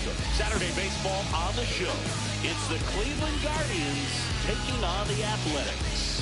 welcome. Saturday baseball on the show. It's the Cleveland Guardians taking on the Athletics.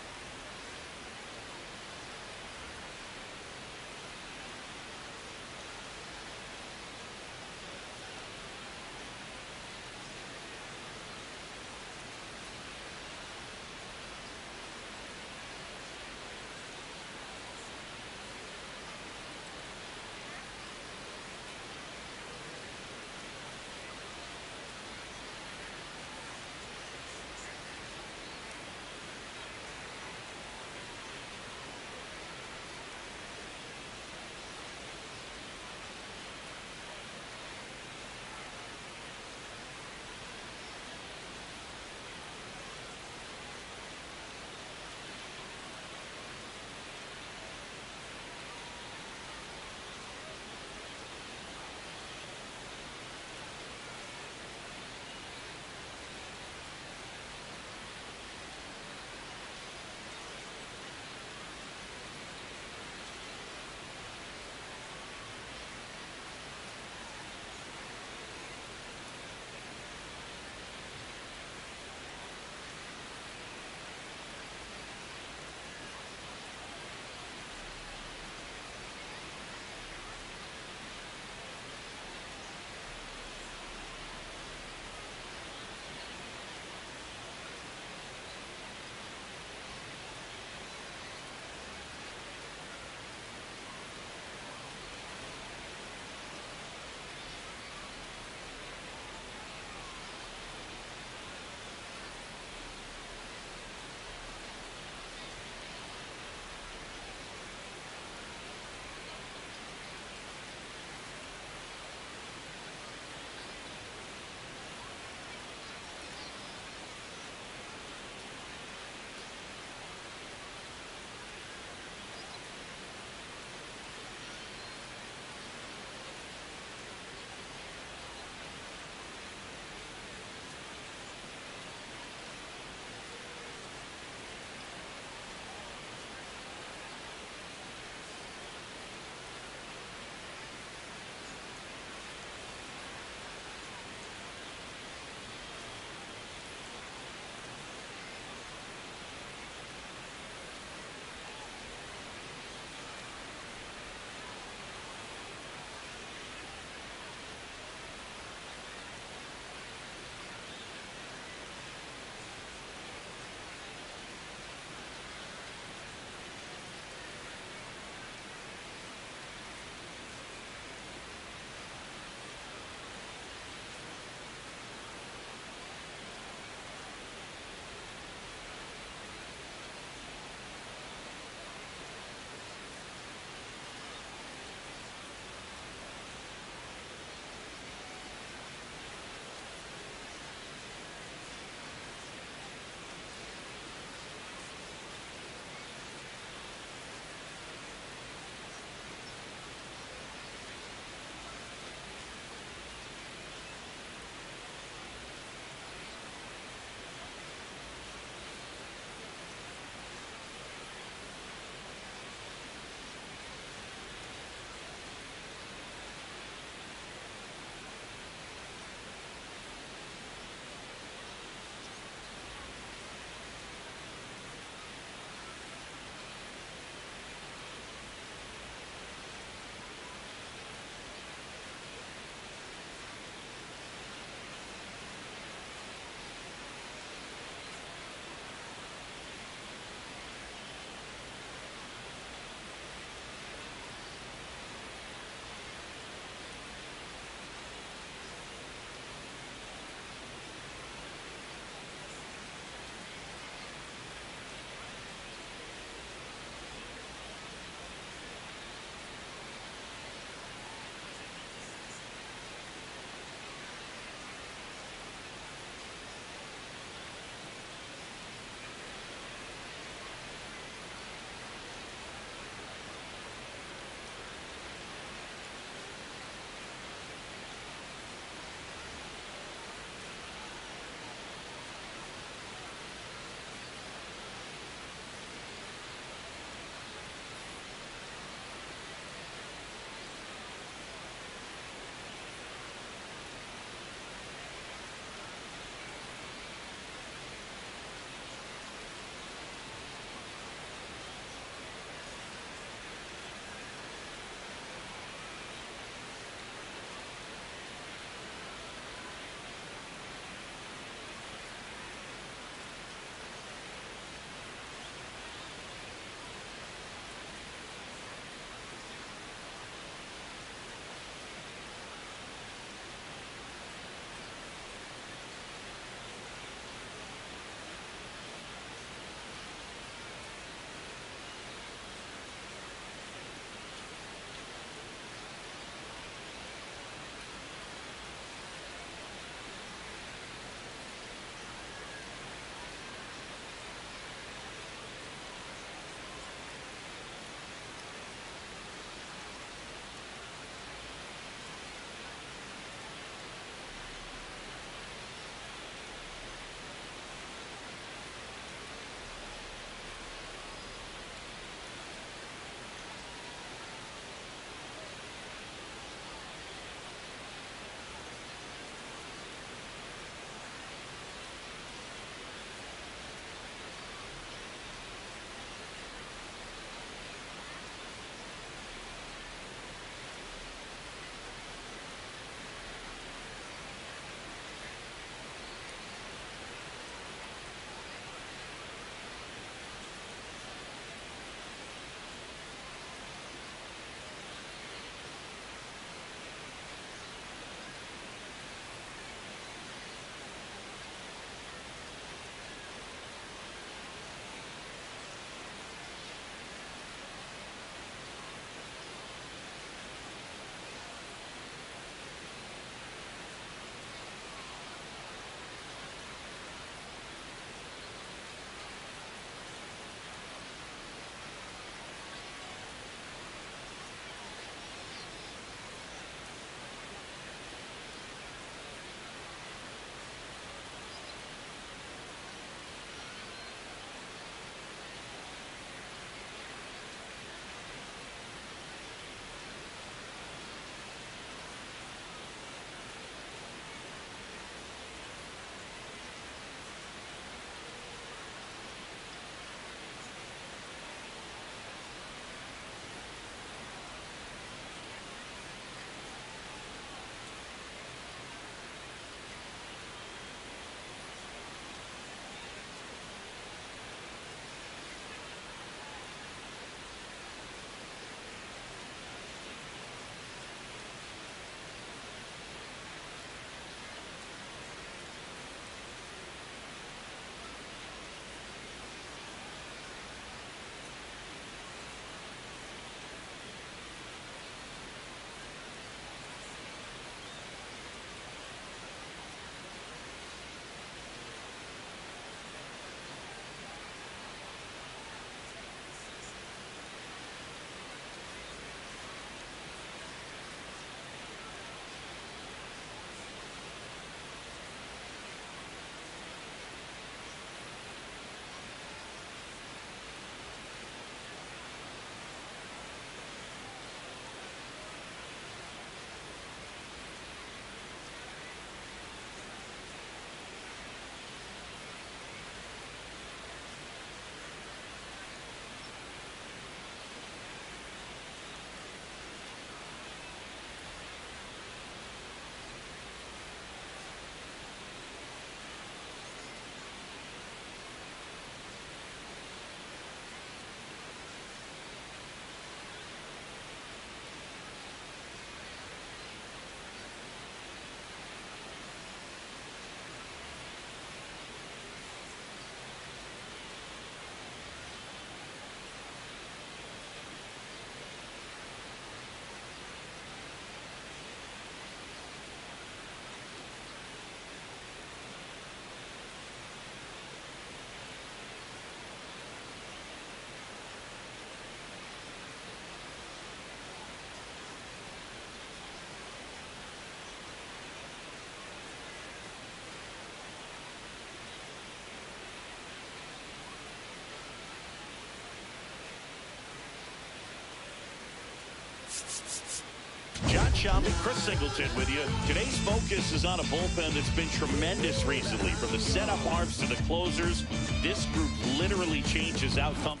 Shambi, Chris Singleton with you. Today's focus is on a bullpen that's been tremendous recently. From the setup arms to the closers, this group literally changes outcomes.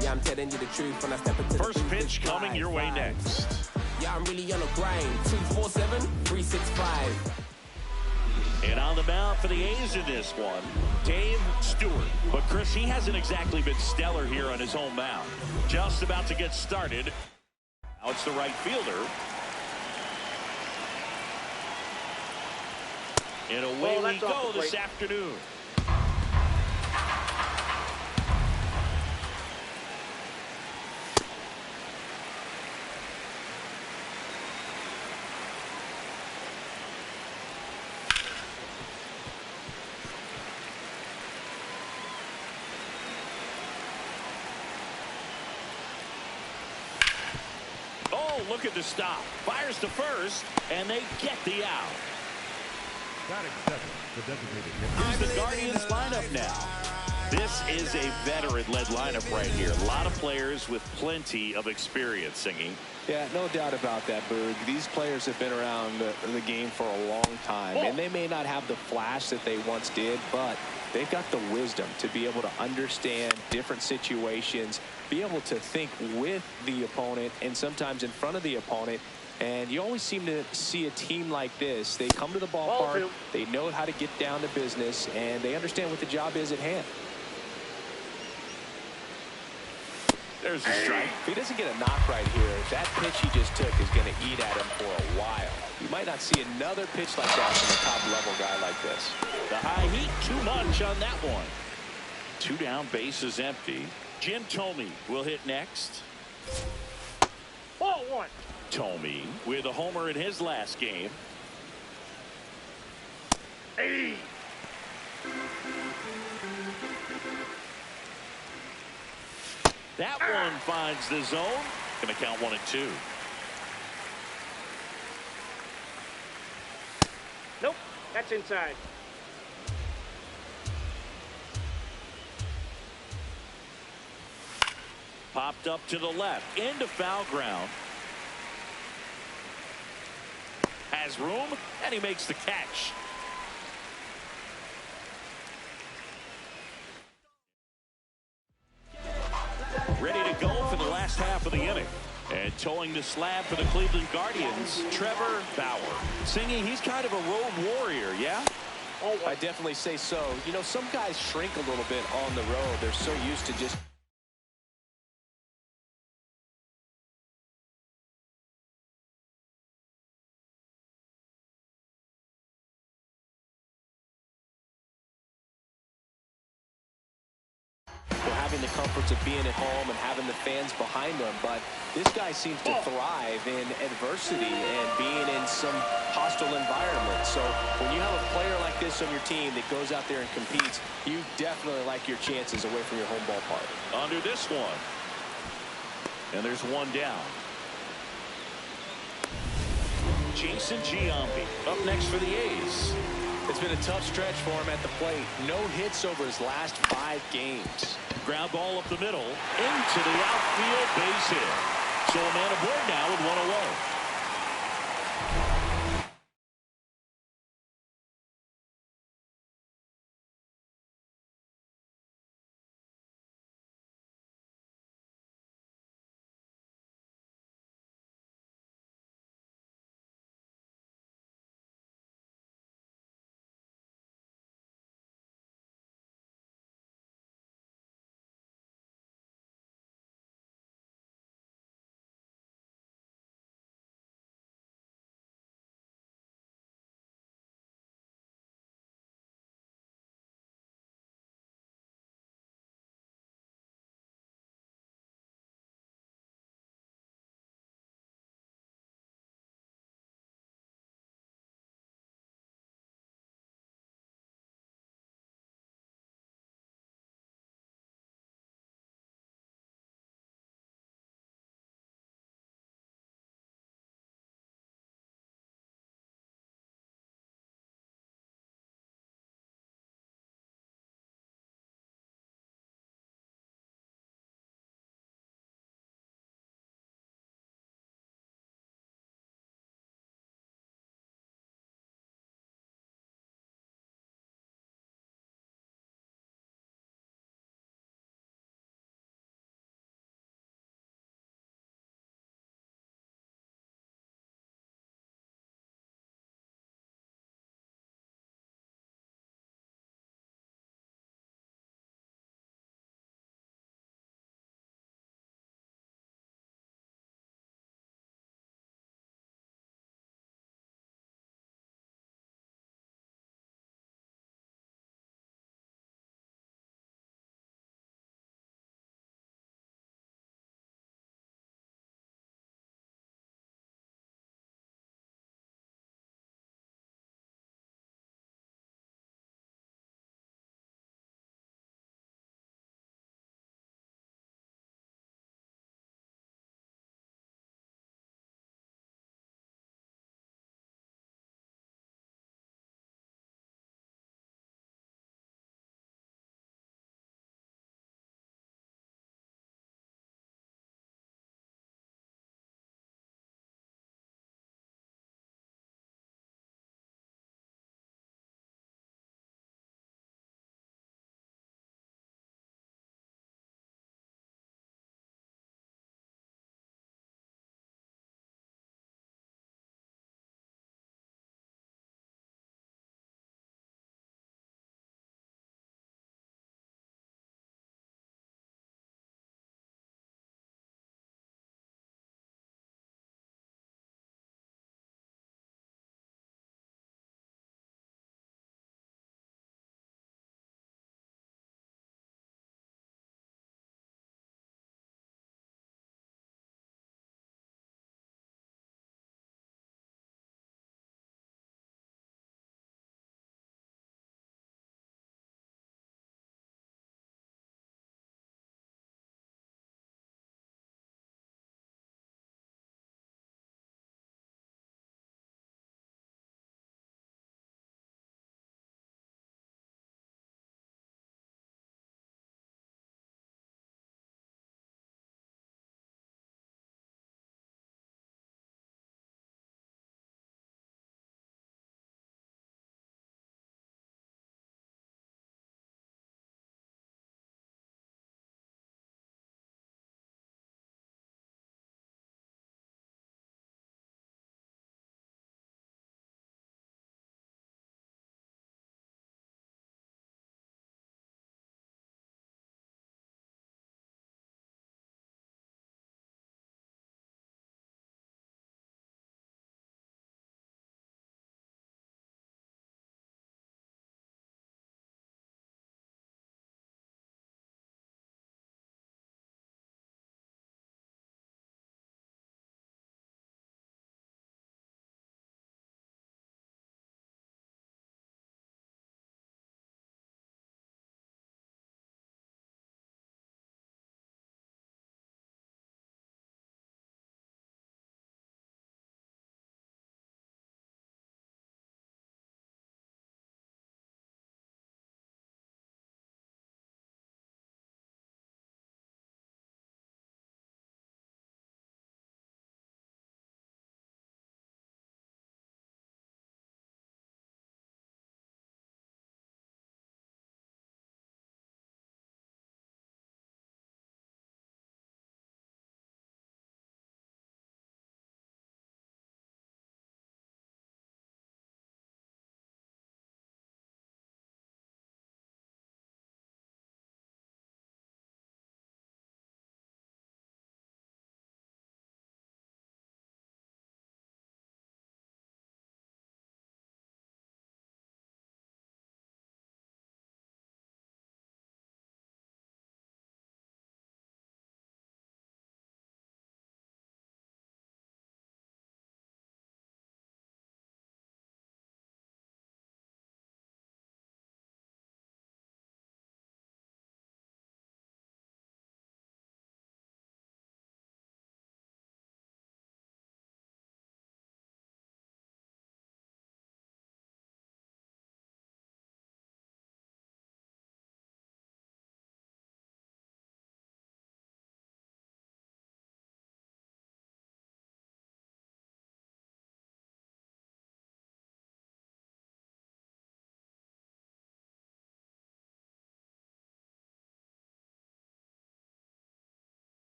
Yeah, I'm telling you the truth when I step into First the pitch coming your way next. Yeah, I'm really on a grind. 247-365. And on the mound for the A's in this one, Dave Stewart. But Chris, he hasn't exactly been stellar here on his home mound. Just about to get started. Now it's the right fielder. And away we go this afternoon. Oh, look at the stop. Fires to first, and they get the out. Here's the Guardians lineup now. This is a veteran-led lineup right here. A lot of players with plenty of experience, Singing. Yeah, no doubt about that, Boog. These players have been around the game for a long time, and they may not have the flash that they once did, but they've got the wisdom to be able to understand different situations, be able to think with the opponent and sometimes in front of the opponent. And you always seem to see a team like this. They come to the ballpark, they know how to get down to business, and they understand what the job is at hand. There's a strike. If he doesn't get a knock right here, that pitch he just took is going to eat at him for a while. You might not see another pitch like that from a top-level guy like this. The high heat, too much on that one. 2 down, bases empty. Jim Thome will hit next. Ball 1. Thome with a homer in his last game. Hey. That one finds the zone. Going to count 1 and 2. Nope, that's inside. Popped up to the left into foul ground. Has room, and he makes the catch. Ready to go for the last half of the inning. And towing the slab for the Cleveland Guardians, Trevor Bauer. Singing, he's kind of a road warrior, yeah? I definitely say so. You know, some guys shrink a little bit on the road. They're so used to just having the comforts of being at home and having the fans behind them, but this guy seems to thrive in adversity and being in some hostile environment. So when you have a player like this on your team that goes out there and competes, you definitely like your chances away from your home ballpark. Under this one. And there's 1 down. Jason Giambi up next for the A's. It's been a tough stretch for him at the plate. No hits over his last 5 games. Ground ball up the middle into the outfield, base hit. So a man aboard now with 1 away.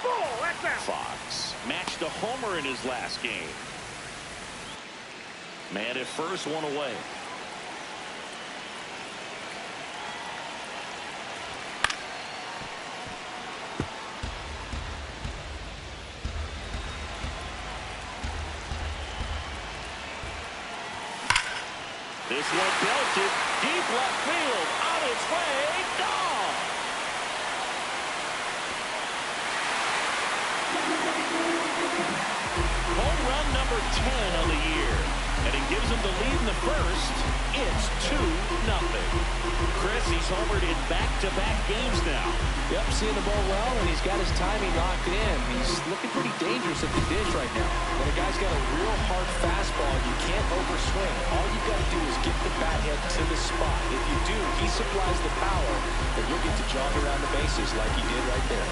Oh, that's out. Fox matched a homer in his last game. Man at first, one away. This one belted deep left field, on its way, gone. Home run number 10 on the year, and it gives him the lead in the first. It's 2-0. Chris, he's homered in back-to-back games now. Yep, seeing the ball well, and he's got his timing locked in. He's looking pretty dangerous at the dish right now. When a guy's got a real hard fastball, you can't overswing. All you got to do is get the bat head to the spot. If you do, he supplies the power, and you'll get to jog around the bases like he did right there.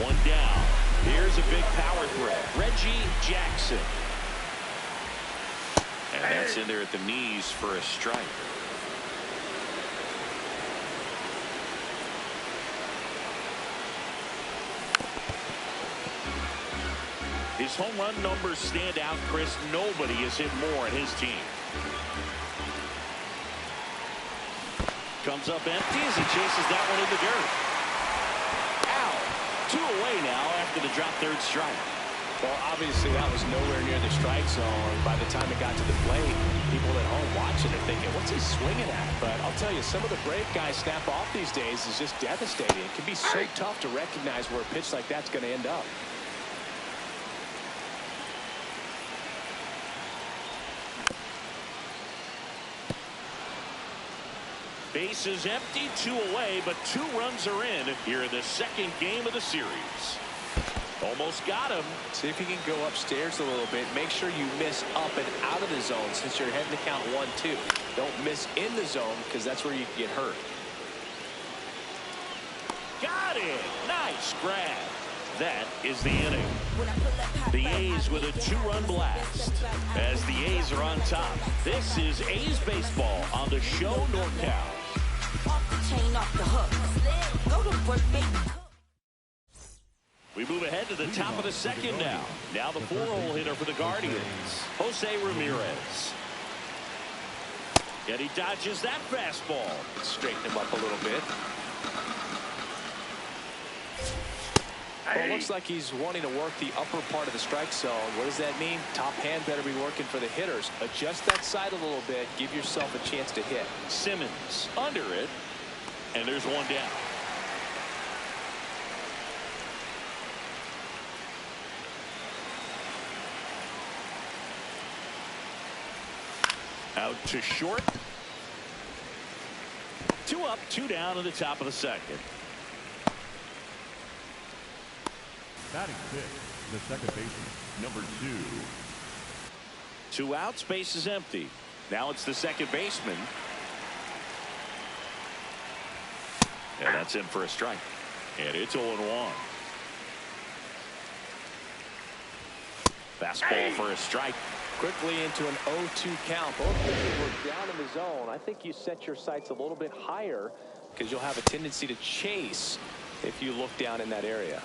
One down. Here's a big power threat. Reggie Jackson. And that's in there at the knees for a strike. His home run numbers stand out, Chris. Nobody has hit more in his team. Comes up empty as he chases that one in the dirt. Out. 2 away now after the drop third strike. Well, obviously that was nowhere near the strike zone. By the time it got to the plate, people at home watching it thinking, what's he swinging at? But I'll tell you, some of the brave guys snap off these days is just devastating. It can be so tough to recognize where a pitch like that's going to end up. Bases empty, 2 away, but 2 runs are in here in the second game of the series. Almost got him. See if you can go upstairs a little bit. Make sure you miss up and out of the zone since you're heading to count 1-2. Don't miss in the zone because that's where you can get hurt. Got it. Nice grab. That is the inning. The A's with a 2-run blast as the A's are on top. This is A's baseball on the show NorCal. We move ahead to the top of the second now. Now the 4-hole hitter for the Guardians, Jose Ramirez. And he dodges that fastball. Straighten him up a little bit. Well, it looks like he's wanting to work the upper part of the strike zone. What does that mean? Top hand better be working for the hitters. Adjust that side a little bit. Give yourself a chance to hit. Simmons under it. And there's one down. Out to short. 2 up, 2 down in the top of the second. Batting fifth, the second baseman, number 2. 2 outs, base is empty. Now it's the second baseman. And that's in for a strike. And it's 0-1. Fastball for a strike. Quickly into an 0-2 count. Both pitchers were down in the zone. I think you set your sights a little bit higher because you'll have a tendency to chase if you look down in that area.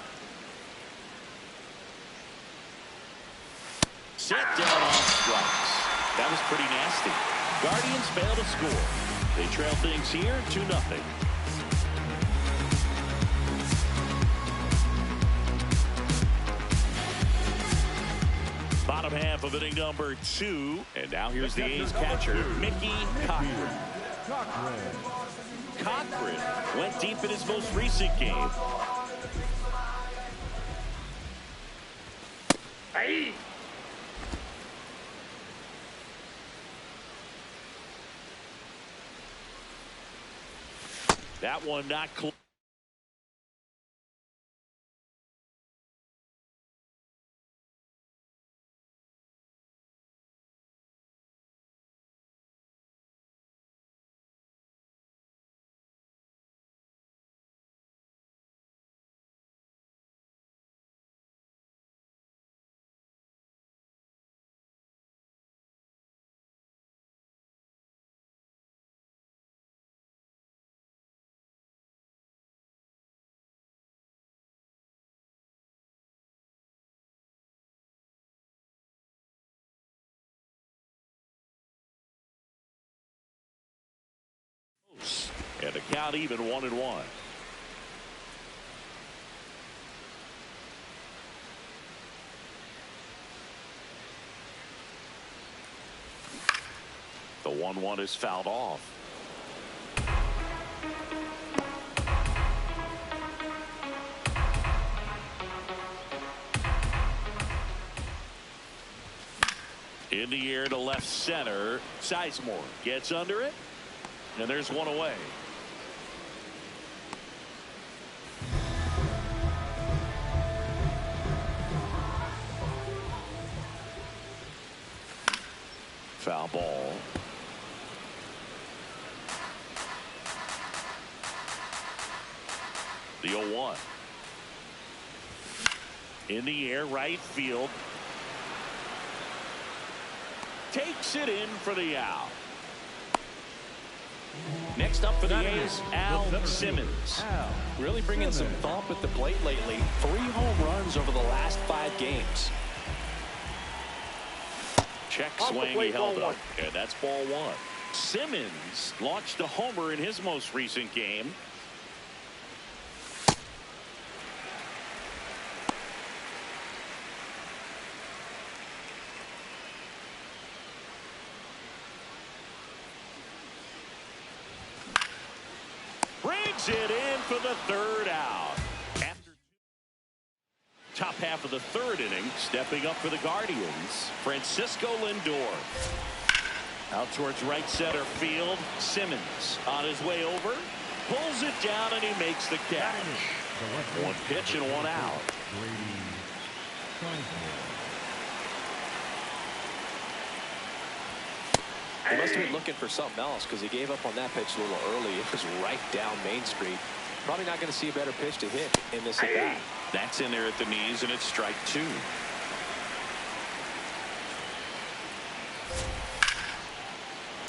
Set down on strikes. That was pretty nasty. Guardians fail to score. They trail things here 2-0. Bottom half of inning number 2. And now here's the A's catcher, Mickey Cochran. Cochran went deep in his most recent game. Hey! That one not close. Count even 1-1. The 1-1 is fouled off. In the air to left center. Sizemore gets under it. And there's one away. Foul ball. The 0-1. In the air, right field. Takes it in for the out. Next up for the A's, Al Simmons. Really bringing some thump at the plate lately. 3 home runs over the last 5 games. Check swing, he held up. And that's ball 1. Simmons launched a homer in his most recent game. Brings it in for the 3rd out. After top half of the 3rd inning, stepping up for the Guardians, Francisco Lindor. Out towards right center field. Simmons on his way over. Pulls it down and he makes the catch. 1 pitch and 1 out. He must have been looking for something else because he gave up on that pitch a little early. It was right down Main Street. Probably not going to see a better pitch to hit in this at bat. That's in there at the knees, and it's strike 2.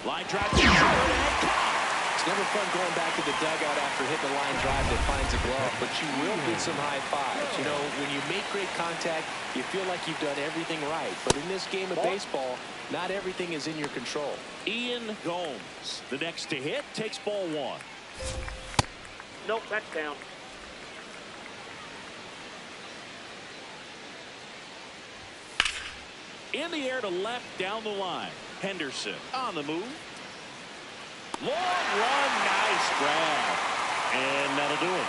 Line drive. It's never fun going back to the dugout after hitting a line drive that finds a glove, but you will get some high fives. You know, when you make great contact, you feel like you've done everything right. But in this game of baseball, not everything is in your control. Ian Gomes, the next to hit, takes ball 1. Nope, that's down. In the air to left down the line. Henderson on the move. Long run, nice grab. And that'll do it.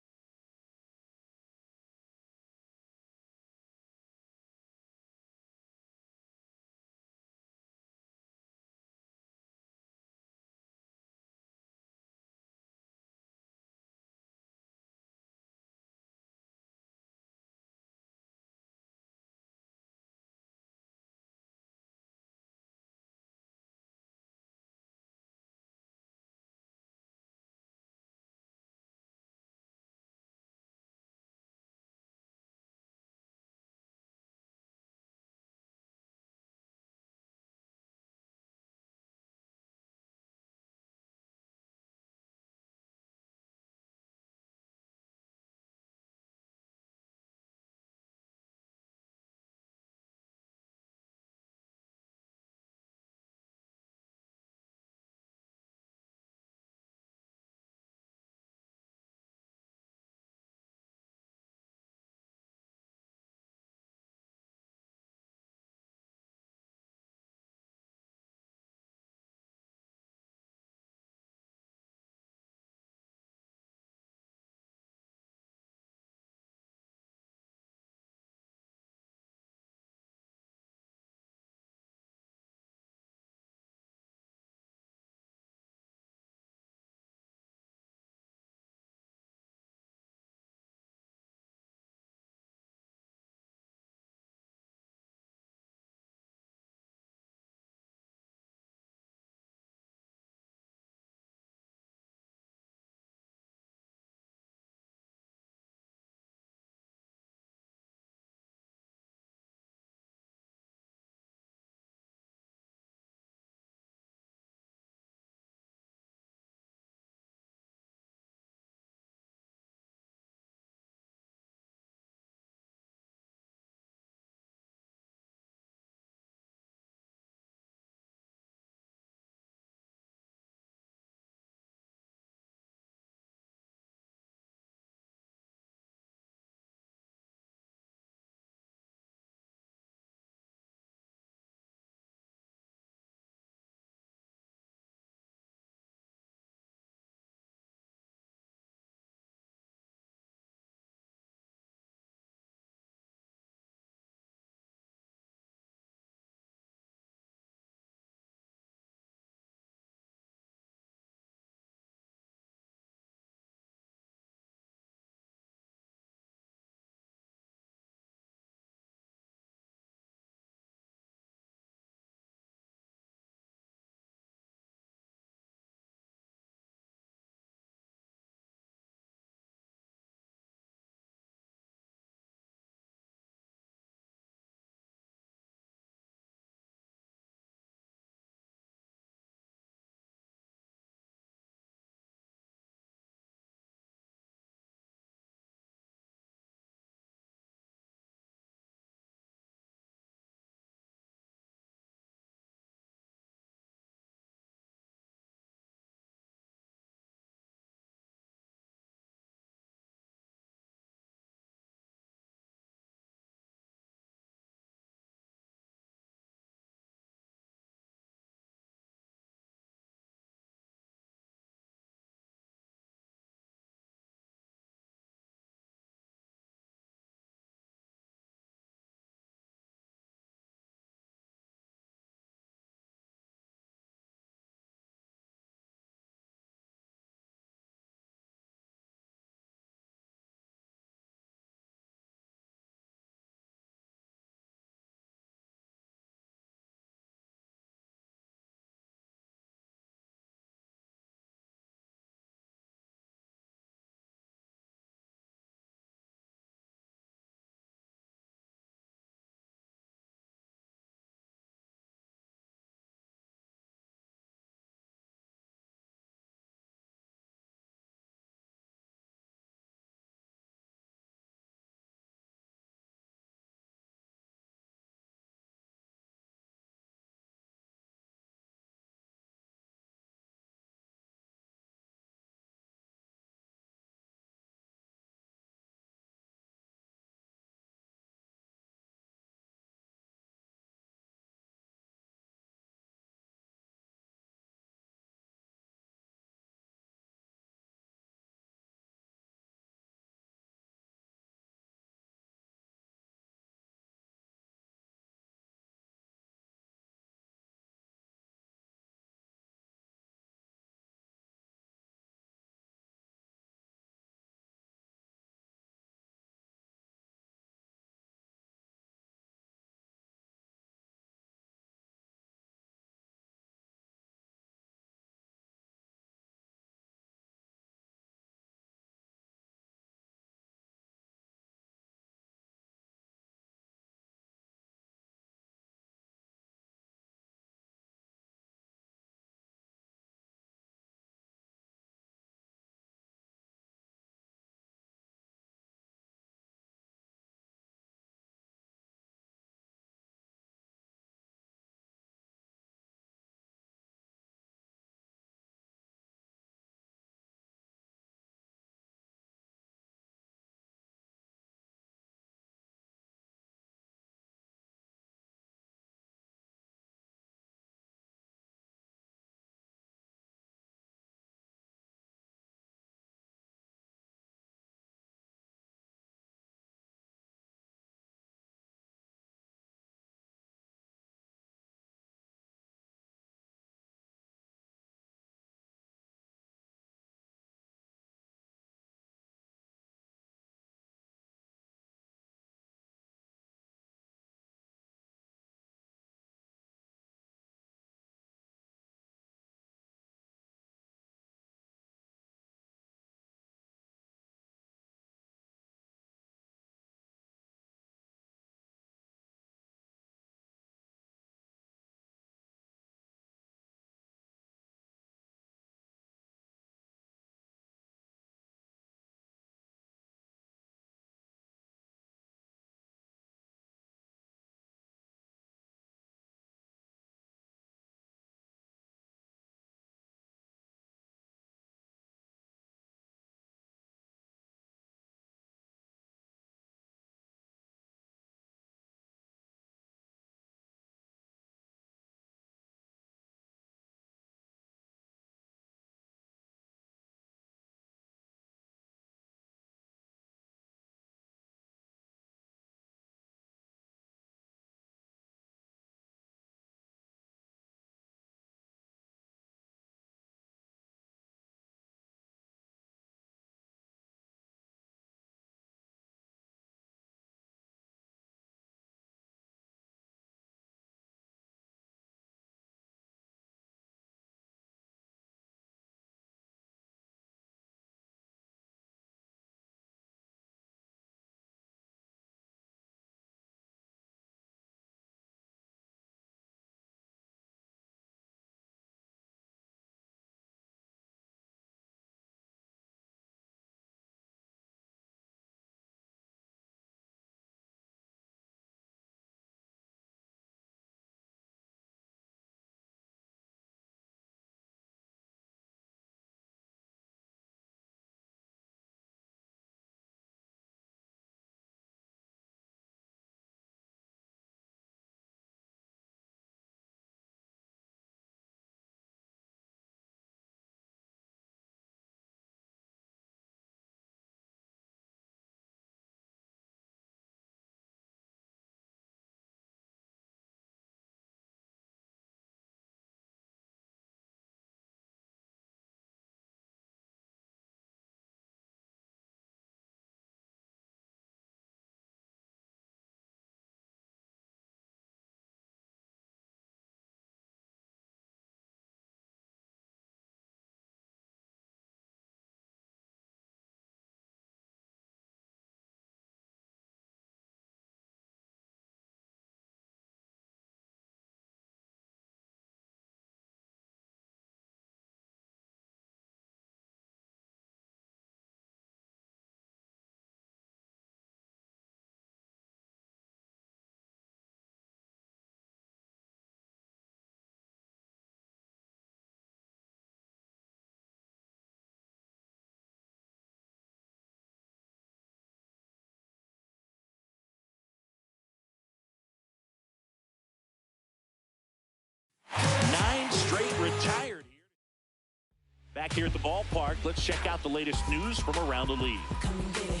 Back here at the ballpark, let's check out the latest news from around the league. Come and get it.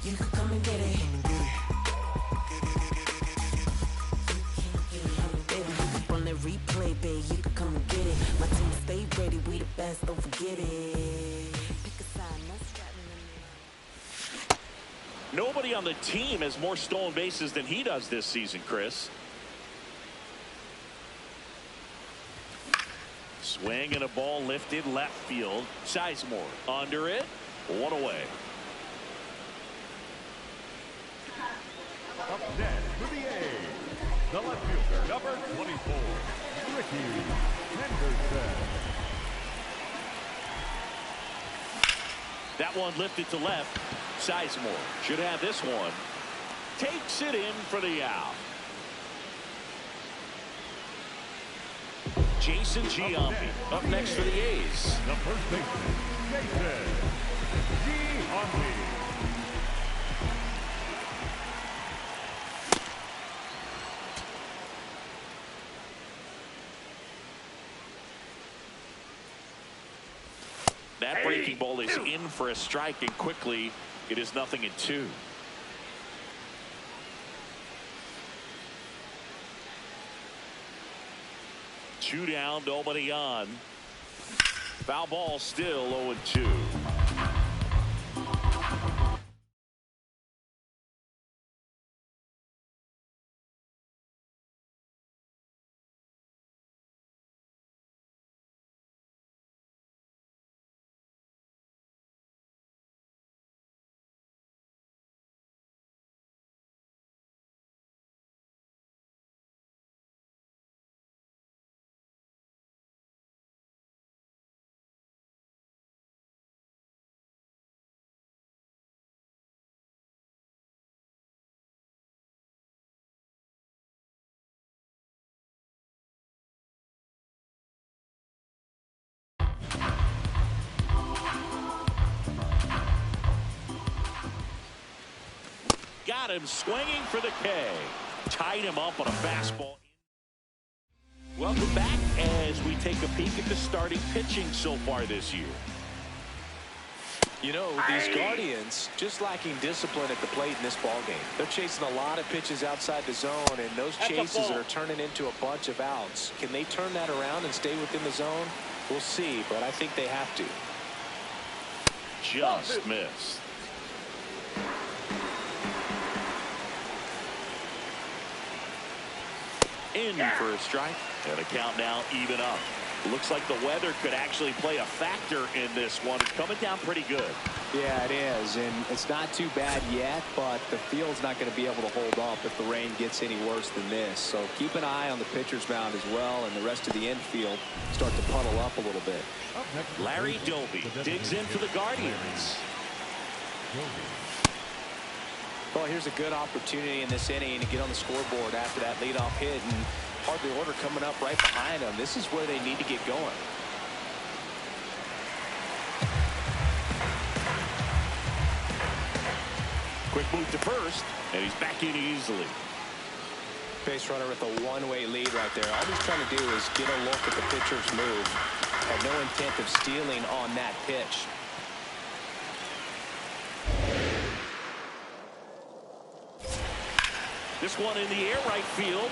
You can come and get it. Baby, you can on that replay, babe. You can come and get it. My team stay ready. We the best. Don't forget it. Pick a side. Let's ride in the Nobody on the team has more stolen bases than he does this season, Chris. Swing and a ball lifted left field. Sizemore under it. One away. Up next for the A's, the left fielder, number 24, Ricky Henderson. That one lifted to left. Sizemore should have this one. Takes it in for the out. Jason Giambi up next for the A's. The first baseman, Jason Giambi. That breaking ball is in for a strike, and quickly it is 0-2. Two down, nobody on. Foul ball, still 0-2. Got him swinging for the K. Tied him up on a fastball. Welcome back as we take a peek at the starting pitching so far this year. You know, these Guardians just lacking discipline at the plate in this ballgame. They're chasing a lot of pitches outside the zone, and those chases that are turning into a bunch of outs. Can they turn that around and stay within the zone? We'll see, but I think they have to. Just missed. In for a strike, and a count now even up. Looks like the weather could actually play a factor in this one. It's coming down pretty good. Yeah, it is, and it's not too bad yet, but the field's not going to be able to hold up if the rain gets any worse than this. So keep an eye on the pitcher's mound as well, and the rest of the infield start to puddle up a little bit. Larry Doby digs in for the Guardians. Well, here's a good opportunity in this inning to get on the scoreboard after that leadoff hit, and hardly order coming up right behind them. This is where they need to get going. Quick move to first, and he's back in easily. Base runner with a one-way lead right there. All he's trying to do is get a look at the pitcher's move. Had no intent of stealing on that pitch. This one in the air, right field.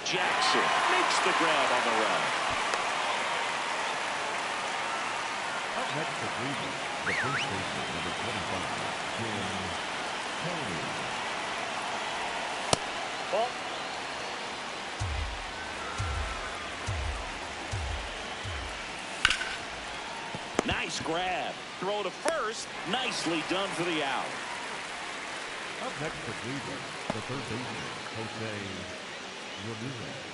Jackson makes the grab on the run. Up next for Cleveland, the first baseman, number 25, Jim Kelly. Ball. Nice grab. Throw to first. Nicely done for the out. Up next for Cleveland, the third baseman, Jose Ramirez.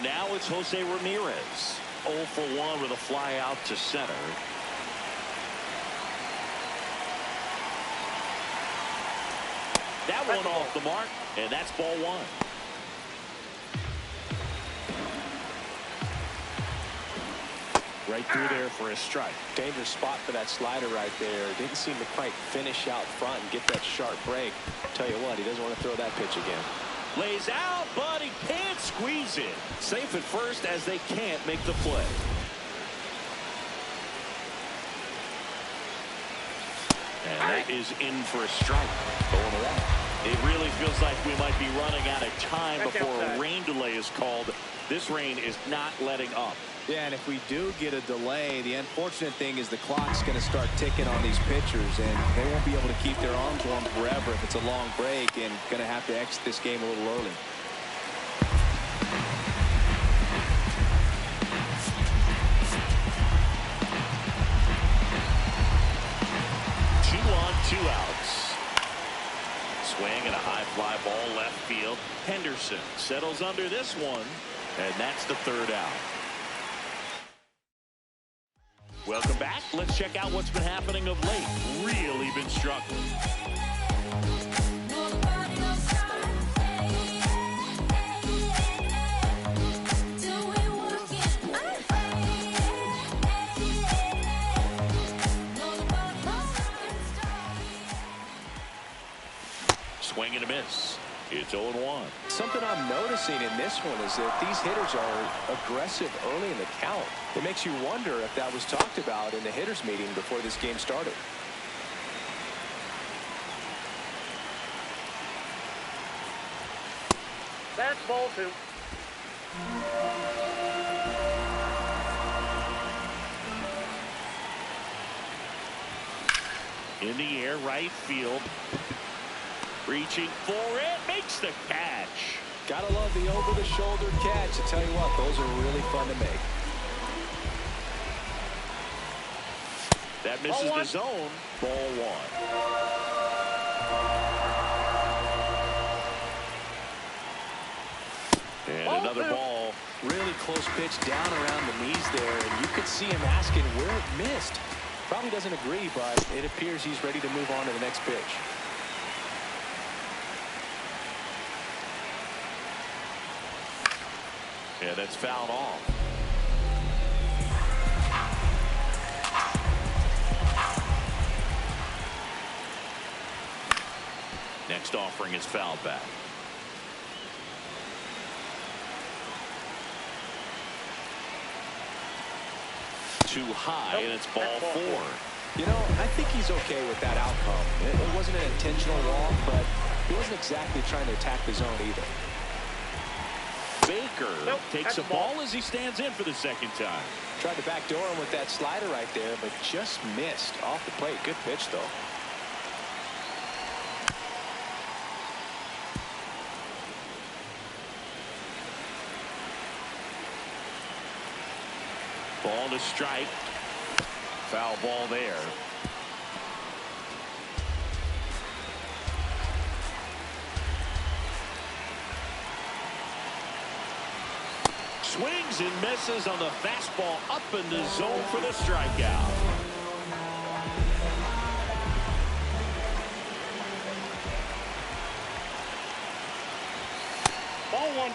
Now it's Jose Ramirez. 0 for 1 with a fly out to center. That one off the mark, and that's ball 1. Right through there for a strike. Dangerous spot for that slider right there. Didn't seem to quite finish out front and get that sharp break. Tell you what, he doesn't want to throw that pitch again. Lays out, but he can't squeeze it. Safe at first as they can't make the play. And that is in for a strike. Going away. It really feels like we might be running out of time before a rain delay is called. This rain is not letting up. Yeah, and if we do get a delay, the unfortunate thing is the clock's going to start ticking on these pitchers, and they won't be able to keep their arms warm forever if it's a long break, and going to have to exit this game a little early. Two outs. Swing and a high fly ball left field. Henderson settles under this one, and that's the third out. Welcome back. Let's check out what's been happening of late. Really been struggling. Swing and a miss. It's 0-1. Something I'm noticing in this one is that these hitters are aggressive early in the count. It makes you wonder if that was talked about in the hitters meeting before this game started. That's ball 2. In the air, right field. Reaching for it, makes the catch. Gotta love the over-the-shoulder catch. I tell you what, those are really fun to make. That misses the zone. Ball 1. And another ball. Really close pitch down around the knees there, and you could see him asking where it missed. Probably doesn't agree, but it appears he's ready to move on to the next pitch. Yeah, that's fouled off. Next offering is fouled back. Too high, and it's ball 4. You know, I think he's okay with that outcome. It wasn't an intentional walk, but he wasn't exactly trying to attack the zone either. Baker takes a ball as he stands in for the second time. Tried to backdoor him with that slider right there, but just missed off the plate. Good pitch, though. Ball to strike. Foul ball there. Swings and misses on the fastball up in the zone for the strikeout. Ball 1.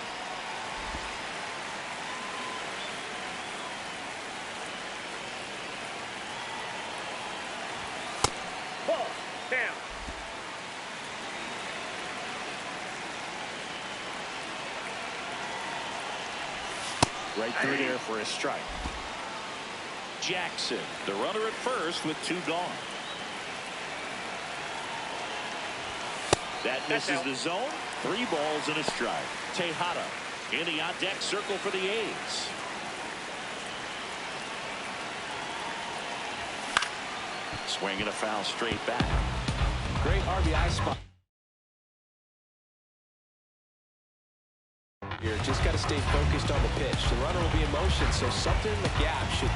Ball down. Right through there for a strike. Jackson, the runner at first with 2 gone. That misses the zone. 3 balls and a strike. Tejada in the on-deck circle for the A's. Swinging a foul straight back. Great RBI spot. Here, just got to stay focused on the pitch. The runner will be in motion, so something in the gap should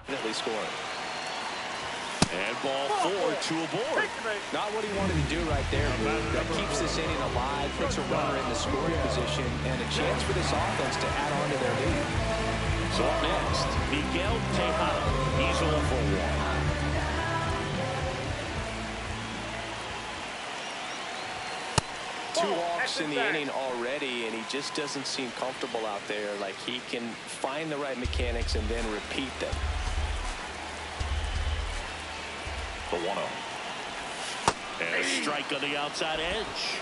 Definitely scoring. And ball 4 to a board. Not what he wanted to do right there, Boog. That keeps this inning alive, puts a runner in the scoring position, and a chance for this offense to add on to their lead. So up next, Miguel Tejada. He's 0 for 1. 2 walks in the inning already, and he just doesn't seem comfortable out there. Like he can find the right mechanics and then repeat them. The 1-0. And a strike on the outside edge.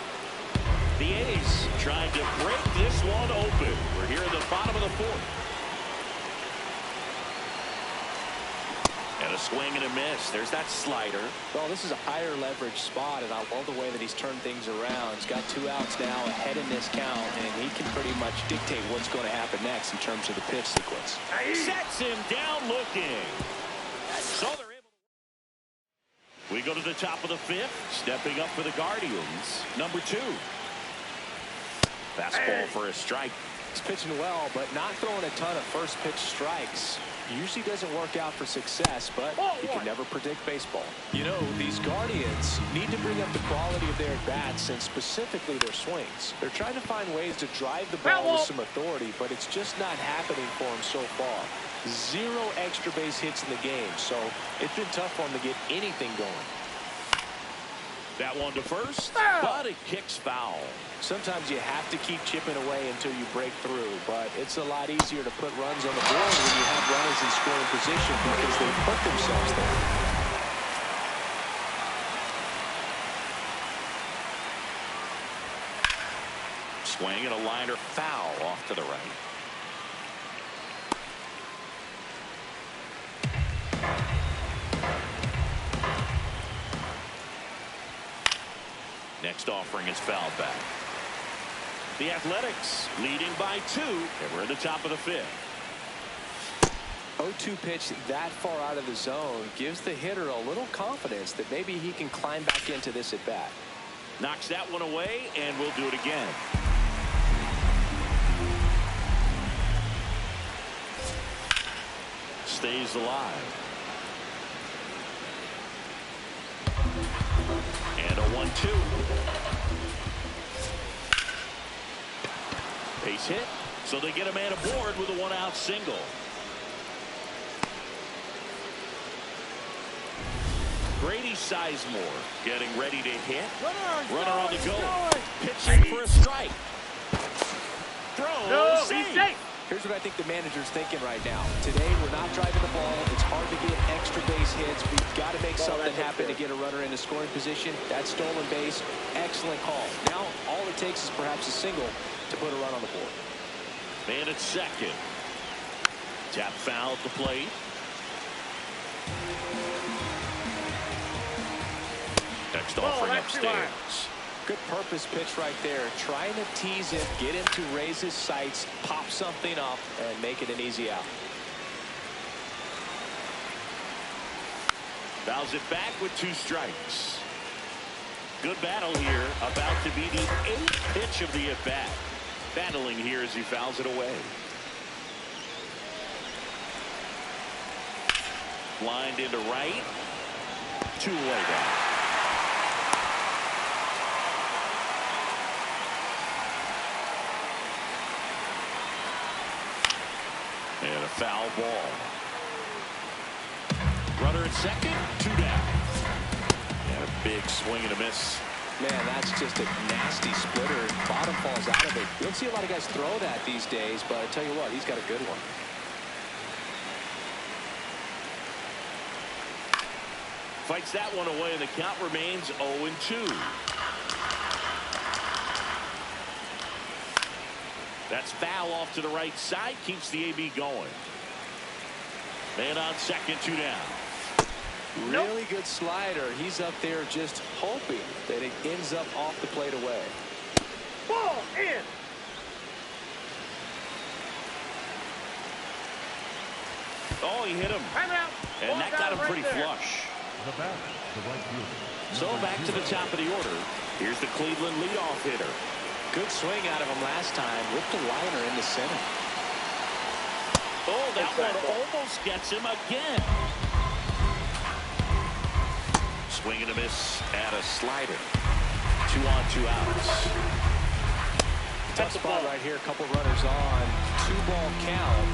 The A's trying to break this one open. We're here in the bottom of the 4th. And a swing and a miss. There's that slider. Well, this is a higher leverage spot, and I love the way that he's turned things around. He's got 2 outs now ahead in this count, and he can pretty much dictate what's going to happen next in terms of the pitch sequence. Sets him down looking. So they're able to. We go to the top of the 5th. Stepping up for the Guardians, number 2. Fastball for a strike. He's pitching well, but not throwing a ton of first pitch strikes. Usually doesn't work out for success, but you can never predict baseball. You know, these Guardians need to bring up the quality of their at-bats and specifically their swings. They're trying to find ways to drive the ball with some authority, but it's just not happening for them so far. 0 extra base hits in the game, so it's been tough for them to get anything going. That one to first, but it kicks foul. Sometimes you have to keep chipping away until you break through, but it's a lot easier to put runs on the board when you have runners in scoring position because they put themselves there. Swing and a liner foul off to the right. Next offering is fouled back. The Athletics leading by 2, and we're at the top of the 5th. 0-2 pitch that far out of the zone gives the hitter a little confidence that maybe he can climb back into this at bat. Knocks that one away, and we'll do it again. Stays alive. And a 1-2. Base hit, so they get a man aboard with a 1-out single. Grady Sizemore getting ready to hit. Runner on the go. Pitching for a strike. Throw. Save. Here's what I think the manager's thinking right now. Today, we're not driving the ball. It's hard to get extra base hits. We've got to make something happen to get a runner into scoring position. That stolen base, excellent call. Now, all it takes is perhaps a single to put a run on the board. Man at second. Tap foul at the plate. Next offering upstairs. Good purpose pitch right there. Trying to tease him, get him to raise his sights, pop something up, and make it an easy out. Fouls it back with 2 strikes. Good battle here. About to be the 8th pitch of the at-bat. Battling here as he fouls it away. Lined into right. 2 away down. And a foul ball. Runner at second, 2 down. And a big swing and a miss. Man, that's just a nasty splitter. Bottom falls out of it. You don't see a lot of guys throw that these days, but I tell you what, he's got a good one. Fights that one away, and the count remains 0-2. That's foul off to the right side. Keeps the AB going. Man on second, 2 down. Really good slider. He's up there just hoping that it ends up off the plate away. Ball in. Oh, he hit him. Timeout. And that got him pretty flush. The bat, the right fielder. So back to the top of the order. Here's the Cleveland leadoff hitter. Good swing out of him last time. Whipped a liner in the center. Oh, that one almost gets him again. Swing and a miss at a slider. 2 on, 2 outs. Tough spot right here. A couple runners on. 2-ball count.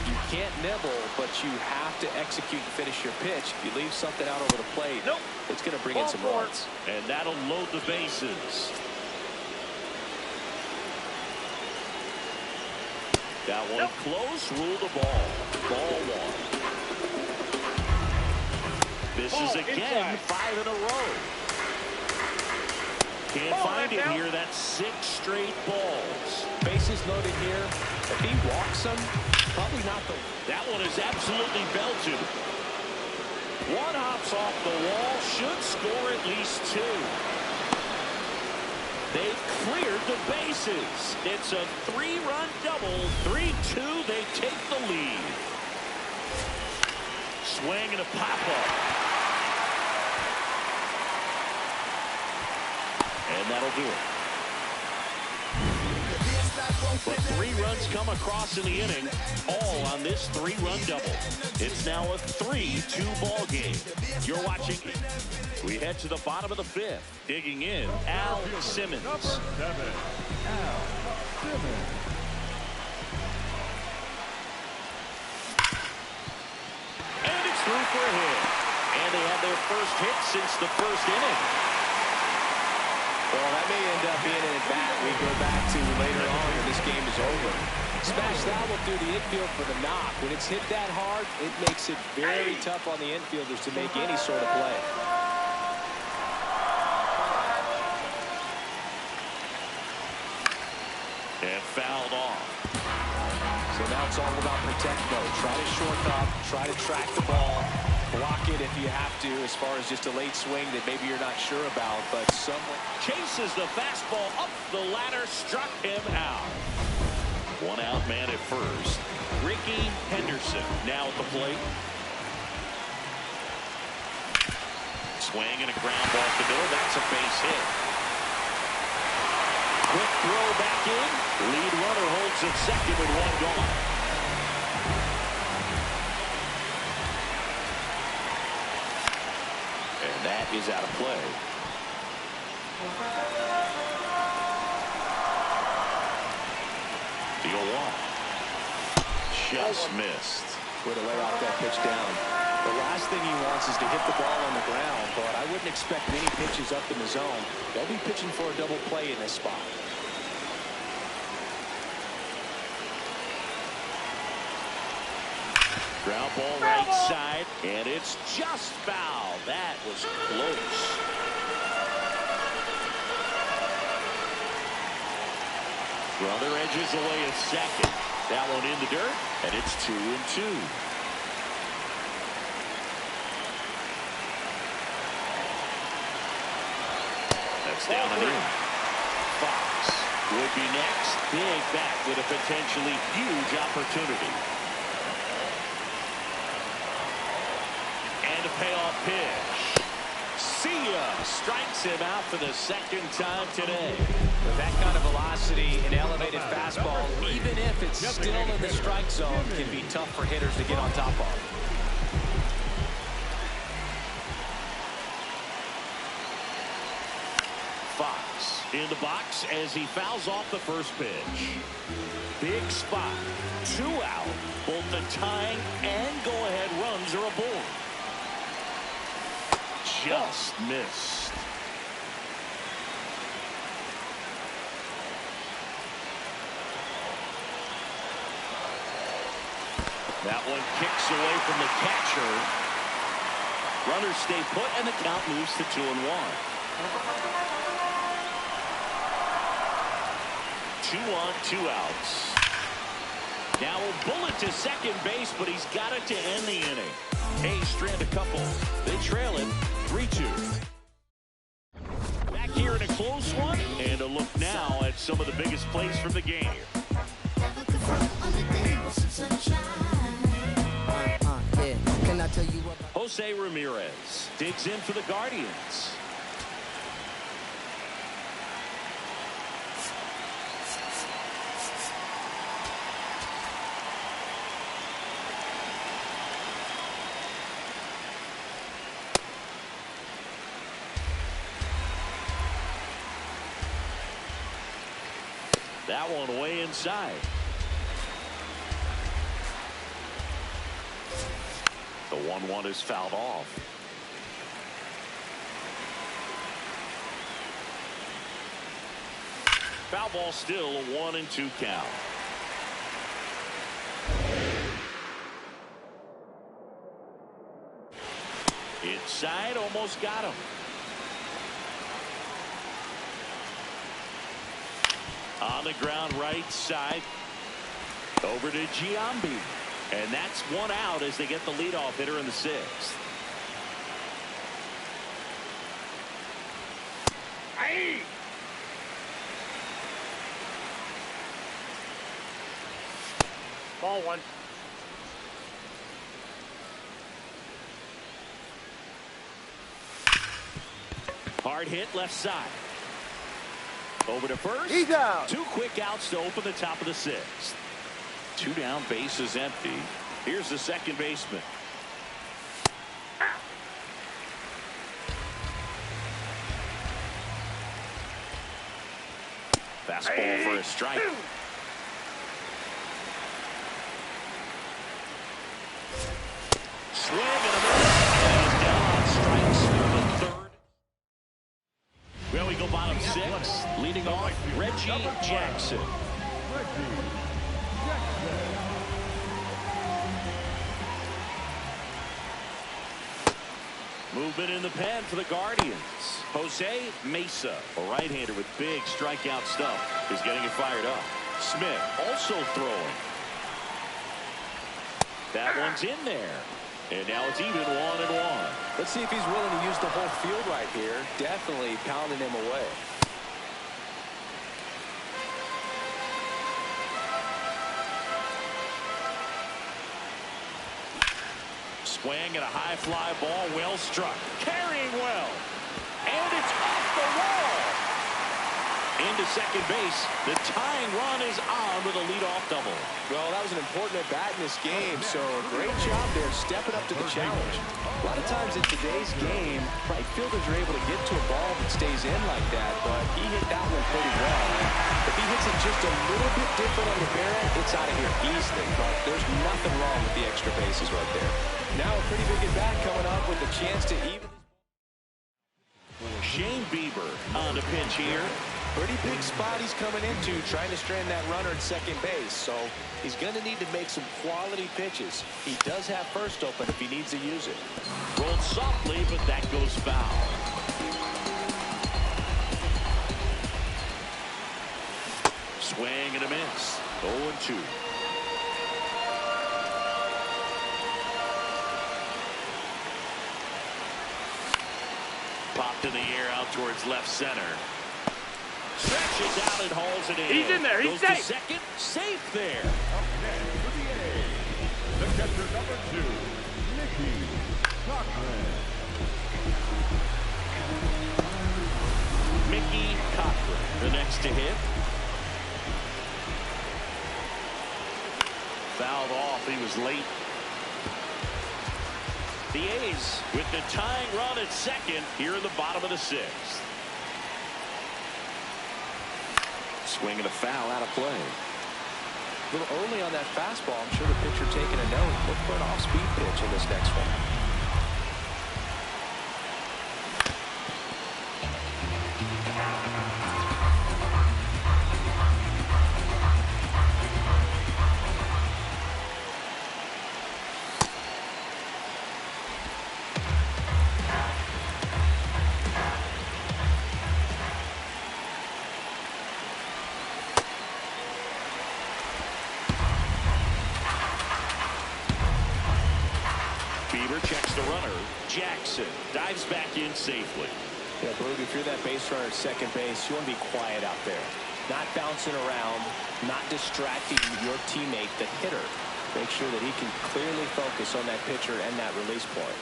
You can't nibble, but you have to execute and finish your pitch. If you leave something out over the plate, it's going to bring in some runs. And that'll load the bases. That one close. Rule the ball. Ball 1. Misses again. 5 in a row. Can't find it here. That's 6 straight balls. Bases loaded here. If he walks them, probably not the... That one is absolutely belted. One hops off the wall. Should score at least 2. They cleared the bases. It's a 3-run double. 3-2. They take the lead. Swing and a pop-up. And that'll do it. But 3 runs come across in the inning, all on this 3-run double. It's now a 3-2 ball game. You're watching. We head to the bottom of the 5th. Digging in, Al Simmons. Number 7, Al Simmons. And it's through for a hit. And they have their first hit since the first inning. Well, that may end up being an at-bat we go back to later on when this game is over. Smash that one through the infield for the knock. When it's hit that hard, it makes it very tough on the infielders to make any sort of play. And fouled off. So now it's all about protect mode. Try to short up, try to track the ball, block it if you have to, as far as just a late swing that maybe you're not sure about, but someone Chases the fastball up the ladder, struck him out. 1 out man at first. Ricky Henderson now at the plate. Swing and a ground ball to the middle. That's a base hit. Quick throw back in. Lead runner holds at second with 1 gone. And that is out of play. The 0-1. Just missed. way to lay off that pitch down. The last thing he wants is to hit the ball on the ground, but I wouldn't expect many pitches up in the zone. They'll be pitching for a double play in this spot. Ground ball right side, and it's just foul. That was close. Brother edges away a second. That one in the dirt, and it's 2-2. That's down and in. Fox would be next. Big bat with a potentially huge opportunity. And a payoff pitch. See ya! Strikes him out for the second time today. With that kind of velocity, an elevated fastball, even if it's still in the strike zone, can be tough for hitters to get on top of. Fox in the box as he fouls off the first pitch. Big spot. 2 out. Both the tying and go-ahead runs are aboard. Just missed. That one kicks away from the catcher. Runners stay put, and the count moves to 2-1. 2 on, 2 outs. Now a bullet to second base, but he's got it to end the inning. Hayes strand a couple. They trail it 3-2. Back here in a close one, and a look now at some of the biggest plays from the game. Can I tell you what? Jose Ramirez digs in for the Guardians. That one way inside. The 1-1 is fouled off. Foul ball, still a 1-2 count. Inside, almost got him. On the ground, right side. Over to Giambi. And that's one out as they get the leadoff hitter in the 6th. Aye. Ball 1. Hard hit left side. Over to first. He's out. 2 quick outs to open the top of the 6th. 2 down, base is empty. Here's the second baseman. Fastball for a strike. Swing and a miss. And he's down on strikes for the 3rd. Well, we go bottom 6. Leading off, Reggie Jackson. Movement in the pen for the Guardians. Jose Mesa, a right-hander with big strikeout stuff, is getting it fired up. Smith also throwing. That one's in there. And now it's even 1-1. Let's see if he's willing to use the whole field right here. Definitely pounding him away. Swing and a high fly ball, well struck. Carrying well. And it's off the wall. Into second base. The tying run is on with a leadoff double. Well, that was an important at-bat in this game, so great job there stepping up to the challenge. A lot of times in today's game, right fielders are able to get to a ball that stays in like that, but he hit that one pretty well. If he hits it just a little bit different on the barrel, it's out of here easily, but there's nothing wrong with the extra bases right there. Now a pretty big at-bat coming up with a chance to even. Shane Bieber on the pinch here. Pretty big spot he's coming into, trying to strand that runner at second base, so he's going to need to make some quality pitches. He does have first open if he needs to use it. Rolled softly, but that goes foul. Swing and a miss. 0-2. Popped in the air out towards left center. Stretches out and hauls it in. He's in there. He's Goes safe. to second. Safe there. Up next for the A's, the catcher number 2, Mickey Cochran. Mickey Cochran, the next to hit. Fouled off. He was late. The A's with the tying run at second here in the bottom of the 6th. Swing and a foul out of play. A little early on that fastball. I'm sure the pitcher taking a note. Look for an off-speed pitch in this next one. Checks the runner. Jackson dives back in safely. Yeah, Berg, if you're that base runner at second base, you want to be quiet out there. Not bouncing around, not distracting your teammate, the hitter. Make sure that he can clearly focus on that pitcher and that release point.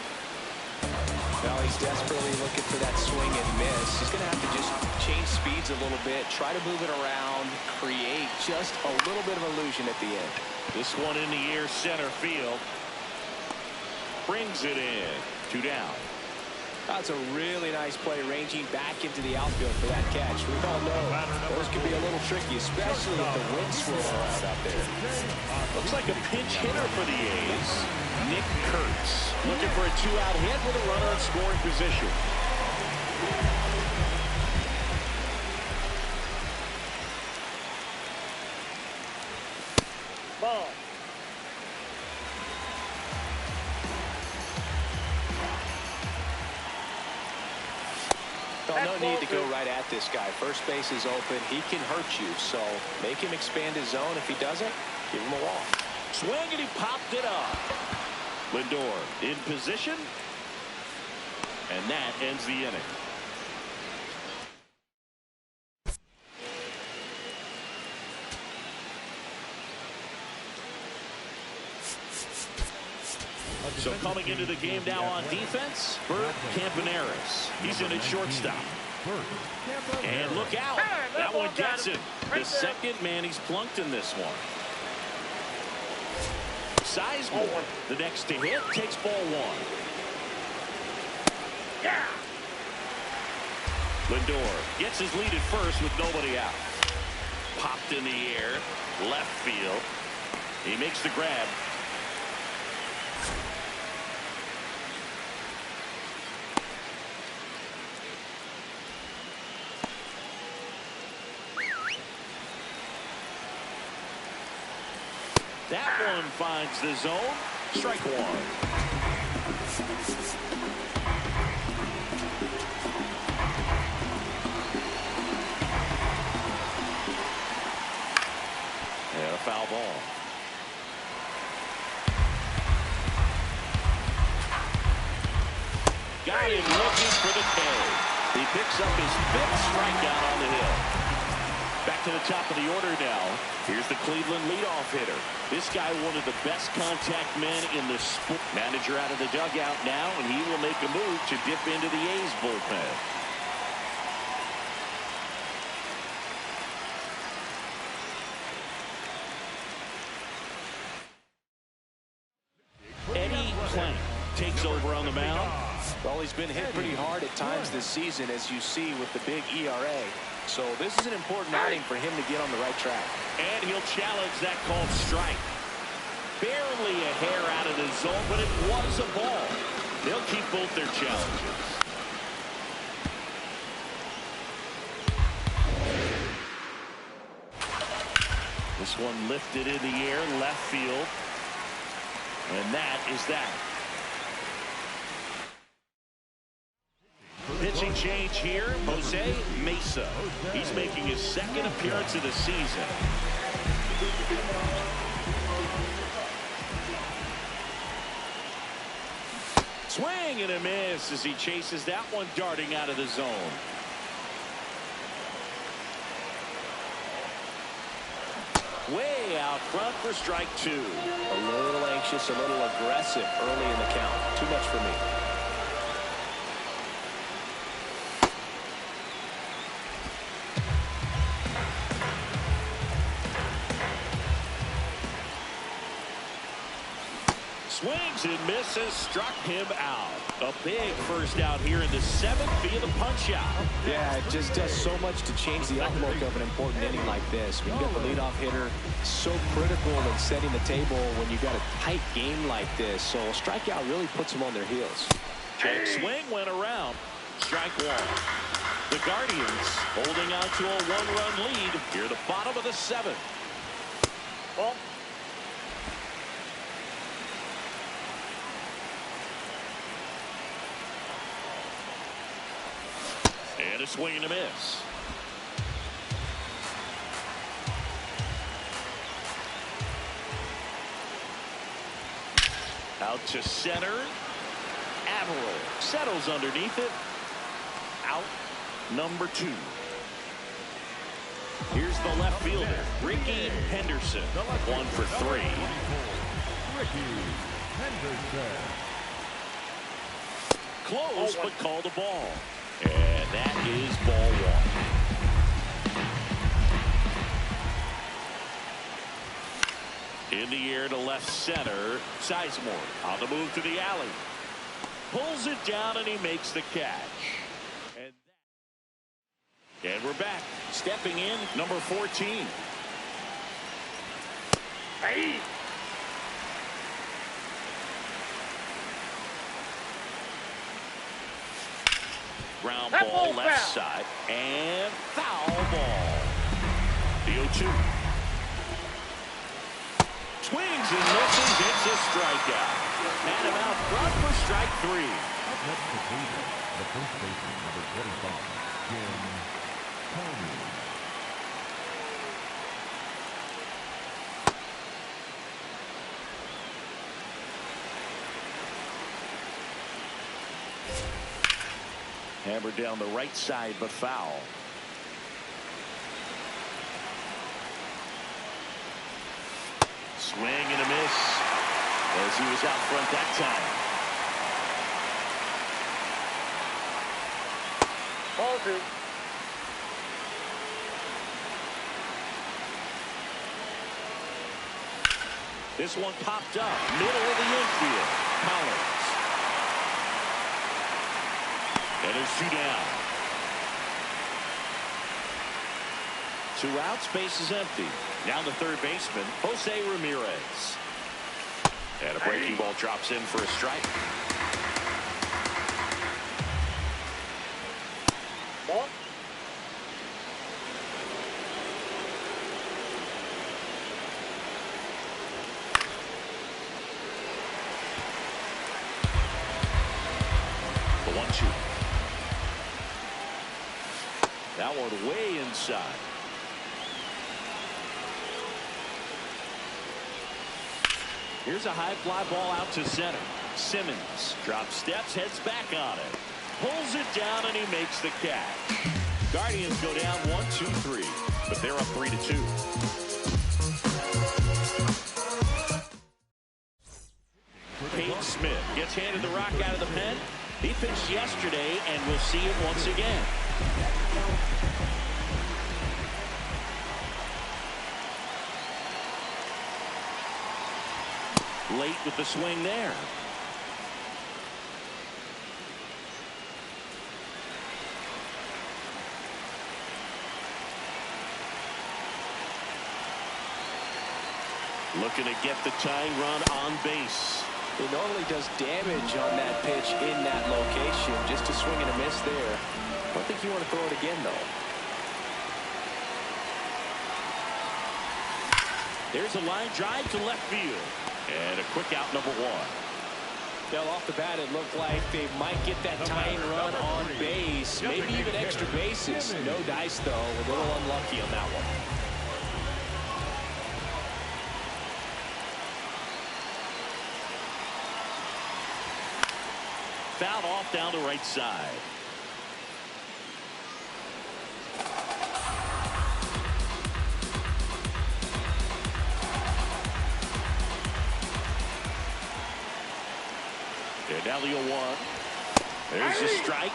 Now he's desperately looking for that swing and miss. He's going to have to just change speeds a little bit, try to move it around, create just a little bit of illusion at the end. This one in the air, center field. Brings it in. 2 down. That's a really nice play, ranging back into the outfield for that catch. We all know those can be a little tricky, especially if the wind's swirling around out there. Looks like a pinch hitter for the A's. Nick Kurtz looking for a 2-out hit with a runner in scoring position. Ball. Well, no need to go right at this guy. First base is open. He can hurt you, so make him expand his zone. If he doesn't, give him a walk. Swing, and he popped it up. Lindor in position, and that ends the inning. So coming into the game now on defense, Bert Campaneris. He's in at shortstop. And look out. That one gets him. The second man he's plunked in this one. Sizemore, the next to hit, takes ball one. Lindor gets his lead at first with nobody out. Popped in the air, left field. He makes the grab. That one finds the zone. Strike one. And a foul ball. Got him looking for the K. He picks up his 5th strikeout on the hill. Back to the top of the order now. Here's the Cleveland leadoff hitter. This guy, one of the best contact men in the sport. Manager out of the dugout now, and he will make a move to dip into the A's bullpen. Eddie Plank takes over on the mound. Well, he's been hit pretty hard at times this season, as you see with the big ERA. So this is an important outing for him to get on the right track. And he'll challenge that called strike. Barely a hair out of the zone, but it was a ball. They'll keep both their challenges. This one lifted in the air, left field. And that is that. Pitching change here, Jose Mesa. He's making his 2nd appearance of the season. Swing and a miss as he chases that one darting out of the zone. Way out front for strike 2. A little anxious, a little aggressive early in the count. Too much for me. Swings and misses, struck him out. A big first out here in the 7th via the punch out. Yeah, it just does so much to change the outlook of an important inning like this. When you get the leadoff hitter, so critical in setting the table when you got a tight game like this. So a strikeout really puts them on their heels. Check swing went around. Strike one. The Guardians holding on to a 1-run lead here, the bottom of the 7th. Ball. And a swing and a miss. Out to center. Averill settles underneath it. Out number 2. Here's the left fielder, Ricky Henderson. 1 for 3. Ricky Henderson. Close, but called a ball. And that is ball 1. In the air to left center. Sizemore on the move to the alley. Pulls it down, and he makes the catch. And we're back. Stepping in, number 14. Hey. Ground That ball ball left foul. side. And foul ball. The 0-2. Swings and misses. It's a strikeout. And him out front for strike 3. Up next to Cleveland, the first baseman, number 25, Jim Tony. Hammered down the right side, but foul. Swing and a miss as he was out front that time. Ball 2. This one popped up, middle of the infield. Collins. And there's 2 down. 2 outs, base is empty. Now the third baseman, Jose Ramirez. And a breaking ball drops in for a strike. Ball. The 1-2. That one way inside. Here's a high fly ball out to center. Simmons drops steps, heads back on it. Pulls it down, and he makes the catch. Guardians go down 1-2-3, but they're up 3-2. Pete Smith gets handed the rock out of the pen. He pitched yesterday, and we'll see him once again. Late with the swing there. Looking to get the tying run on base. He normally does damage on that pitch in that location. Just a swing and a miss there. I don't think you want to throw it again, though. There's a line drive to left field. And a quick out, number 1. Well, off the bat, it looked like they might get that tying run on base. Maybe even extra bases. No dice, though. A little unlucky on that one. Fouled off down the right side. And now the 0-1. There's a strike.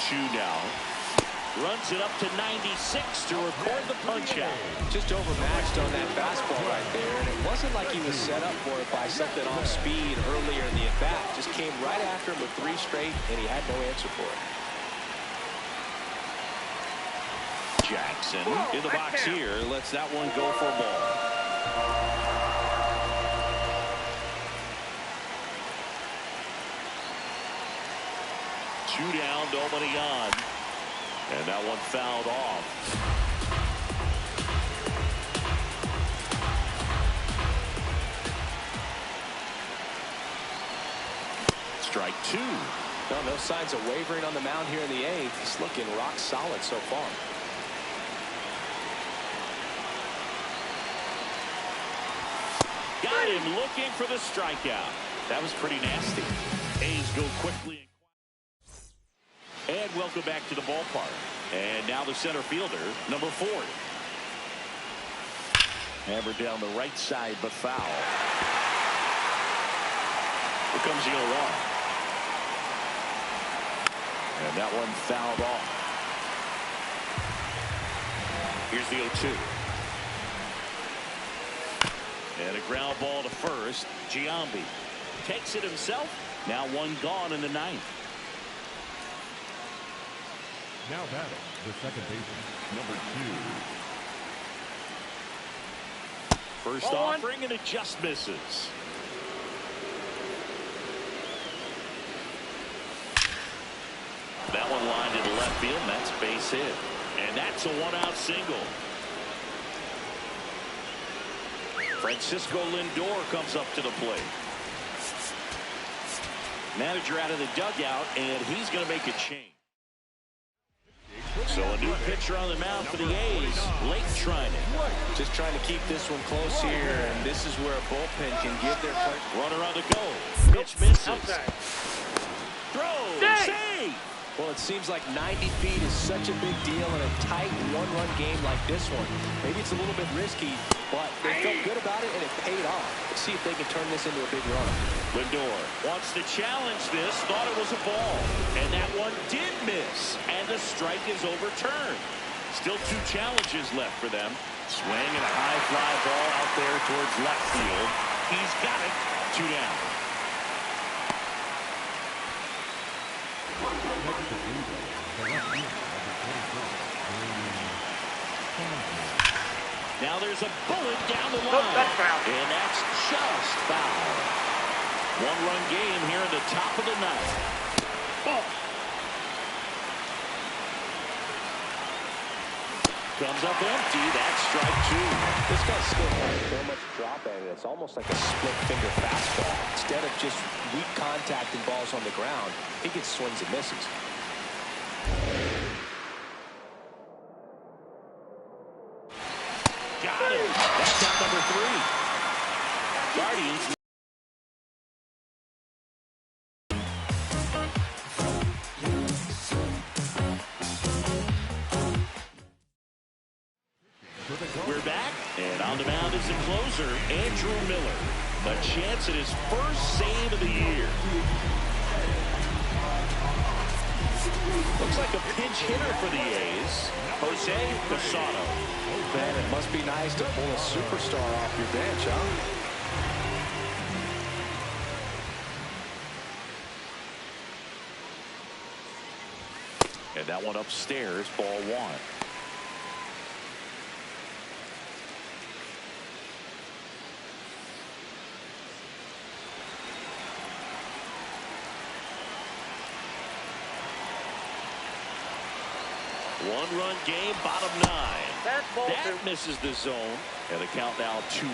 Two now. Runs it up to 96 to record the punch out. Just overmatched on that fastball right there, and it wasn't like he was set up for it by something off speed earlier in the at-bat. Just came right after him with 3 straight, and he had no answer for it. Jackson in the box here, lets that one go for a ball. Two down, nobody on. And that one fouled off. Strike 2. No signs of wavering on the mound here in the 8th. He's looking rock solid so far. Got him looking for the strikeout. That was pretty nasty. A's go quickly. And welcome back to the ballpark. And now the center fielder, number 40. Hammered down the right side, but foul. Here comes the 0-1. And that one fouled off. Here's the 0-2. And a ground ball to first. Giambi takes it himself. Now one gone in the ninth. Now batting, the second baseman, number 2. First offering, and it just misses. That one lined into left field, and that's a base hit. And that's a one-out single. Francisco Lindor comes up to the plate. Manager out of the dugout, and he's going to make a change. So a new pitcher on the mound for the A's. Late trying it. Just trying to keep this one close here, and this is where a bullpen can give their player. Runner on the go. Pitch misses. Throw. Save. Well, it seems like 90 feet is such a big deal in a tight one-run game like this one. Maybe it's a little bit risky, but they felt good about it, and it paid off. Let's see if they can turn this into a big run. Lindor wants to challenge this, thought it was a ball, and that one did miss, and the strike is overturned. Still 2 challenges left for them. Swing and a high fly ball out there towards left field. He's got it. 2 down. Now there's a bullet down the line, and that's just foul. 1-run game here in the top of the ninth. Comes up empty. That's strike 2. This guy's still has so much drop at it. It's almost like a split-finger fastball. Instead of just weak contact and balls on the ground, he gets swings and misses. Got him. That's out number 3. Guardians. We're back, and on the mound is the closer, Andrew Miller. A chance at his first save of the year. Looks like a pinch hitter for the A's, Jose Posado. Man, it must be nice to pull a superstar off your bench, huh? And that one upstairs, ball 1. One-run game, bottom 9. That misses the zone, and the count now 2-0.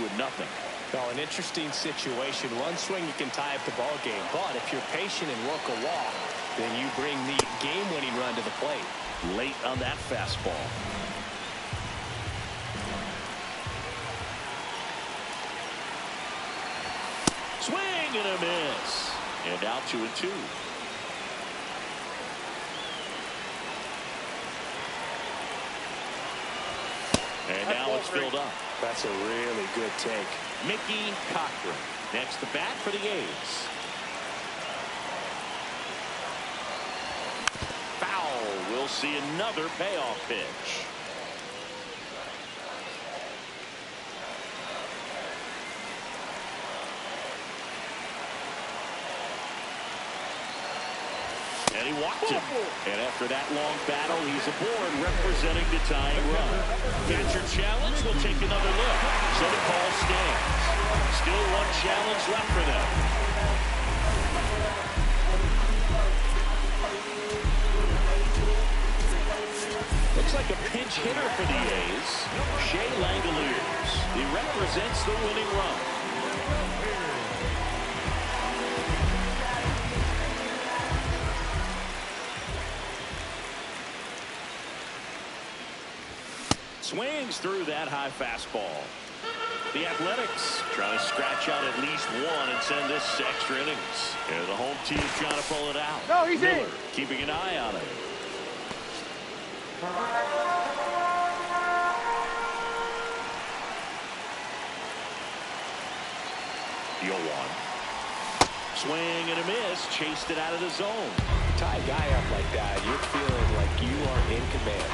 Well, an interesting situation. One swing, you can tie up the ball game, but if you're patient and work a walk, then you bring the game-winning run to the plate. Late on that fastball. Swing and a miss, and out 2-2. And now it's filled up. That's a really good take. Mickey Cochran next to bat for the A's. Foul. We'll see another payoff pitch. And he walked him. And after that long battle, he's aboard representing the tying run. Catcher challenge. We'll take another look. So the call stands. Still 1 challenge left for them. Looks like a pinch hitter for the A's. Shea Langoliers. He represents the winning run. Swings through that high fastball. The Athletics trying to scratch out at least 1 and send this to extra innings. And the home team trying to pull it out. No, he's Miller in. keeping an eye on it. The 0-1. Swing and a miss. Chased it out of the zone. Tie a guy up like that, you're feeling like you are in command.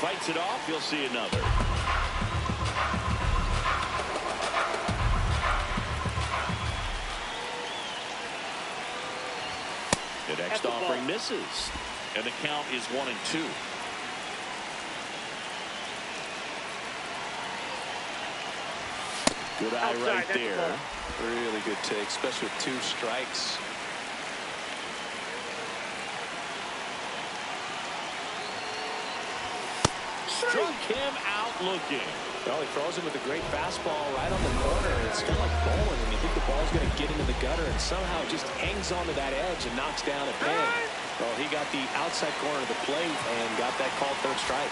Fights it off. You'll see another. The next offering misses. And the count is 1-2. Good eye right there. Really good take, especially with 2 strikes. Struck him out looking. Well, he throws him with a great fastball right on the corner. It's kind of like bowling when you think the ball's going to get into the gutter, and somehow it just hangs onto that edge and knocks down a pin. Well, he got the outside corner of the plate and got that called third strike.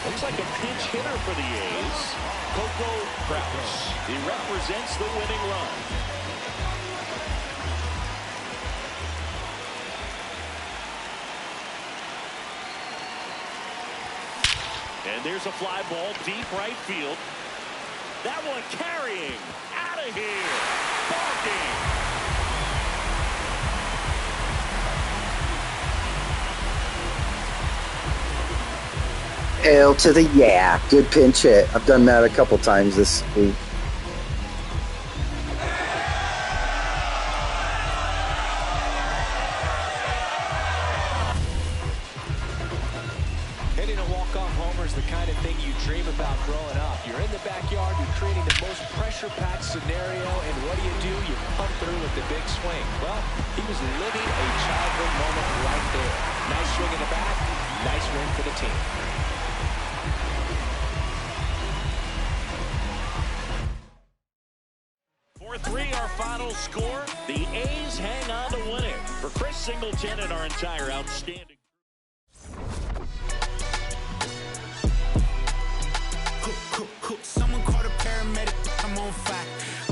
Looks like a pinch hitter for the A's. Coco Crouch. He represents the winning run. And there's a fly ball deep right field. That one carrying out of here. Ball game. L to the yeah. Good pinch hit. I've done that a couple times this week. Hitting a walk-off homer is the kind of thing you dream about growing up. You're in the backyard, you're creating the most pressure-packed scenario, and what do? You pump through with the big swing. Well, he was living a childhood moment right there. Nice swing in the back, nice win for the team. 4-3 our final score. The A's hang on to win it. For Chris Singleton and our entire outstanding. Someone called a paramedic. I'm on fire.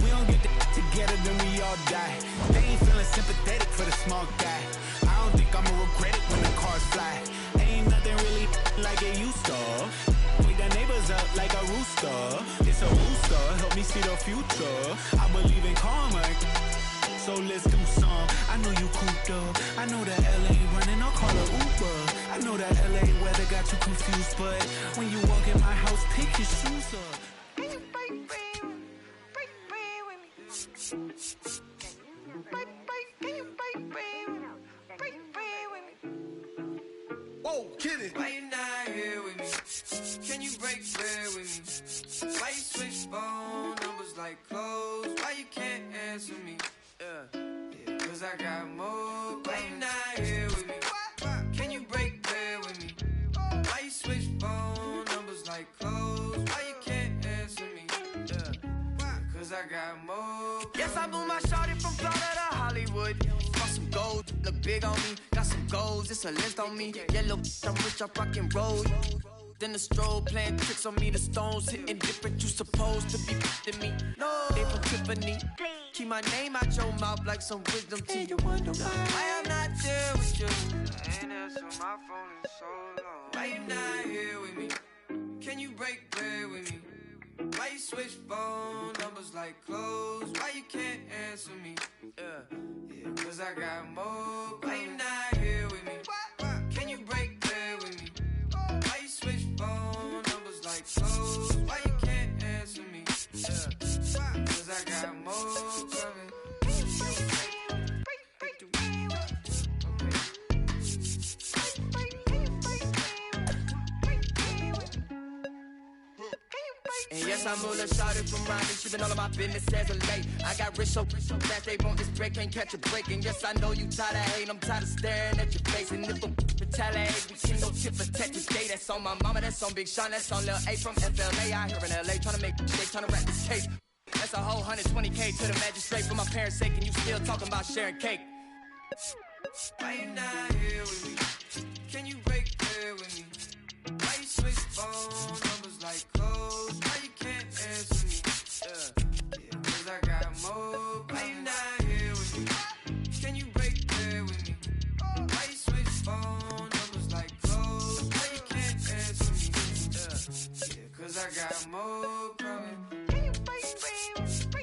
We don't get together, then we all die. They ain't feeling sympathetic for the small guy. I don't think I'ma regret it when the cars fly. Ain't nothing really like it used to. Wake the neighbors up like a rooster. It's a rooster, help me see the future. I believe in karma, so let's do some. I know you cooped up. I know that LA running, I'll call her Uber. I know that LA weather got you confused, but when you walk in my house, pick your shoes up. Whoa, kid it. Why you not here with me? Can you break bread with me? Why you switch phone numbers like clothes? Why you can't answer me? Yeah, cause I got more. Why you not here with me? Can you break bread with me? Why you switch phone numbers like clothes? Why you can't answer me? Yeah, cause I got more. Yes, I moved my shawty from Florida to Hollywood. Got some gold, look big on me. Got some goals, it's a list on me. Yellow, I'm rich, I rock and roll. Then the strobe playing tricks on me. The stones hitting different, you supposed to be f***ing me. No, they from Tiffany. Keep my name out your mouth like some wisdom teeth. You wonder why I'm not there with you. I ain't answer my phone in so long. Why you not here with me? Can you break bread with me? Why you switch phone numbers like clothes? Why you can't answer me? Yeah, cause I got more. Why you not here with me? Can you break bread with me? Why you switch phone numbers like clothes? Why you can't answer me? Yeah, cause I got more coming. And yes, I'm all shouted from Ryan. She been all of my business as of late. I got rich so fast they want this break, can't catch a break. And yes, I know you tired of hating, I'm tired of staring at your face. And if a retaliate, we can no tip for tat today. That's on my mama, that's on Big Sean, that's on Lil A from FLA. Out here in LA, trying to make shit, trying to wrap this case. That's a whole 120K to the magistrate for my parents' sake, and you still talking about sharing cake. Why you not here with me? Can you break bread with me? Why you switch phone numbers like clothes? Why you can't answer me? Yeah, cause I got more. Why you not here with me? Can you break bread with me? Why you switch phone numbers like clothes? Why you can't answer me? Yeah, cause I got more coming. Can you break bread with me?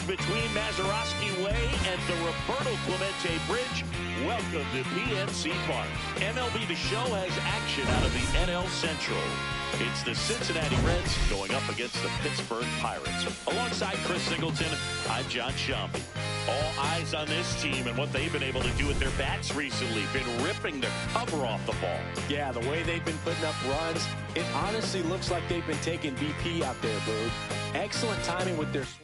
between Mazeroski Way and the Roberto Clemente Bridge. Welcome to PNC Park. MLB The Show has action out of the NL Central. It's the Cincinnati Reds going up against the Pittsburgh Pirates. Alongside Chris Singleton, I'm John Shambi. All eyes on this team and what they've been able to do with their bats recently. Been ripping the cover off the ball. Yeah, the way they've been putting up runs, it honestly looks like they've been taking BP out there, Boog. Excellent timing with their swings.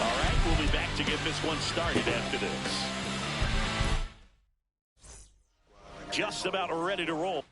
All right, we'll be back to get this one started after this. Just about ready to roll.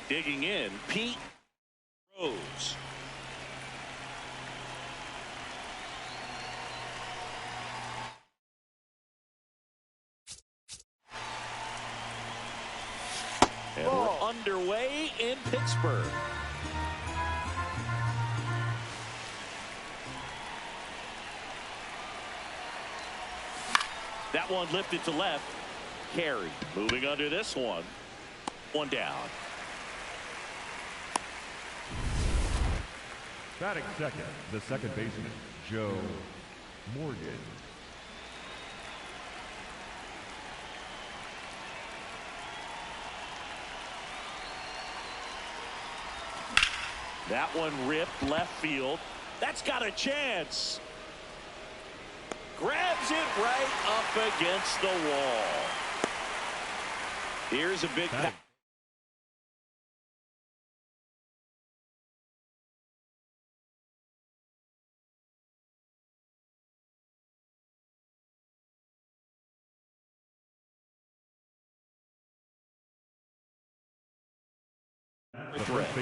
Digging in, Pete Rose. And we're underway in Pittsburgh. That one lifted to left. Carey moving under this one. One down. Batting second, the second baseman, Joe Morgan. That one ripped left field. That's got a chance. Grabs it right up against the wall. Here's a big pass.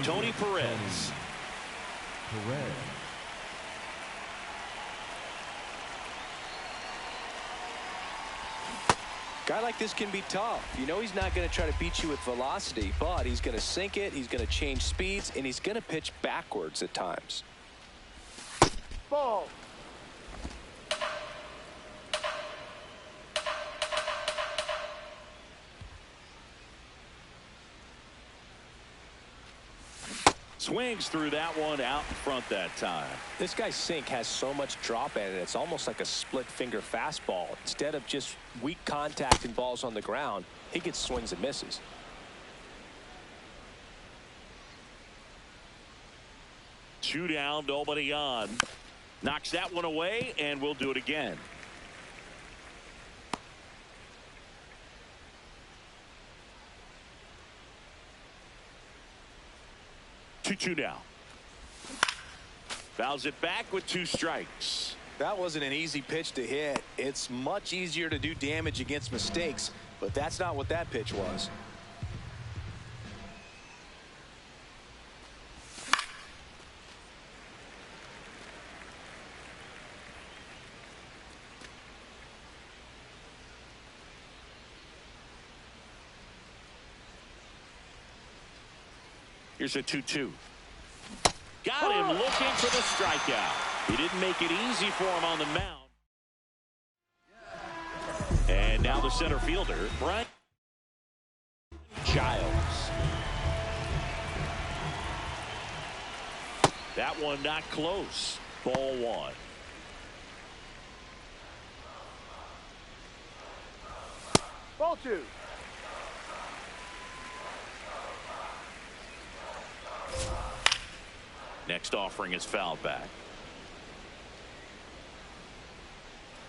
Tony Perez. Guy like this can be tough. You know he's not going to try to beat you with velocity, but he's going to sink it, he's going to change speeds, and he's going to pitch backwards at times. Ball. Swings through that one out in front that time. This guy's sink has so much drop in it. It's almost like a split finger fastball. Instead of just weak contact and balls on the ground, he gets swings and misses. Two down, nobody on. Knocks that one away, and we'll do it again. Two now. Fouls it back with 2 strikes. That wasn't an easy pitch to hit. It's much easier to do damage against mistakes, but that's not what that pitch was. Here's a 2-2. Got him looking for the strikeout. He didn't make it easy for him on the mound. And now the center fielder, Brian Giles. That one not close. Ball 1. Ball 2. Next offering is fouled back.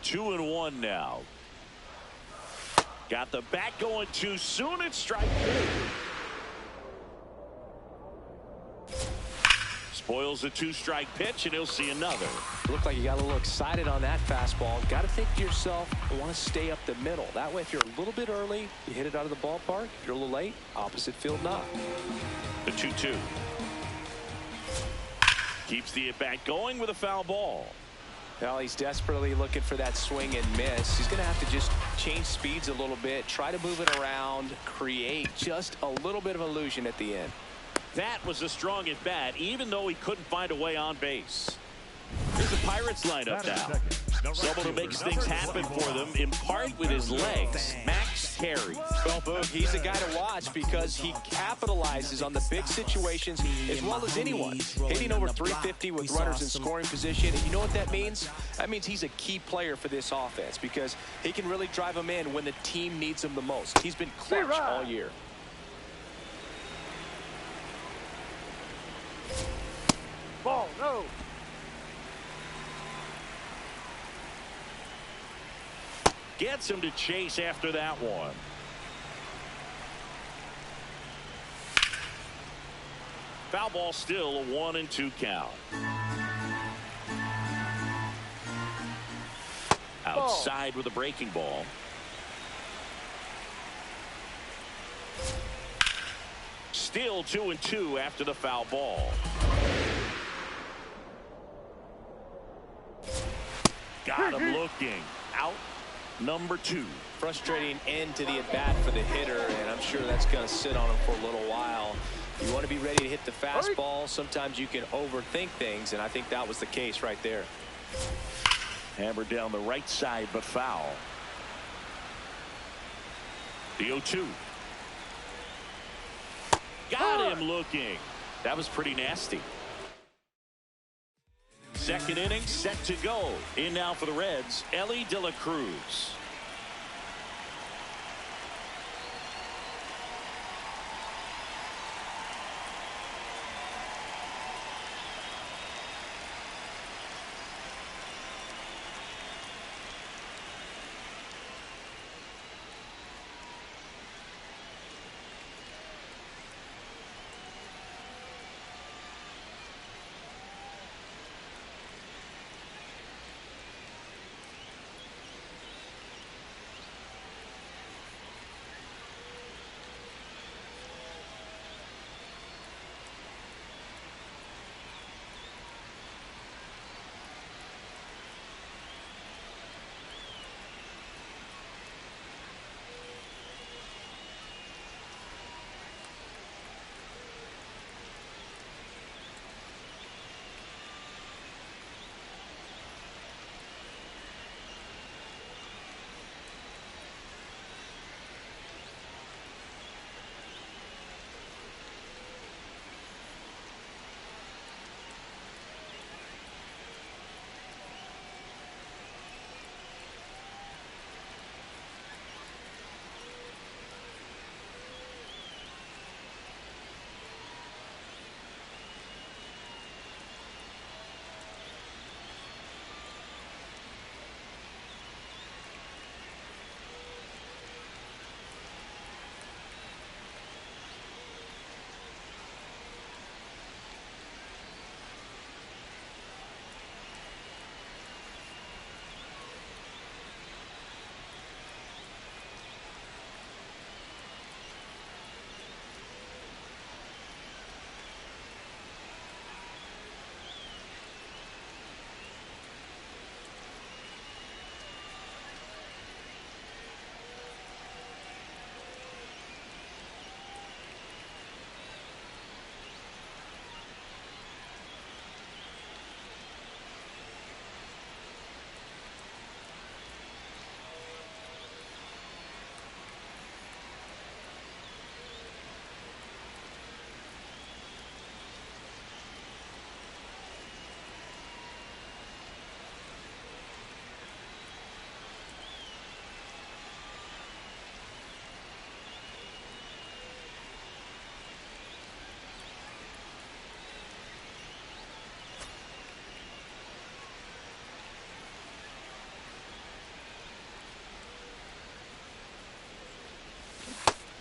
2-1 now. Got the bat going too soon. It's strike 2. Spoils a 2-strike pitch, and he'll see another. Looked like you got a little excited on that fastball. Got to think to yourself, I want to stay up the middle. That way, if you're a little bit early, you hit it out of the ballpark. If you're a little late, opposite field knock. The 2-2. Keeps the at-bat going with a foul ball. Well, he's desperately looking for that swing and miss. He's going to have to just change speeds a little bit, try to move it around, create just a little bit of illusion at the end. That was a strong at-bat, even though he couldn't find a way on base. Here's the Pirates lineup now. Someone who makes things happen for them, in part with his legs, Max Carey. Well, Boog, he's a guy to watch because he capitalizes on the big situations as well as anyone. Hitting over 350 with runners in scoring position. And you know what that means? That means he's a key player for this offense because he can really drive them in when the team needs him the most. He's been clutch all year. Ball, no. Gets him to chase after that one. Foul ball, still a 1-2 count. Outside with a breaking ball. Still 2-2 after the foul ball. Got him looking. Out number 2. Frustrating end to the at-bat for the hitter, and I'm sure that's going to sit on him for a little while. You want to be ready to hit the fastball. Sometimes you can overthink things, and I think that was the case right there. Hammered down the right side, but foul. The 0-2. Got him looking. That was pretty nasty. Second inning set to go. In now for the Reds, Ellie De La Cruz.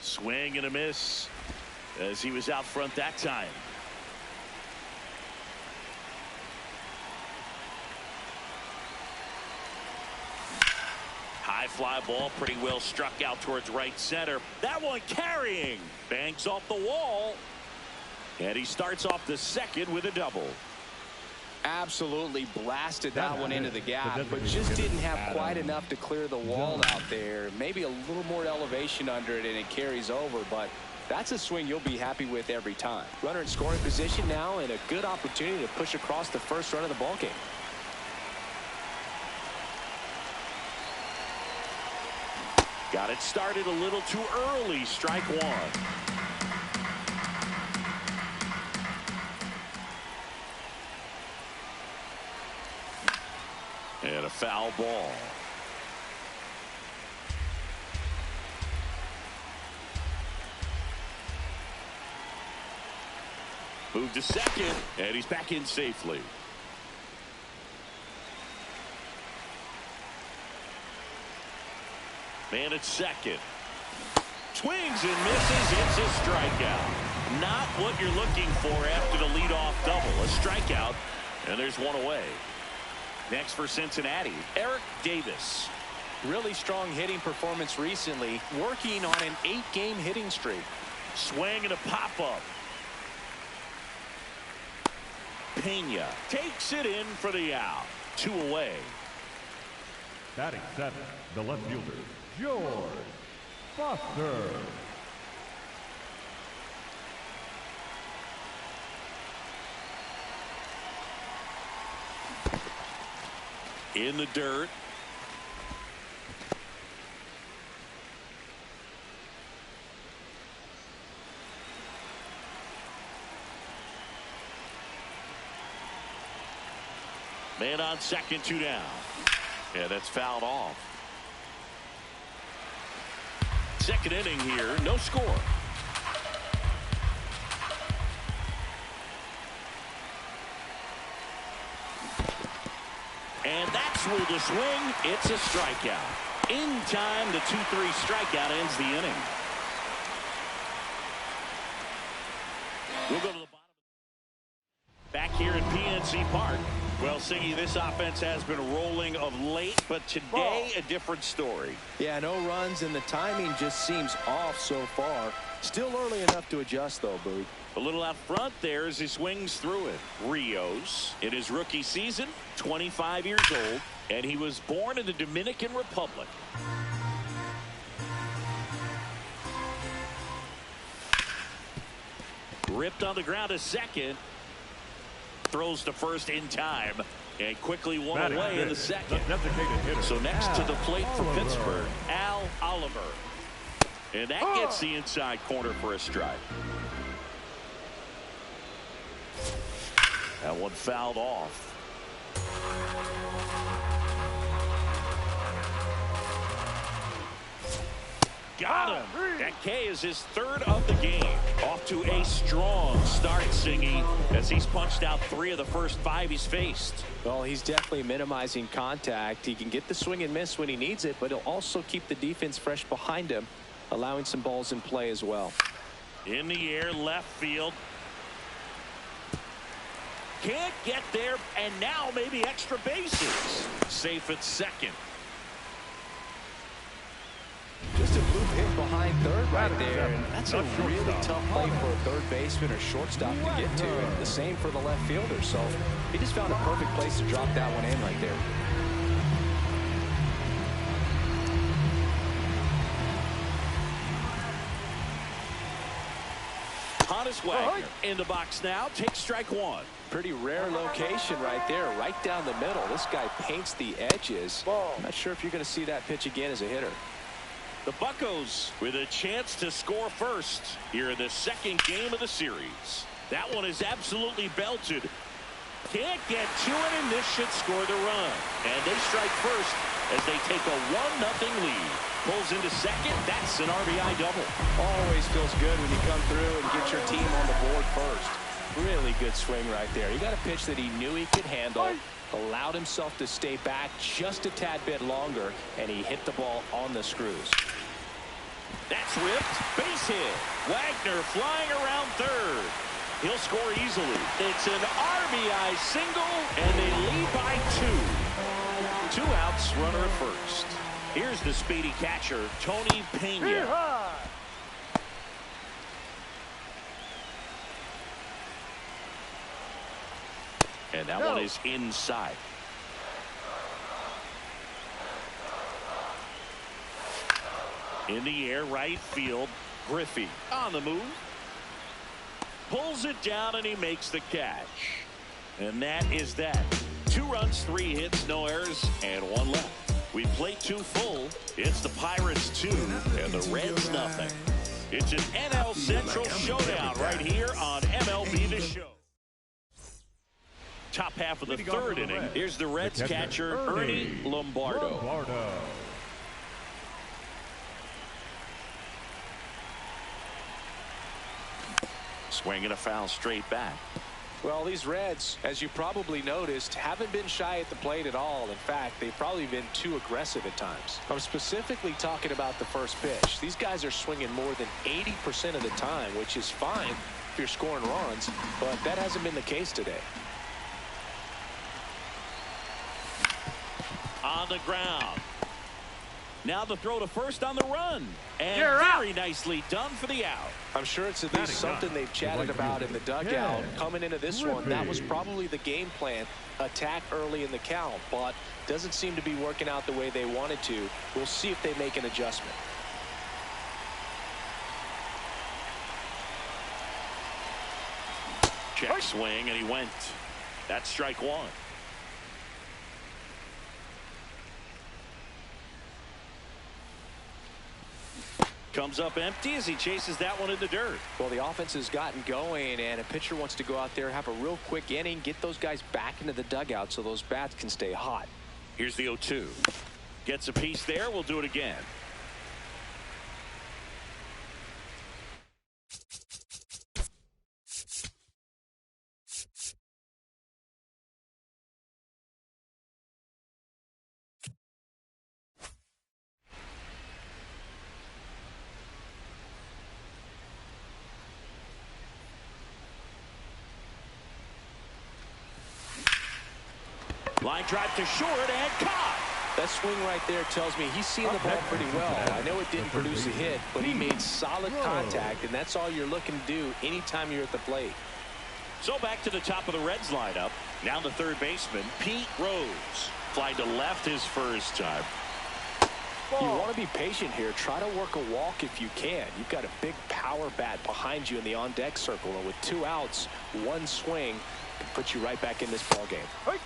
Swing and a miss as he was out front that time. High fly ball, pretty well struck out towards right center. That one carrying. Banks off the wall. And he starts off the second with a double. Absolutely blasted that one into the gap, but just didn't have quite enough to clear the wall out there. Maybe a little more elevation under it and it carries over, but that's a swing you'll be happy with every time. Runner in scoring position now and a good opportunity to push across the first run of the ballgame. Got it started a little too early. Strike one. And a foul ball. Move to second, and he's back in safely. Man at second. Swings and misses. It's a strikeout. Not what you're looking for after the leadoff double. A strikeout, and there's one away. Next for Cincinnati, Eric Davis. Really strong hitting performance recently, working on an 8-game hitting streak. Swing and a pop-up. Pena takes it in for the out. 2 away. Batting 7, the left fielder, George Foster. In the dirt. Man on second, 2 down. Yeah, that's fouled off. Second inning here, no score. And that's with the swing. It's a strikeout. In time, the 2-3 strikeout ends the inning. We'll go to the bottom. Back here at PNC Park. Well, Siggy, this offense has been rolling of late, but today a different story. Yeah, no runs, and the timing just seems off so far. Still early enough to adjust, though, Boog. A little out front there as he swings through it. Rios, in his rookie season, 25 years old, and he was born in the Dominican Republic. Ripped on the ground to second. Throws to first in time and quickly one away in the second. So next to the plate for Pittsburgh, Al Oliver. And that gets the inside corner for a strike. That one fouled off. Got him. That K is his 3rd of the game. Off to a strong start, Siggy, as he's punched out 3 of the first 5 he's faced. Well, he's definitely minimizing contact. He can get the swing and miss when he needs it, but he'll also keep the defense fresh behind him, allowing some balls in play as well. In the air, left field. Can't get there, and now maybe extra bases. Safe at second. Just a blue hit behind third right there. And that's a really tough play for a third baseman or shortstop to get to. And the same for the left fielder. So he just found a perfect place to drop that one in right there. Honest Wagner in the box now. Takes strike 1. Pretty rare location right there, right down the middle. This guy paints the edges. I'm not sure if you're going to see that pitch again as a hitter. The Buccos with a chance to score first here in the second game of the series. That one is absolutely belted. Can't get to it, and this should score the run. And they strike first as they take a 1-0 lead. Pulls into second. That's an RBI double. Always feels good when you come through and get your team on the board first. Really good swing right there. He got a pitch that he knew he could handle. Allowed himself to stay back just a tad bit longer, and he hit the ball on the screws. That's ripped. Base hit. Wagner flying around third. He'll score easily. It's an RBI single, and they lead by 2. 2 outs, runner at first. Here's the speedy catcher, Tony Pena. And that one is inside. In the air, right field. Griffey on the move. Pulls it down, and he makes the catch. And that is that. 2 runs, 3 hits, no errors, and 1 left. We play 2 full. It's the Pirates 2 and the Reds nothing. It's an NL Central showdown right here on MLB The Show. Top half of the 3rd inning. Here's the Reds catcher, Ernie Lombardo. Swinging a foul straight back. Well, these Reds, as you probably noticed, haven't been shy at the plate at all. In fact, they've probably been too aggressive at times. I'm specifically talking about the first pitch. These guys are swinging more than 80% of the time, which is fine if you're scoring runs, but that hasn't been the case today. On the ground. Now the throw to first on the run. And very nicely done for the out. I'm sure it's at least something they've chatted about in the dugout. Coming into this one, that was probably the game plan. Attack early in the count, but doesn't seem to be working out the way they wanted to. We'll see if they make an adjustment. Check swing, and he went. That's strike one. Comes up empty as he chases that one in the dirt. Well, the offense has gotten going, and a pitcher wants to go out there, have a real quick inning, get those guys back into the dugout so those bats can stay hot. Here's the 0-2. Gets a piece there. We'll do it again. Line drive to short and caught. That swing right there tells me he's seeing the ball pretty well. I know it didn't produce a hit, but he made solid contact, and that's all you're looking to do anytime you're at the plate. So back to the top of the Reds lineup. Now the third baseman, Pete Rose. Fly to left his first time. You want to be patient here. Try to work a walk if you can. You've got a big power bat behind you in the on-deck circle, and with 2 outs, 1 swing can put you right back in this ballgame. Hey.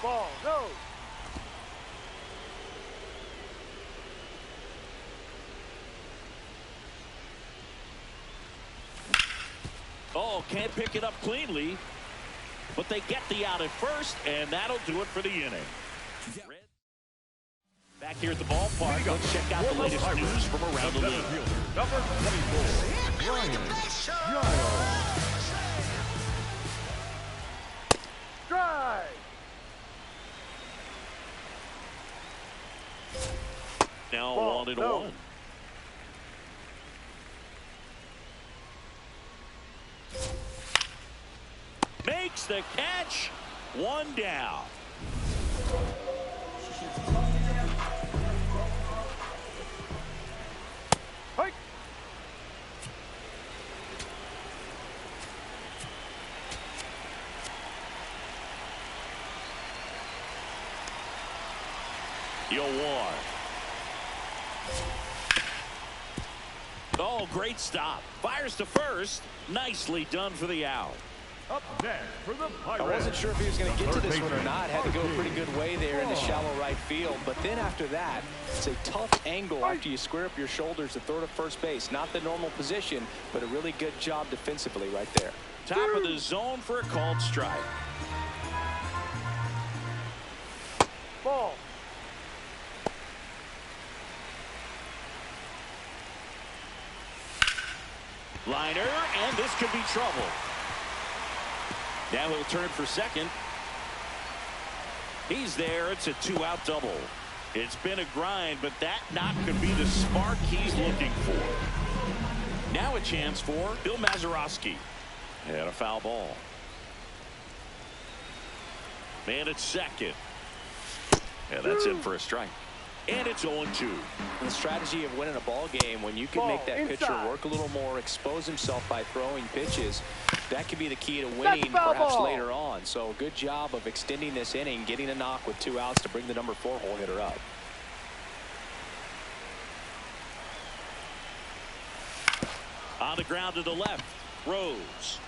Ball, no. Oh, can't pick it up cleanly, but they get the out at first, and that'll do it for the inning. Back here at the ballpark, let's check out the latest news from around the league. Number 24, Ryan Giles. Drive. Now Ball, 1-1. Makes the catch. 1 down. Hey. The 0-1. Oh, great stop. Fires to first. Nicely done for the out. Up next for the Pirates. I wasn't sure if he was going to get to this one or not. Had to go a pretty good way there in the shallow right field. But then after that, it's a tough angle after you square up your shoulders to throw to first base. Not the normal position, but a really good job defensively right there. Top of the zone for a called strike. Ball. Liner, and this could be trouble. Now he'll turn for second. He's there. It's a 2-out double. It's been a grind, but that knock could be the spark he's looking for. Now a chance for Bill Mazeroski. And a foul ball. Man at second. Yeah, that's in for a strike. And it's 0-2. The strategy of winning a ball game, when you can make that pitcher work a little more, expose himself by throwing pitches, that could be the key to winning perhaps later on. So good job of extending this inning, getting a knock with 2 outs to bring the number 4 hole hitter up. On the ground to the left, Rose.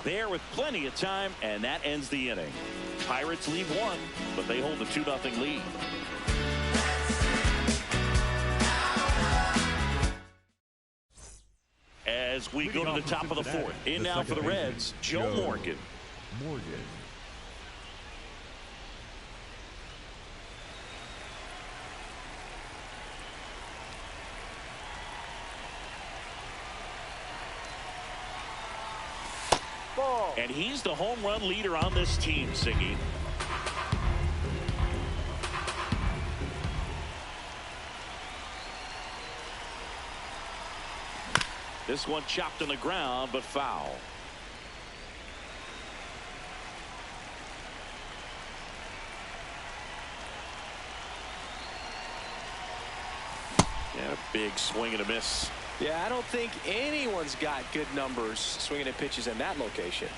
There with plenty of time, and that ends the inning. Pirates leave 1, but they hold a 2-0 lead. As we go to the top of the 4th. In now for the Reds, Joe Morgan. Ball. And he's the home run leader on this team, Siggy. This one chopped on the ground, but foul. And a big swing and a miss. Yeah, I don't think anyone's got good numbers swinging at pitches in that location.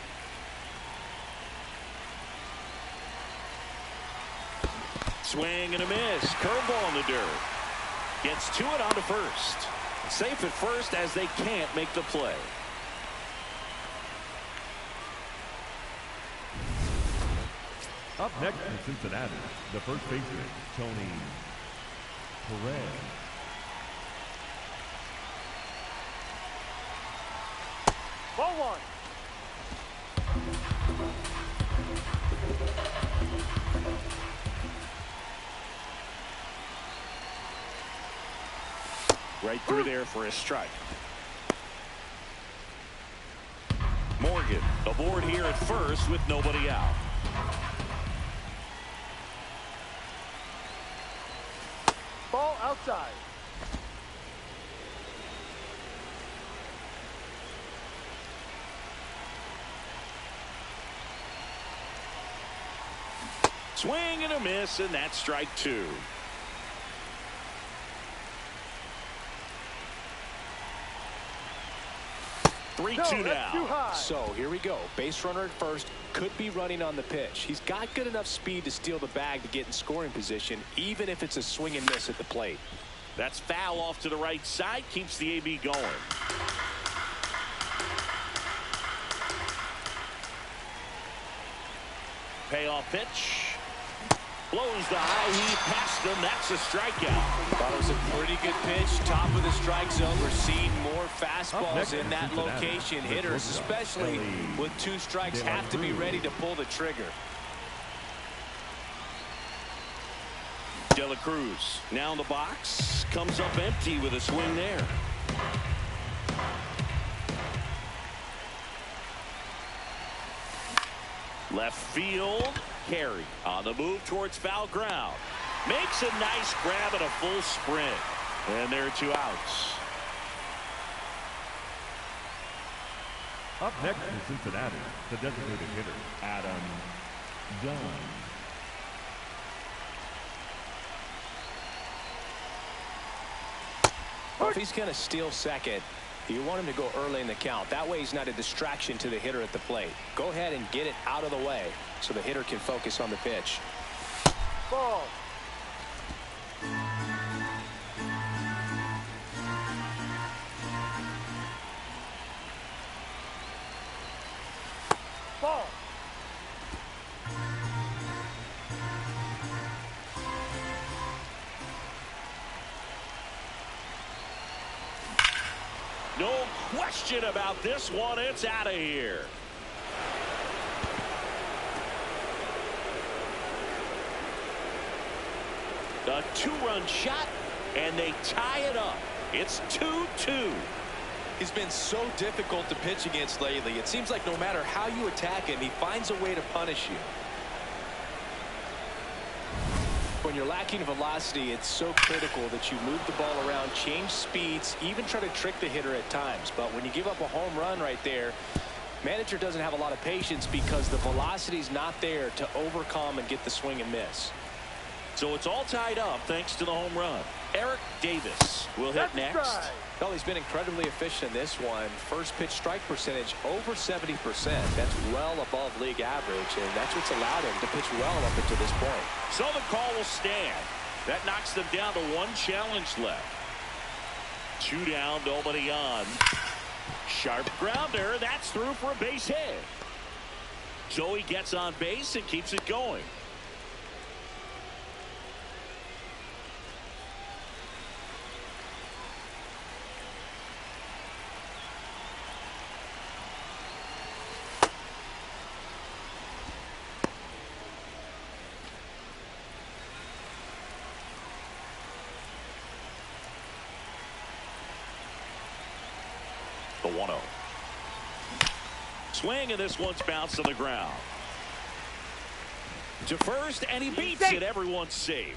Swing and a miss. Curveball in the dirt. Gets to it on to first. Safe at first as they can't make the play. Up next in Cincinnati, the first baseman, Tony Perez. Ball one. Right through there for a strike. Morgan aboard here at first with nobody out. Ball outside. Swing and a miss, and that's strike two. No, 3-2 that's too now. high. So here we go. Base runner at first, could be running on the pitch. He's got good enough speed to steal the bag to get in scoring position, even if it's a swing and miss at the plate. That's foul off to the right side. Keeps the AB going. Payoff pitch. Blows the high heat past him. That's a strikeout. Thought it was a pretty good pitch. Top of the strike zone. We're seeing more fastballs in that location. Hitters, especially with two strikes, have to be ready to pull the trigger. De La Cruz now in the box. Comes up empty with a swing there. Left field. Carey on the move towards foul ground. Makes a nice grab and a full sprint. And there are two outs. Up next in Cincinnati, the designated hitter, Adam Dunn. Well, if he's going to steal second, you want him to go early in the count. That way he's not a distraction to the hitter at the plate. Go ahead and get it out of the way so the hitter can focus on the pitch. Ball. Ball. No question about this one. It's out of here. A two-run shot, and they tie it up. It's 2-2. He's been so difficult to pitch against lately. It seems like no matter how you attack him, he finds a way to punish you. When you're lacking velocity, it's so critical that you move the ball around, change speeds, even try to trick the hitter at times. But when you give up a home run right there, manager doesn't have a lot of patience because the velocity's not there to overcome and get the swing and miss. So it's all tied up thanks to the home run. Eric Davis will hit next. Well, he's been incredibly efficient in this one. First pitch strike percentage over 70%. That's well above league average, and that's what's allowed him to pitch well up until this point. So the call will stand. That knocks them down to one challenge left. Two down, nobody on. Sharp grounder. That's through for a base hit. So he gets on base and keeps it going. The 1-0. Swing, and this one's bounced on the ground. To first, and he beats it. Everyone's safe.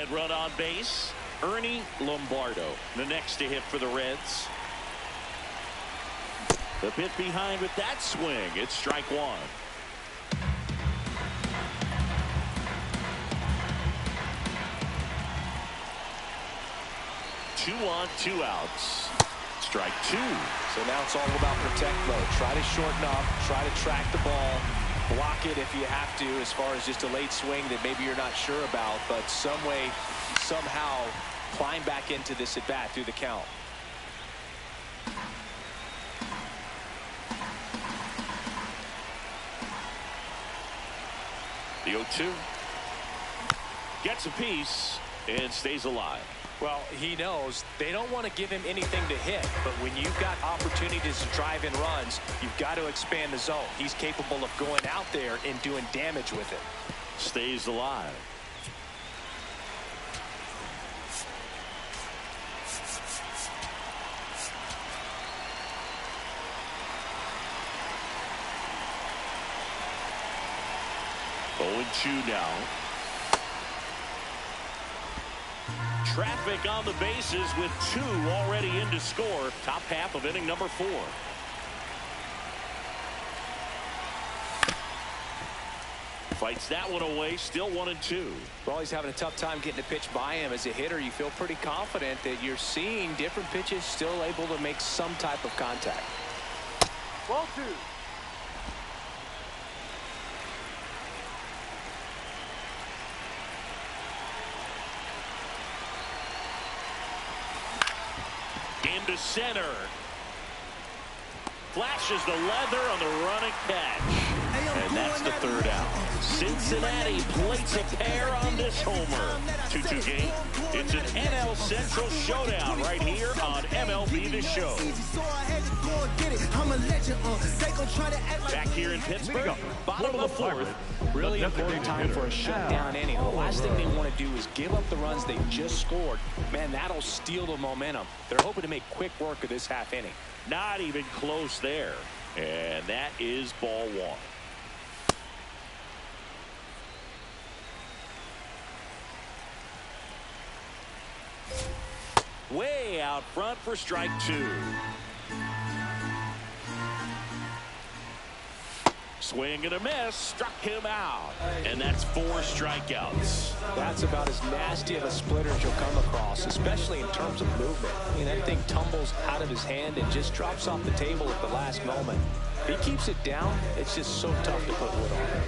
Red run on base. Ernie Lombardo, the next to hit for the Reds. The pit behind with that swing. It's strike one. 2 on, 2 outs. Strike 2. So now it's all about protect mode. Try to shorten up, try to track the ball, block it if you have to, as far as just a late swing that maybe you're not sure about, but some way, somehow climb back into this at bat through the count. The 0-2 gets a piece and stays alive. Well, he knows they don't want to give him anything to hit, but when you've got opportunities to drive in runs, you've got to expand the zone. He's capable of going out there and doing damage with it. Stays alive. Oh, 2 now. Traffic on the bases with 2 already in to score. Top half of inning number 4. Fights that one away. Still 1-2. Well, he's having a tough time getting a pitch by him. As a hitter, you feel pretty confident that you're seeing different pitches still able to make some type of contact. Ball 2. Into center. Flashes the leather on the running catch. And that's the 3rd out. Cincinnati plates a pair on this homer. 2-2 game. It's an NL Central showdown right here on MLB The Show. Back here in Pittsburgh, bottom of the 4th. Really important time for a shutdown inning. The last thing they want to do is give up the runs they just scored. Man, that'll steal the momentum. They're hoping to make quick work of this half inning. Not even close there. And that is ball 1. Way out front for strike 2. Swing and a miss, struck him out. And that's 4 strikeouts. That's about as nasty of a splitter as you'll come across, especially in terms of movement. I mean, that thing tumbles out of his hand and just drops off the table at the last moment. If he keeps it down, it's just so tough to put wood on.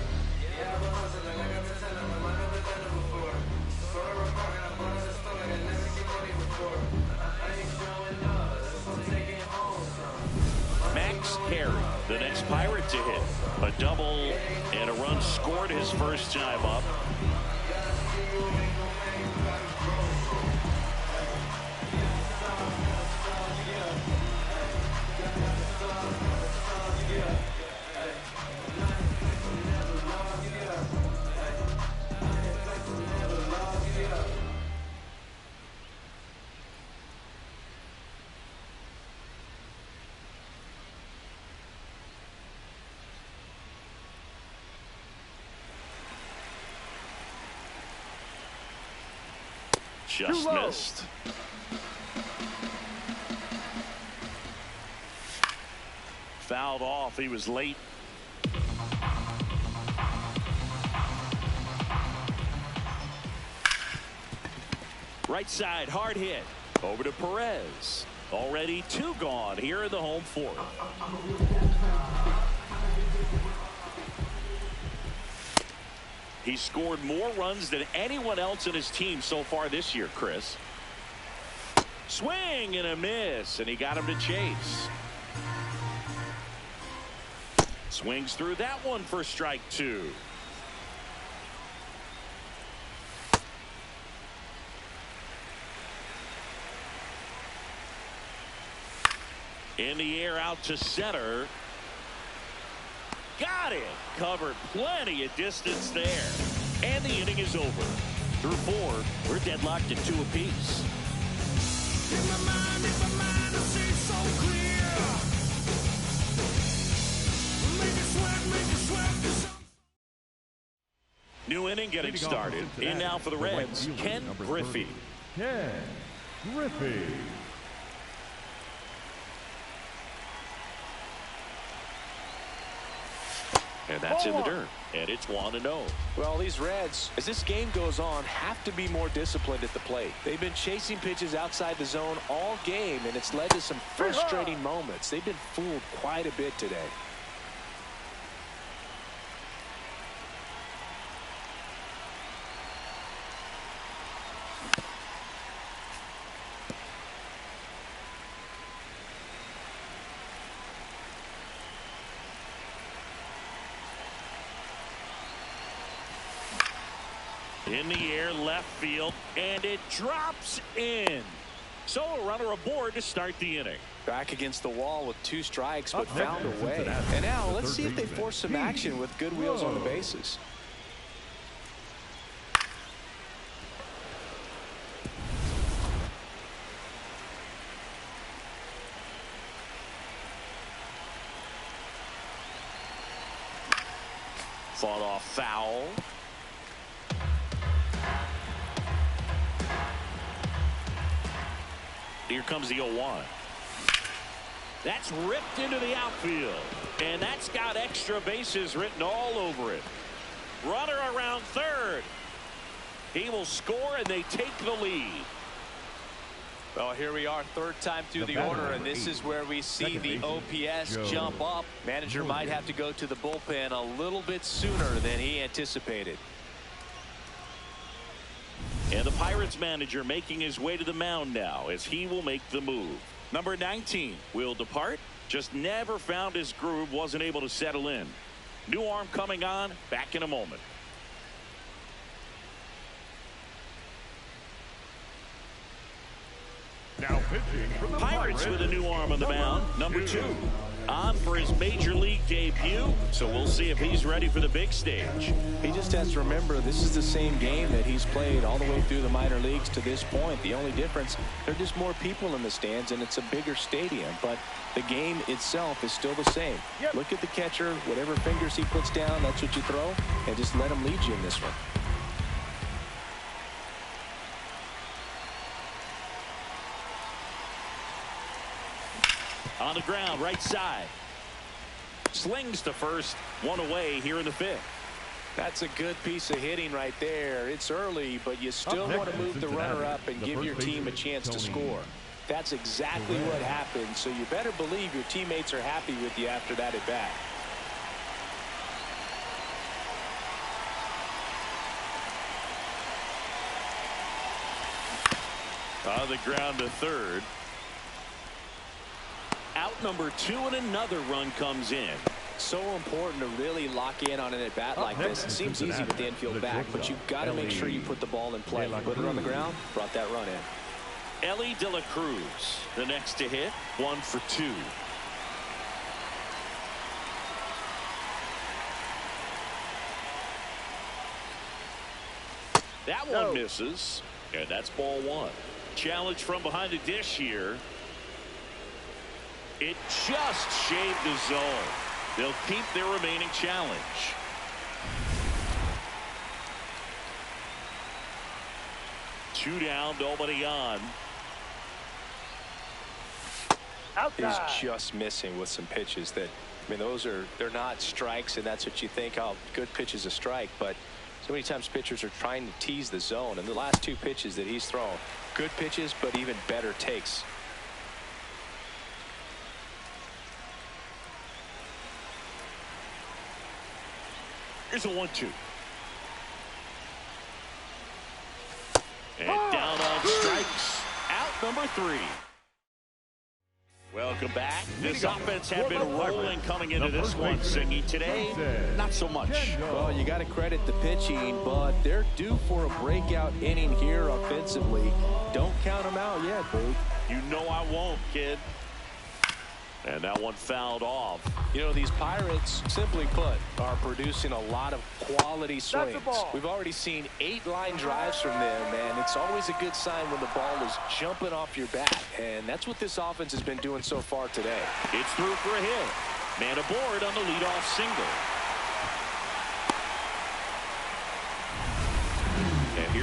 Harry, the next Pirate to hit. A double and a run scored his first time up. Just missed. Fouled off. He was late. Right side, hard hit. Over to Perez. Already 2 gone here in the home 4th. He scored more runs than anyone else in his team so far this year, Chris. Swing and a miss, and he got him to chase. Swings through that one for strike 2. In the air out to center. Got it. Covered plenty of distance there. And the inning is over. Through 4, we're deadlocked at 2 apiece. In my mind, I see so clear. Make it sweat, New inning getting started. In now for the Reds, Ken Griffey. Ken Griffey. And that's in the dirt. And it's 1-0. Well, these Reds, as this game goes on, have to be more disciplined at the plate. They've been chasing pitches outside the zone all game, and it's led to some frustrating moments. They've been fooled quite a bit today. In the air, left field, and it drops in. So a runner aboard to start the inning. Back against the wall with 2 strikes, but found a way. And now let's see if they force some action with good wheels on the bases. Fought off foul. Here comes the 0-1. That's ripped into the outfield. And that's got extra bases written all over it. Runner around third. He will score, and they take the lead. Well, here we are, third time through the order, and this is where we see the OPS jump up. Manager might have to go to the bullpen a little bit sooner than he anticipated. And the Pirates manager making his way to the mound now as he will make the move. Number 19 will depart. Just never found his groove, wasn't able to settle in. New arm coming on, back in a moment. Now pitching for the Pirates with a new arm on the mound, number 2. On for his major league debut, so we'll see if he's ready for the big stage. He just has to remember this is the same game that he's played all the way through the minor leagues to this point. The only difference, there are just more people in the stands and it's a bigger stadium, but the game itself is still the same. Look at the catcher, whatever fingers he puts down, that's what you throw, and just let him lead you in this one. On the ground, right side. Slings to first, 1 away here in the 5th. That's a good piece of hitting right there. It's early, but you still want to move the runner up and give your team a chance to score. That's exactly what happened, so you better believe your teammates are happy with you after that at bat. On the ground to third. Out number 2, and another run comes in. So important to really lock in on an at-bat like this. It seems easy with the infield back, but you've got to make sure you put the ball in play. Put it on the ground, brought that run in. Ellie De La Cruz, the next to hit, 1 for 2. That one misses, and that's ball 1. Challenge from behind the dish here. It just shaved the zone. They'll keep their remaining challenge. Two down, nobody on. Is just missing with some pitches that, I mean, they're not strikes, and that's what you think, oh, good pitch is a strike, but so many times pitchers are trying to tease the zone, and the last 2 pitches that he's thrown, good pitches, but even better takes. Here's a 1-2. And down on strikes. Out number 3. Welcome back. This offense had been rolling coming into this one, Singy. Today, not so much. Well, you got to credit the pitching, but they're due for a breakout inning here offensively. Don't count them out yet, Boog. You know I won't, kid. And that one fouled off. You know, these Pirates, simply put, are producing a lot of quality swings. We've already seen 8 line drives from them, and it's always a good sign when the ball is jumping off your bat. And that's what this offense has been doing so far today. It's through for a hit. Man aboard on the leadoff single.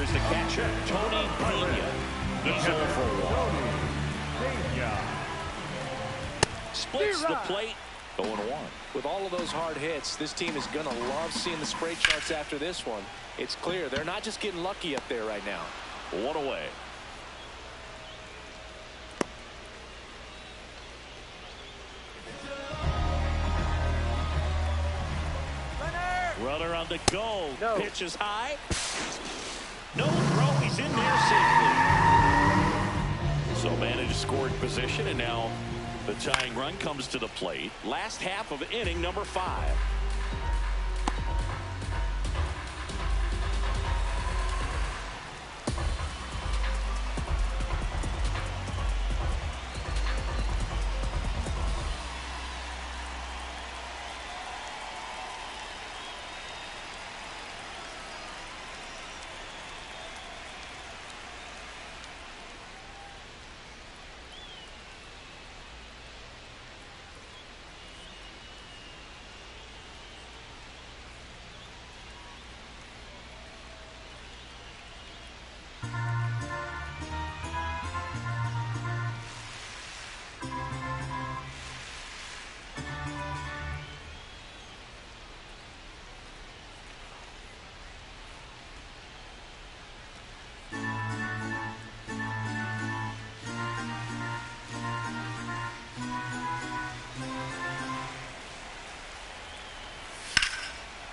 is the catcher, Tony Pena. He's 0 for 1. Splits the plate. 0-1. With all of those hard hits, this team is going to love seeing the spray charts after this one. It's clear they're not just getting lucky up there right now. 1 away. Runner on the go. No. Pitch is high. No throw. He's in there safely. So managed scoring position, and now the tying run comes to the plate. Last half of inning number 5.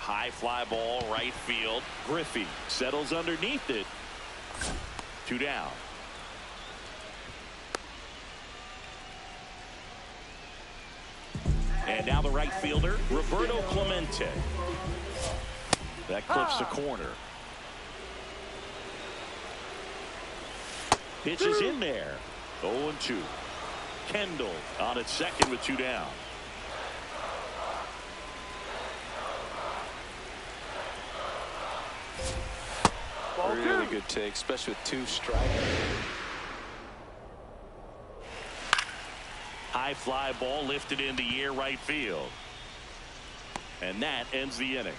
High fly ball, right field. Griffey settles underneath it. 2 down. And now the right fielder, Roberto Clemente. That clips the corner. Pitch is in there. 0-2. Kendall on at second with 2 down. Really good take, especially with 2 strikes. High fly ball lifted in the air, right field. And that ends the inning.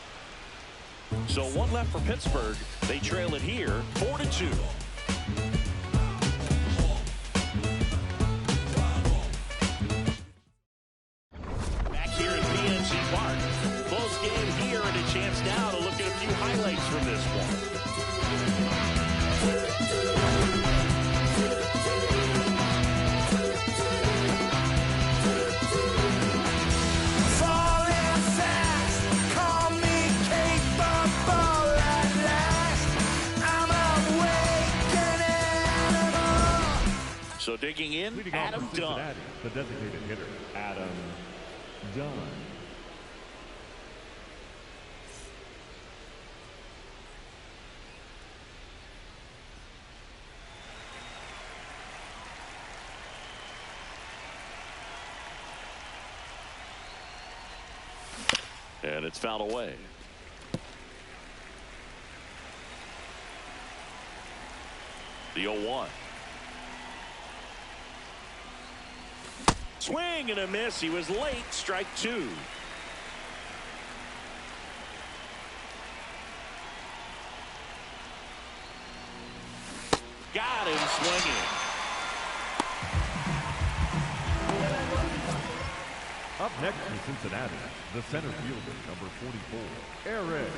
So 1 left for Pittsburgh. They trail it here 4-2. Back here at PNC Park. Close game here, and a chance now to look at a few highlights from this one. So digging in, Leading Adam off for Dunn. Cincinnati, the designated hitter, Adam Dunn. And it's fouled away. The 0-1. Swing and a miss. He was late. Strike 2. Got him swinging. Up next for Cincinnati, the center fielder, number 44, Eric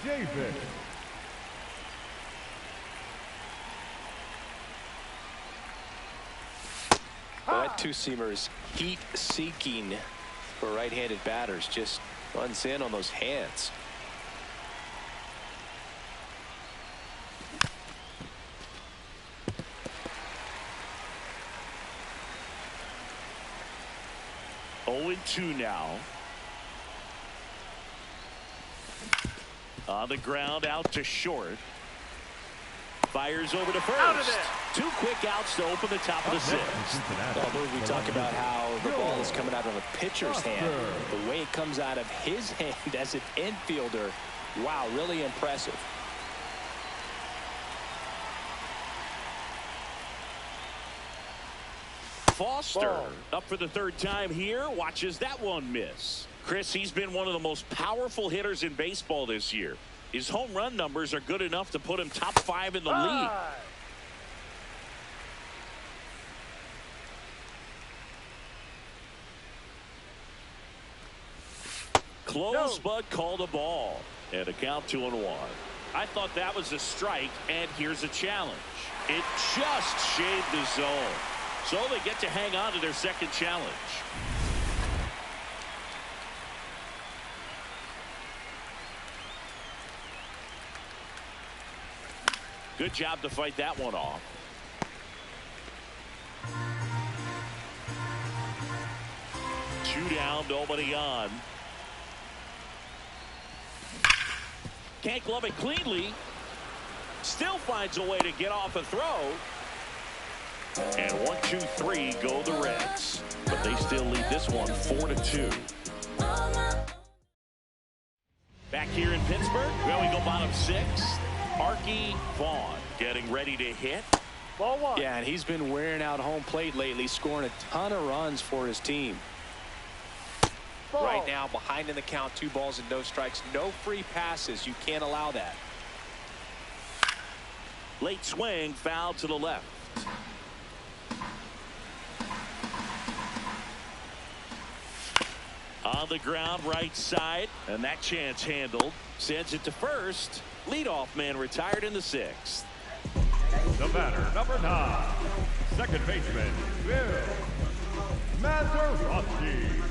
Davis. Well, that 2-seamer is heat-seeking for right-handed batters. Just runs in on those hands. Oh, 0-2 now. On the ground, out to short. Fires over to first. Out of there. 2 quick outs to open the top of the 6th. Although we talk about how the ball is coming out of a pitcher's hand, the way it comes out of his hand as an infielder, wow, really impressive. Foster up for the 3rd time here. Watches that one miss. Chris, he's been one of the most powerful hitters in baseball this year. His home run numbers are good enough to put him top 5 in the league. Close, but called a ball. And a count 2-1. I thought that was a strike, and here's a challenge. It just shaved the zone. So they get to hang on to their second challenge. Good job to fight that one off. Two down, nobody on. Can't glove it cleanly. Still finds a way to get off a throw. And 1, 2, 3 go the Reds. But they still lead this one 4-2. Back here in Pittsburgh, well, we go bottom 6. Arky Vaughn getting ready to hit. Ball 1. Yeah, and he's been wearing out home plate lately, scoring a ton of runs for his team. Ball. Right now, behind in the count, 2 balls and no strikes. No free passes. You can't allow that. Late swing, foul to the left. On the ground, right side, and that chance handled. Sends it to first. Leadoff man retired in the 6th. The batter, number 9, second baseman, Bill Mazeroski.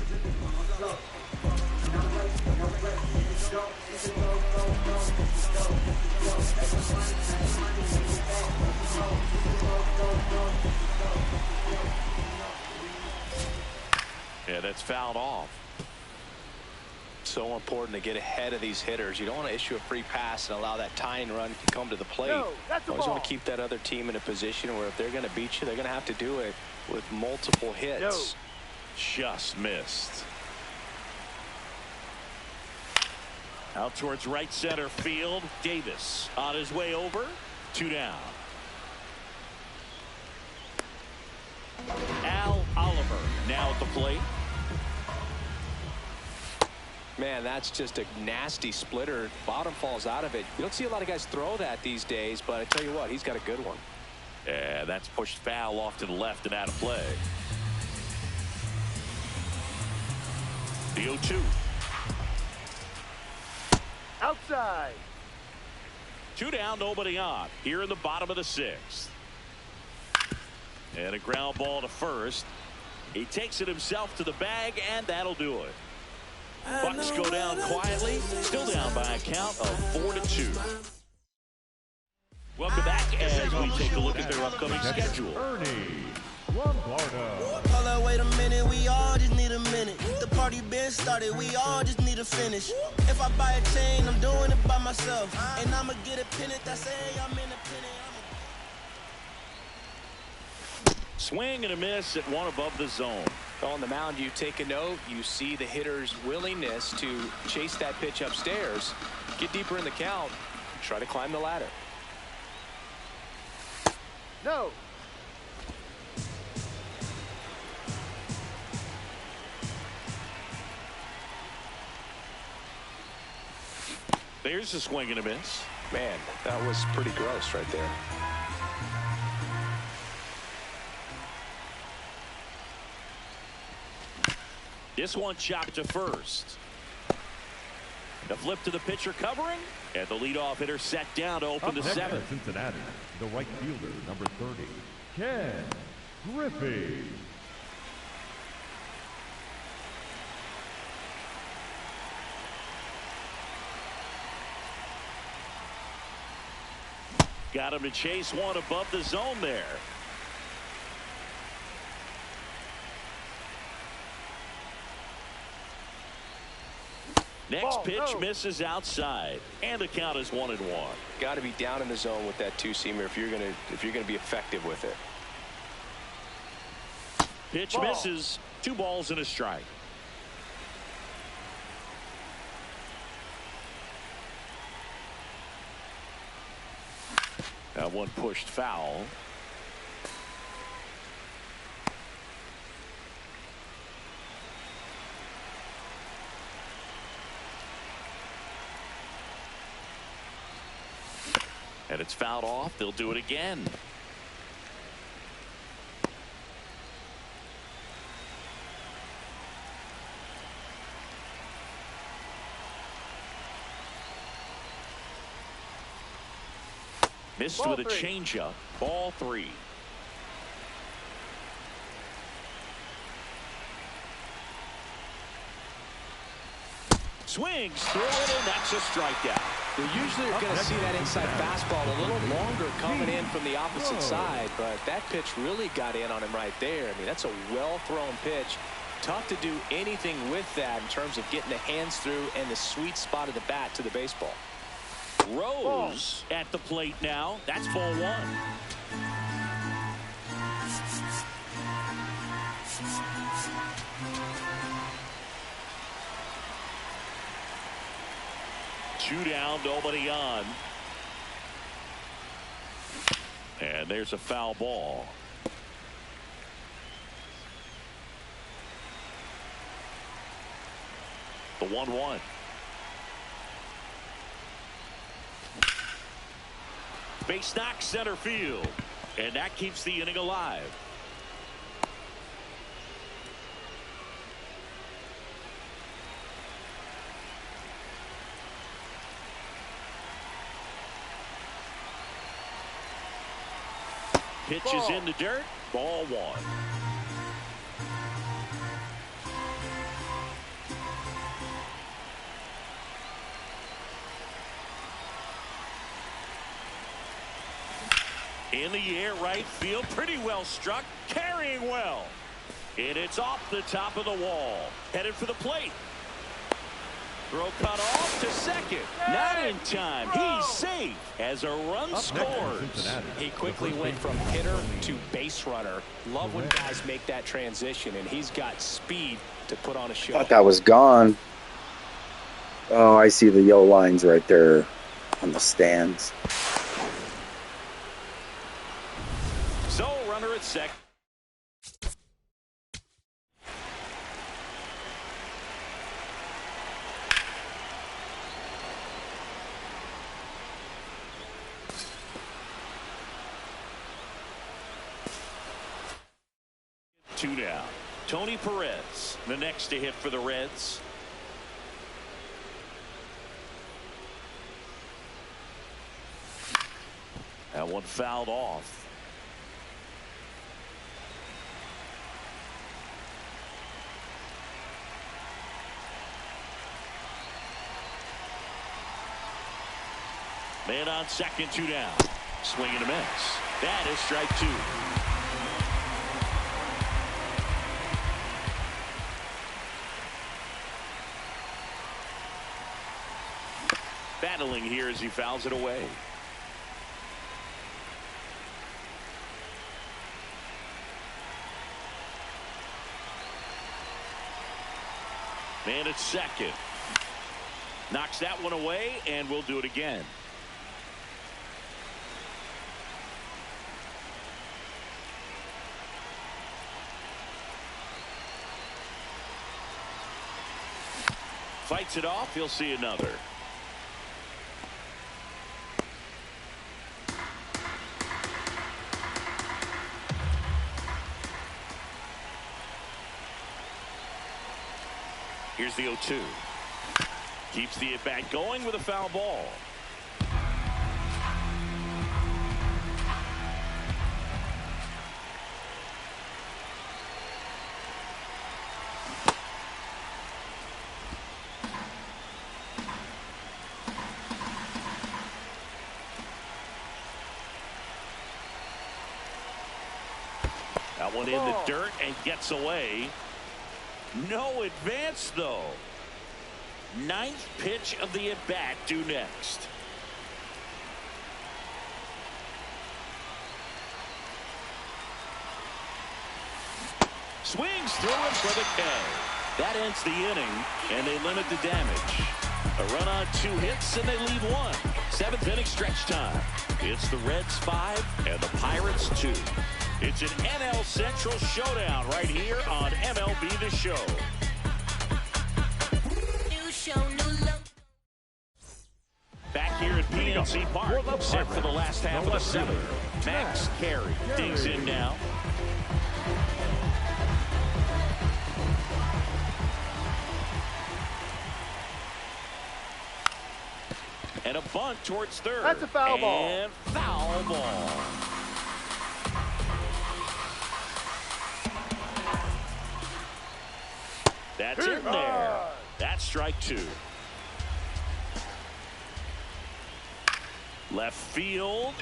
Yeah, that's fouled off. So important to get ahead of these hitters. You don't want to issue a free pass and allow that tying run to come to the plate. No, that's a always ball. want to keep that other team in a position where if they're going to beat you, they're going to have to do it with multiple hits. No. Just missed. Out towards right center field. Davis on his way over. 2 down. Al Oliver now at the plate. Man, that's just a nasty splitter. Bottom falls out of it. You don't see a lot of guys throw that these days, but I tell you what, he's got a good one. Yeah, that's pushed foul off to the left and out of play. The 0-2. Outside. 2 down, nobody on. Here in the bottom of the 6th. And a ground ball to first. He takes it himself to the bag, and that'll do it. Bucks go down quietly, still down by a count of 4-2. Welcome back as we take a look at their upcoming schedule. Ernie Lombardo. Hold up, wait a minute, we all just need a minute. The party been started, we all just need to finish. If I buy a chain, I'm doing it by myself. And I'ma get a pennant that say I'm independent. Swing and a miss at one above the zone. On the mound, you take a note. You see the hitter's willingness to chase that pitch upstairs, get deeper in the count, try to climb the ladder. No. There's a swing and a miss. Man, that was pretty gross right there. This one chopped to first. The flip to the pitcher covering, and the leadoff hitter set down to open the 7th. Cincinnati, the right fielder, number 30, Ken Griffey. Got him to chase one above the zone there. Next pitch misses outside, and the count is 1-1. Got to be down in the zone with that 2-seamer if you're gonna be effective with it. Pitch misses. 2 balls and a strike. That one pushed foul. And it's fouled off. They'll do it again. Missed Ball with a three. changeup. Ball 3. Swings through it, and that's a strikeout. You usually are going to see that inside fastball a little longer coming in from the opposite side, but that pitch really got in on him right there. I mean, that's a well-thrown pitch. Tough to do anything with that in terms of getting the hands through and the sweet spot of the bat to the baseball. Rose at the plate now. That's ball 1. Two down, nobody on. And there's a foul ball. The 1-1. Base knock center field. And that keeps the inning alive. Pitches in the dirt. Ball 1. In the air, right field, pretty well struck, carrying well. And it's off the top of the wall. Headed for the plate. Throw cut off to second. Not in time. He's safe as a run scores. He quickly went from hitter to base runner. Love when guys make that transition, and he's got speed to put on a show. Thought that was gone. Oh, I see the yellow lines right there on the stands. So runner at second. Two down. Tony Perez, the next to hit for the Reds. That one fouled off. Man on second, 2 down. Swing and a miss. That is strike 2. Battling here as he fouls it away. Man at second. Knocks that one away, and we'll do it again. Fights it off. He'll see another. Here's the 0-2. Keeps the at-bat going with a foul ball. That one in the dirt and gets away. No advance, though. 9th pitch of the at-bat due next. Swings through it for the K. That ends the inning, and they limit the damage. A run on 2 hits, and they leave 1. 7th inning stretch time. It's the Reds 5 and the Pirates 2. It's an NL Central showdown right here on MLB The Show. Back here at Pino. PNC Park, set for the last half of the seventh. Max Carey digs in now. And a bunt towards third. That's a foul ball. And foul ball. That's in there. That's strike two. Left field.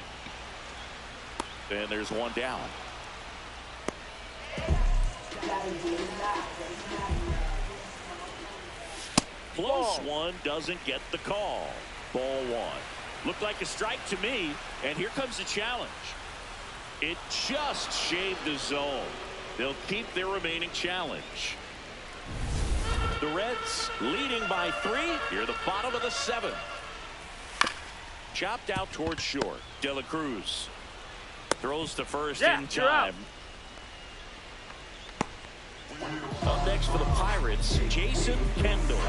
And there's one down. Close one, doesn't get the call. Ball one. Looked like a strike to me, and here comes the challenge. It just shaved the zone. They'll keep their remaining challenge. The Reds leading by 3 here at the bottom of the 7th. Chopped out towards short. De La Cruz throws to first in time. Up next for the Pirates, Jason Kendall.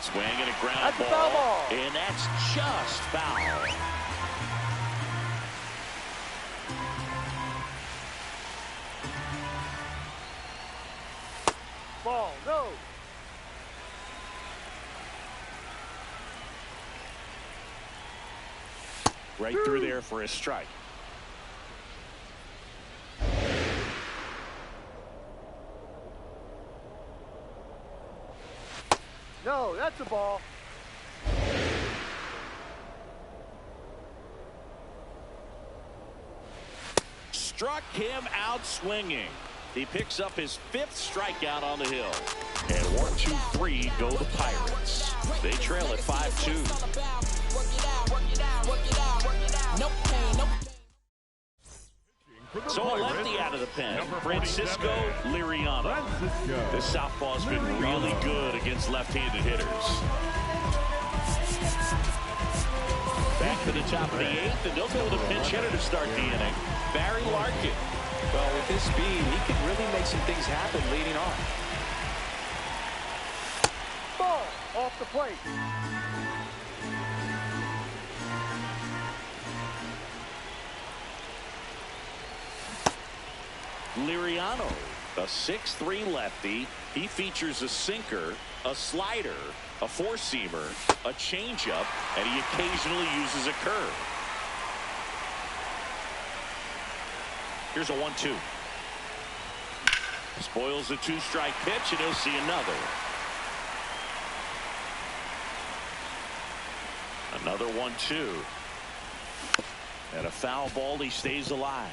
Swinging a ground ball, and that's just foul. Ball, no. Right through there for a strike. No, that's a ball. Struck him out swinging. He picks up his 5th strikeout on the hill. And 1, 2, 3 go the Pirates. They trail at 5-2. So a lefty out of the pen, Francisco Liriano. This southpaw's been really good against left-handed hitters. Back to the top of the 8th, and they'll go with a pinch hitter to start the inning. Barry Larkin. Well, with his speed, he can really make some things happen leading off. Ball off the plate. Liriano, a 6'3" lefty. He features a sinker, a slider, a four-seamer, a changeup, and he occasionally uses a curve. Here's a 1-2. Spoils the 2-strike pitch, and he'll see another. Another 1-2. And a foul ball. He stays alive.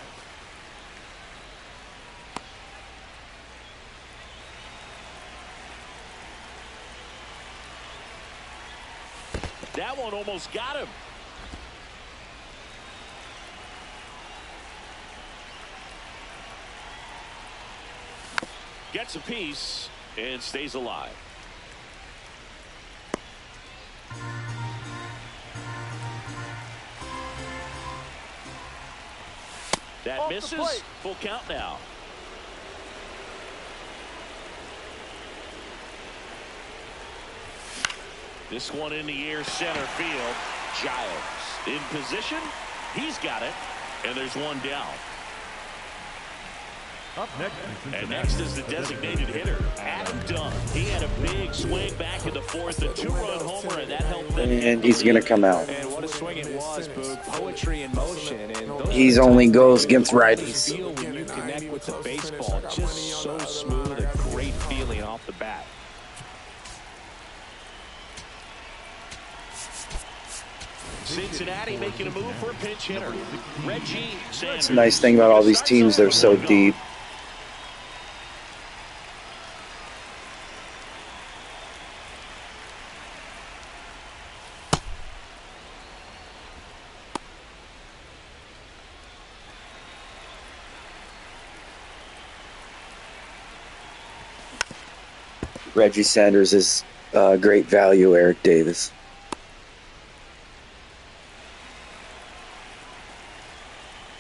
That one almost got him. Gets a piece and stays alive. That misses. Full count now. This one in the air, center field. Giles in position. He's got it. And there's one down. Up next, and next is the designated hitter, Adam Dunn. He had a big swing back in the 4th, a 2-run homer, and that helped them. And he's going to come out. And what a swing it was, Boog. Poetry in motion. And He's only goes against righties. When you connect with the baseball, just so smooth, a great feeling off the bat. Cincinnati making a move for a pinch hitter. Reggie Sanders. That's the nice thing about all these teams, they're so deep. Reggie Sanders is great value, Eric Davis.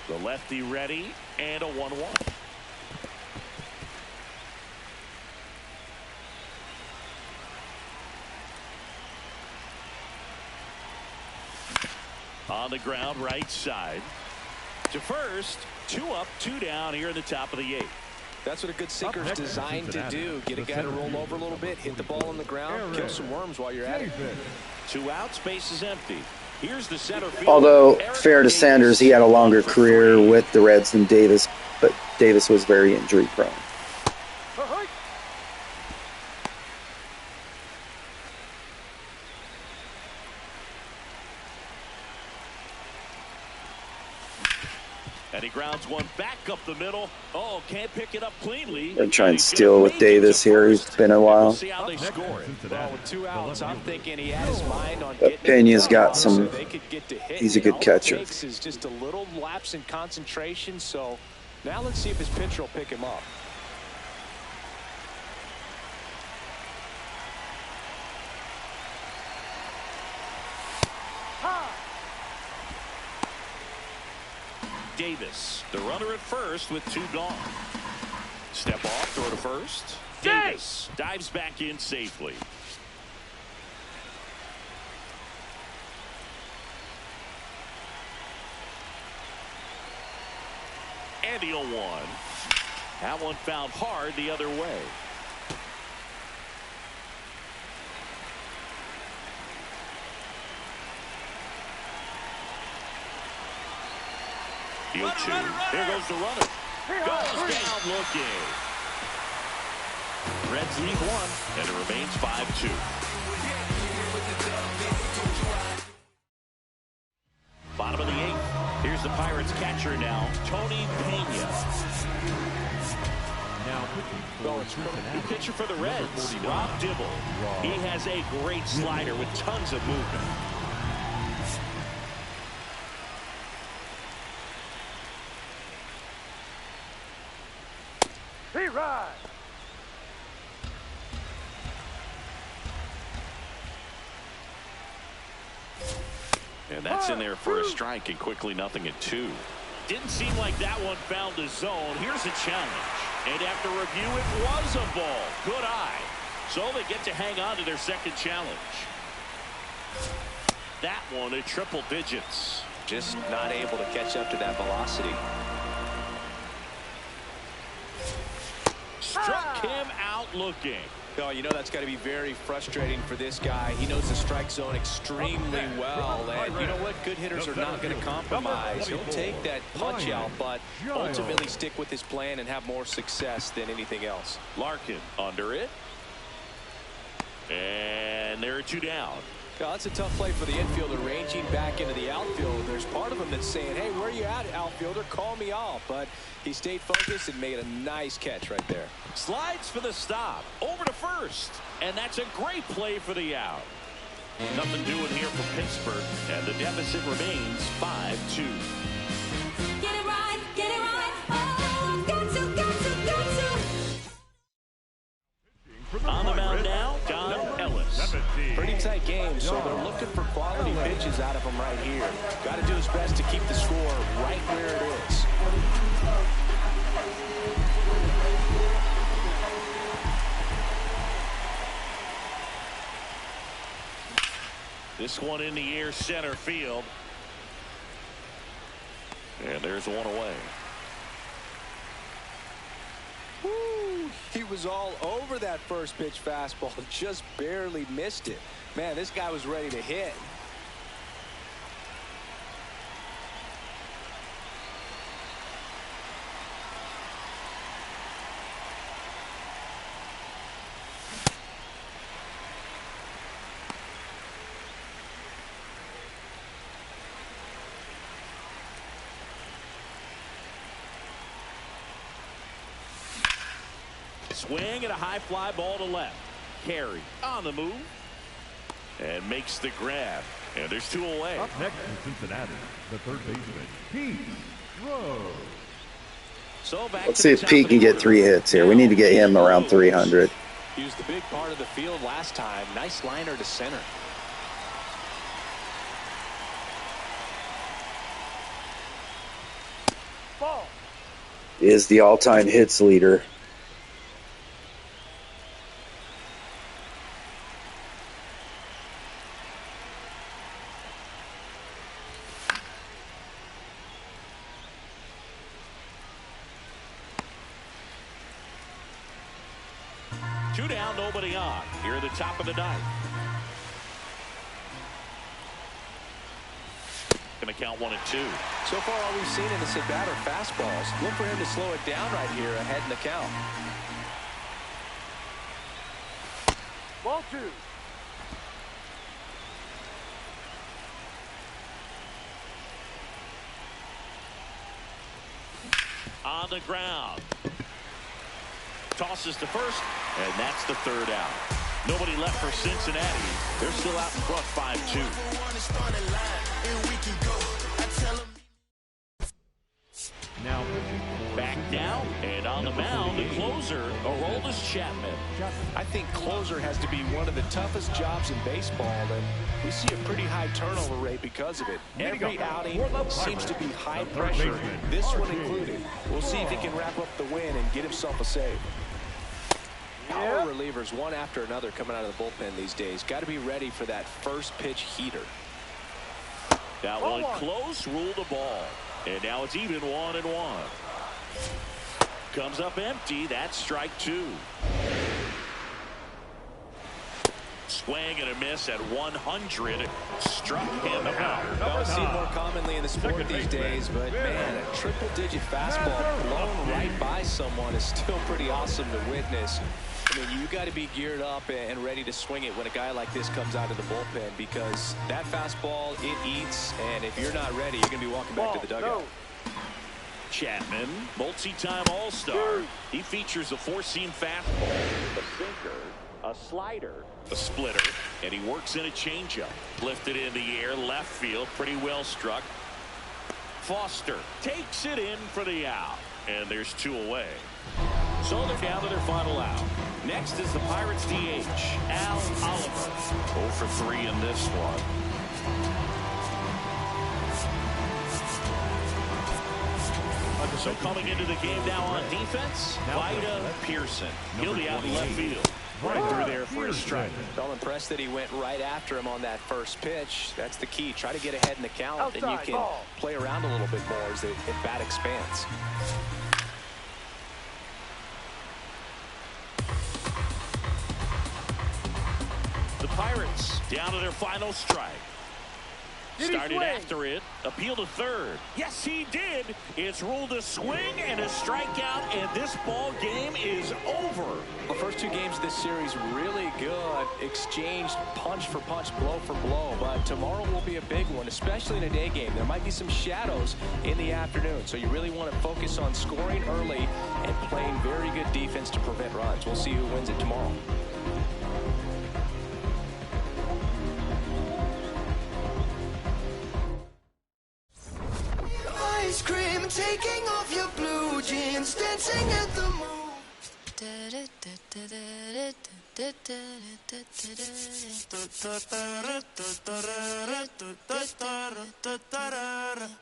The lefty ready, and a 1-1. On the ground, right side. To first, 2 up, 2 down here in the top of the 8th. That's what a good sinker is designed to do. Get a guy to roll over a little bit, hit the ball on the ground, kill some worms while you're at it. 2 outs, base is empty. Here's the center field. Although, fair to Sanders, he had a longer career with the Reds than Davis, but Davis was very injury prone. And he grounds one back up the middle. Oh, can't pick it up cleanly. They're trying to steal with Davis here. He's been a while. See how they score it. Well, with 2 outs, I'm thinking he had his mind on But Pena's got some. He's a good catcher. Is just a little lapse in concentration. So now let's see if his pitcher will pick him up. Davis, the runner at first with 2 gone. Step off, throw to first. Davis dives back in safely. And the 0-1. That one found hard the other way. The 0-2. There goes the runner. Goes down looking. Reds lead 1, and it remains 5-2. Bottom of the 8th. Here's the Pirates catcher now, Tony Pena. New pitcher for the Reds, Rob Dibble. He has a great slider with tons of movement. He rides. And that's in there for a strike, and quickly 0-2. Didn't seem like that one found the zone. Here's a challenge. And after review, it was a ball. Good eye. So they get to hang on to their second challenge. That one at triple digits. Just not able to catch up to that velocity. Struck him out looking. Oh, you know that's got to be very frustrating for this guy. He knows the strike zone extremely well. And you know what? Good hitters are not going to compromise. He'll take that punch out, but ultimately stick with his plan and have more success than anything else. Larkin under it. And there are 2 down. Oh, that's a tough play for the infielder, ranging back into the outfield. There's part of him that's saying, hey, where are you at, outfielder? Call me off. But he stayed focused and made a nice catch right there. Slides for the stop. Over to first. And that's a great play for the out. Nothing doing here for Pittsburgh. And the deficit remains 5-2. Get it right, get it right. Oh, got to. On the mound now, Don Ellis. Pretty tight game, so they're looking for quality pitches out of him right here. Got to do his best to keep the score right where it is. This one in the air, center field. And there's one away. Woo, he was all over that first pitch fastball, just barely missed it. Man, this guy was ready to hit. Swing and a high fly ball to left. Carey on the move and makes the grab. And there's 2 away. Up next in Cincinnati, the third baseman, Pete Rose. So back Let's see if Pete can get 3 hits here. We need to get him around 300. He was the big part of the field last time. Nice liner to center. Ball. Is the all-time hits leader. Two down, nobody on. Here at the top of the ninth. Going to count 1-2. So far, all we've seen in this at-bat are fastballs. Look for him to slow it down right here ahead in the count. Ball 2. On the ground. Tosses to first, and that's the third out. Nobody left for Cincinnati. They're still out in front 5-2. Now back down and on the mound, the closer, Aroldis Chapman. I think closer has to be one of the toughest jobs in baseball, and we see a pretty high turnover rate because of it. Every outing seems to be high pressure, this one included. We'll see if he can wrap up the win and get himself a save. Power relievers one after another coming out of the bullpen these days. Got to be ready for that first pitch heater. That one close, ruled the ball. And now it's even 1-1. Comes up empty. That's strike 2. Swing and a miss at 100. Struck him out. Don't see more commonly in the sport these days, but man, a triple-digit fastball blown right by someone is still pretty awesome to witness. I mean, you got to be geared up and ready to swing it when a guy like this comes out of the bullpen, because that fastball, it eats, and if you're not ready, you're going to be walking back to the dugout. Chapman, multi-time All-Star. He features a four-seam fastball, a sinker, a slider, a splitter, and he works in a changeup. Lifted in the air, left field, pretty well struck. Foster takes it in for the out, and there's 2 away. So they're down to their final out. Next is the Pirates DH, Al Oliver. 0 for 3 in this one. So coming into the game now on defense, Vida Pearson. He'll be out in left field. Right through there for a strike. Well, impressed that he went right after him on that first pitch. That's the key. Try to get ahead in the count, and you can play around a little bit more as the bat expands. The Pirates down to their final strike. Started after it. Appeal to third. Yes, he did. It's ruled a swing and a strikeout, and this ball game is over. The first 2 games of this series really good. Exchanged punch for punch, blow for blow. But tomorrow will be a big one, especially in a day game. There might be some shadows in the afternoon, so you really want to focus on scoring early and playing very good defense to prevent runs. We'll see who wins it tomorrow. Ice cream, taking off your blue jeans, dancing at the moon.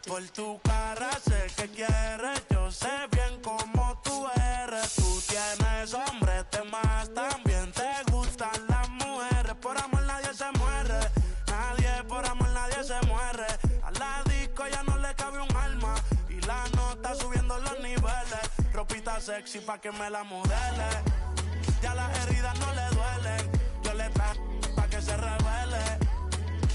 Por tu cara sé que quieres, yo sé bien cómo tú eres. Tú tienes hombres, temas, también te gustan las mujeres. Por amor nadie se muere, nadie por amor nadie se muere. A la disco ya no le cabe un alma y la nota subiendo los niveles. Ropita sexy pa' que me la modele. Ya las heridas no le duelen. Yo le traje pa' que se revele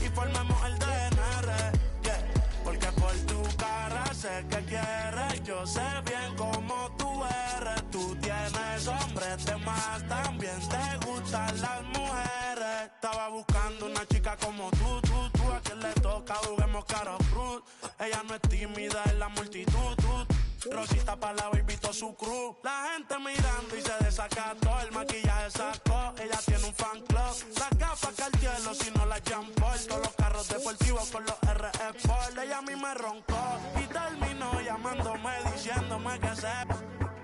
y formemos el DNR. Yeah. Porque por tu cara sé que quieres. Yo sé bien cómo tú eres. Tú tienes hombres, temas, también te gustan las mujeres. Estaba buscando una chica como tú. A quien le toca juguemos caro cruz. Ella no es tímida en la multitud. Rosita pa' la baby to su cruz. La gente mirando y se desacató. El maquillaje sacó, ella tiene un fan club. Las gafas Cartier, si no las Jean Paul. Todos los carros deportivos con los RF Sport. Ella a mí me roncó y terminó llamándome, diciéndome que se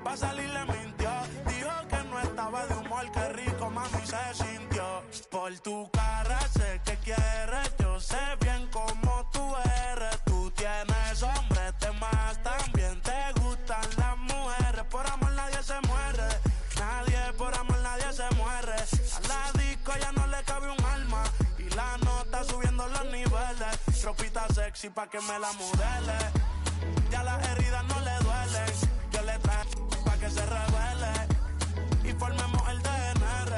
pa' salir le mintió. Dijo que no estaba de humor, que rico mami se sintió. Por tu cara sé que quieres, yo sé bien cómo tú eres. Tú tienes hombres, temas, también te gustan las mujeres. Por amor nadie se muere, nadie por amor nadie se muere. A la disco ya no le cabe un alma y la nota subiendo los niveles. Ropita sexy pa' que me la modele. Ya las heridas no le duelen. Yo le traje pa' que se revele y formemos el DNR.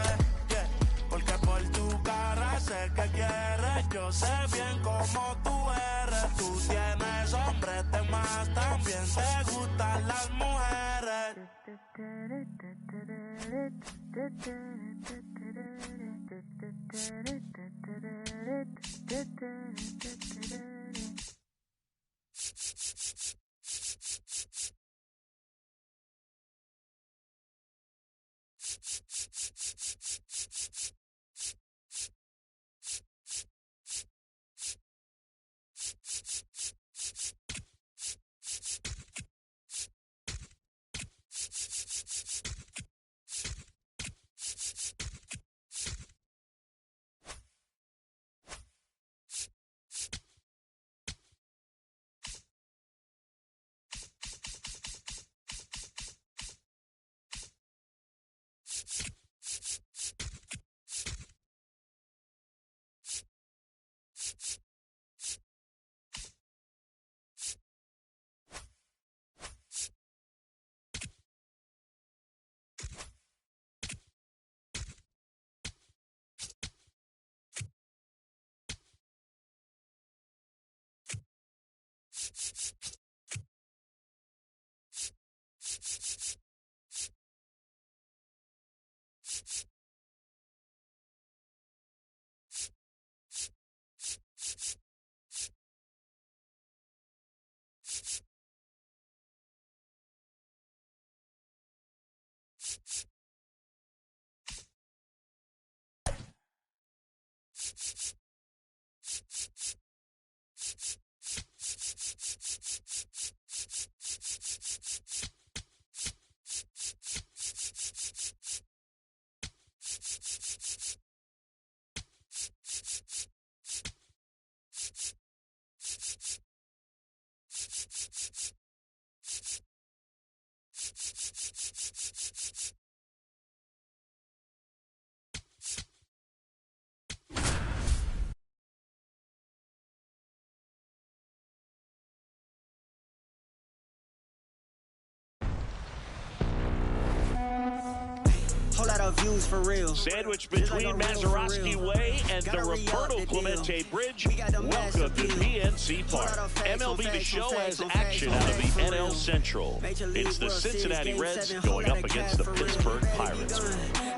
Whole lot of views for real. Sandwich between Mazeroski Way and the Roberto Clemente Bridge. Welcome to PNC Park. MLB The Show has action out of the NL Central. It's the Cincinnati Reds going up against the Pittsburgh Pirates.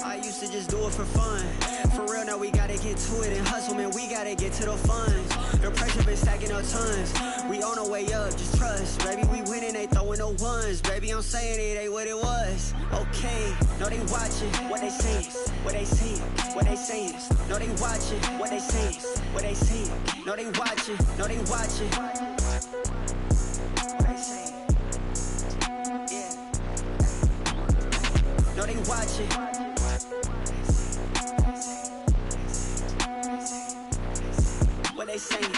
I used to just do it for fun. For real, now we gotta get to it and hustle, man. We gotta get to the funds. The pressure been stacking up tons. We on our way up, just trust. Baby, we winning, they throwing no ones. Baby, I'm saying it ain't what it was. Okay, no, they watching what they saying, what they saying, what they saying. No, they watching what they saying, what they saying. No, they watching, no, they watching. What they saying, yeah. No, they watching. What they saying.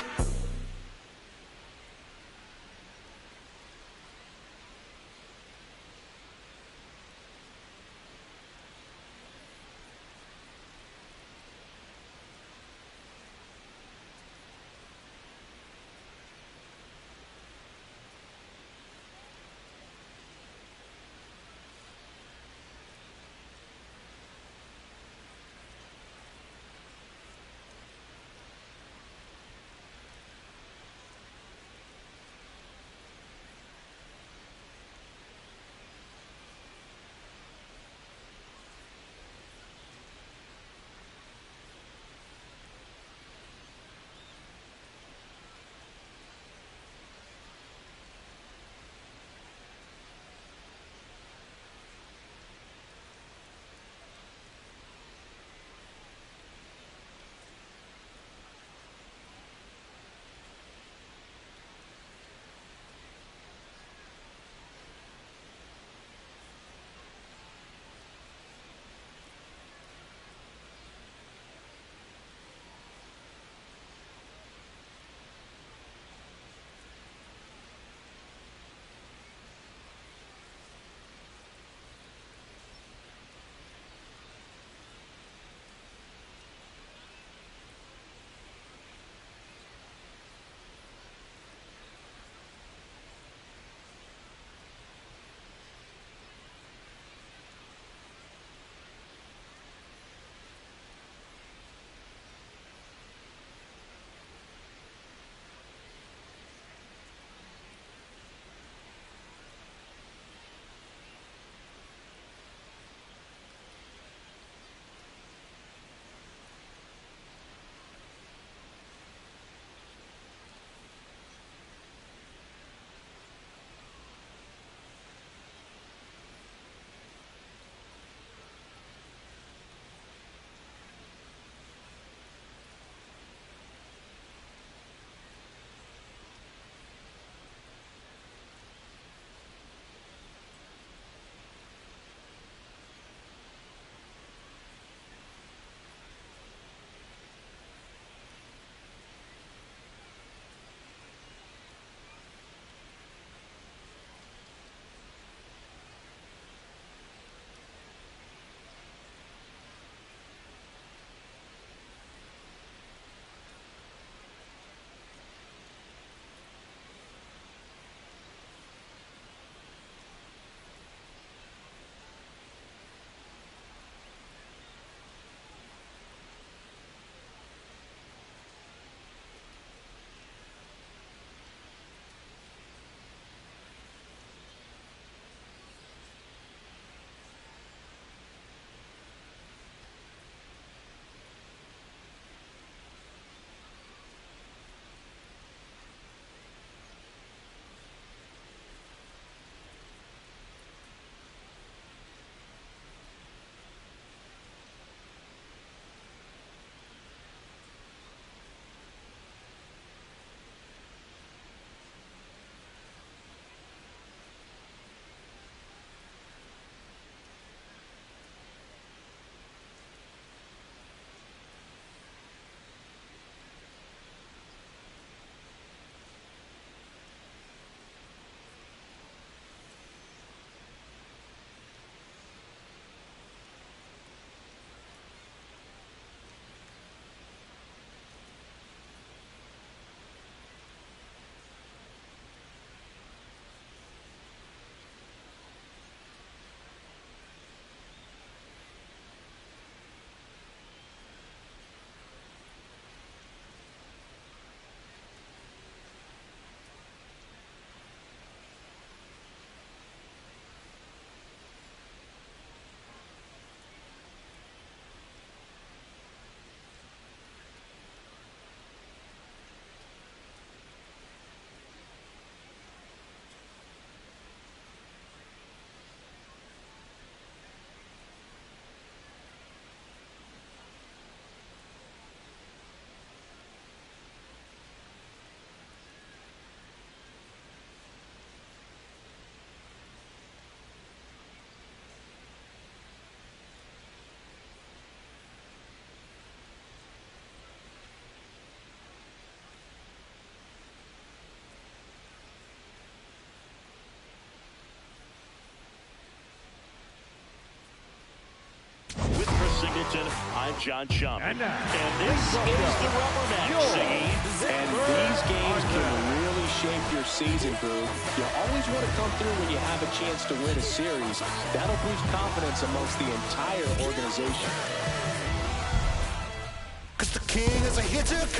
Middleton, I'm John Shump. And now, And this is the rubber match, Ziggy. And these games can really shape your season, Boo. You always want to come through when you have a chance to win a series. That'll boost confidence amongst the entire organization.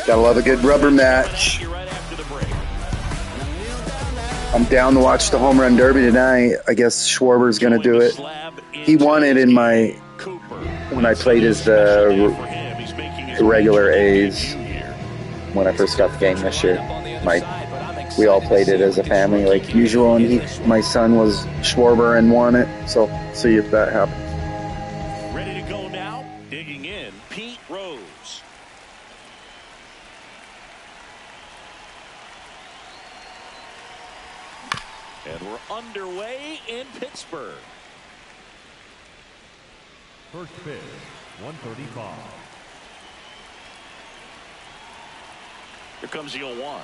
Gotta love a good rubber match. I'm down to watch the home run derby tonight. I guess Schwarber's going to do it. He won it in my when I played as the regular A's when I first got the game this year. We all played it as a family like usual, and my son was Schwarber and won it. So see if that happens. Ready to go now. Digging in, Pete Rose. And we're underway in Pittsburgh. First pitch, 135. Here comes the 0-1.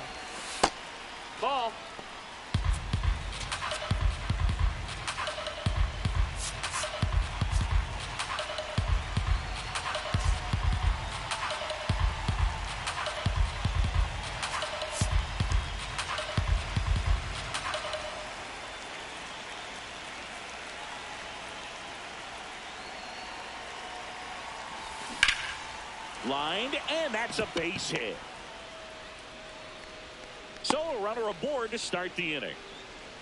Ball. Lined, and that's a base hit. So a runner aboard to start the inning.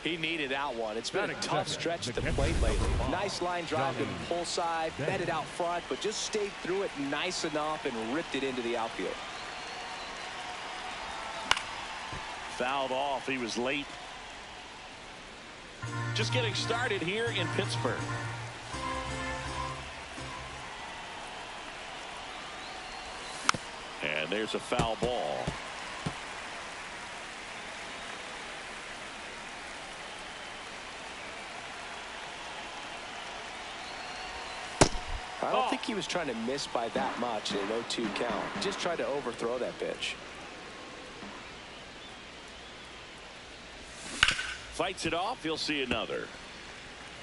He needed that one. It's been a tough stretch at the plate lately. Nice line drive to the pull side, met it out front, but just stayed through it nice enough and ripped it into the outfield. Fouled off. He was late. Just getting started here in Pittsburgh. And there's a foul ball. I don't think he was trying to miss by that much in an 0-2 count. Just tried to overthrow that pitch. Fights it off. He'll see another.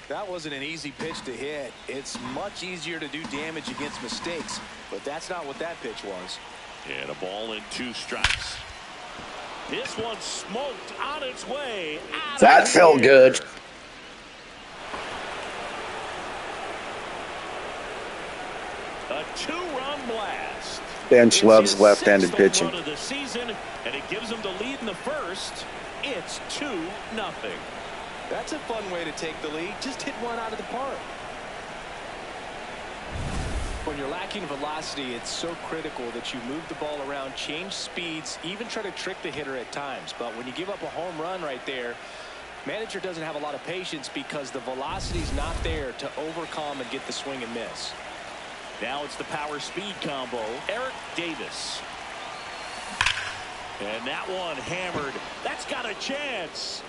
That wasn't an easy pitch to hit. It's much easier to do damage against mistakes, but that's not what that pitch was. And a ball and 2 strikes. This one smoked on its way. That felt good. A 2-run blast. Bench loves left-handed pitching. Of the season, and it gives them the lead in the first. It's 2-0. That's a fun way to take the lead. Just hit one out of the park. When you're lacking velocity, it's so critical that you move the ball around, change speeds, even try to trick the hitter at times. But when you give up a home run right there, manager doesn't have a lot of patience because the velocity's not there to overcome and get the swing and miss. Now it's the power speed combo. Eric Davis. And that one hammered. That's got a chance.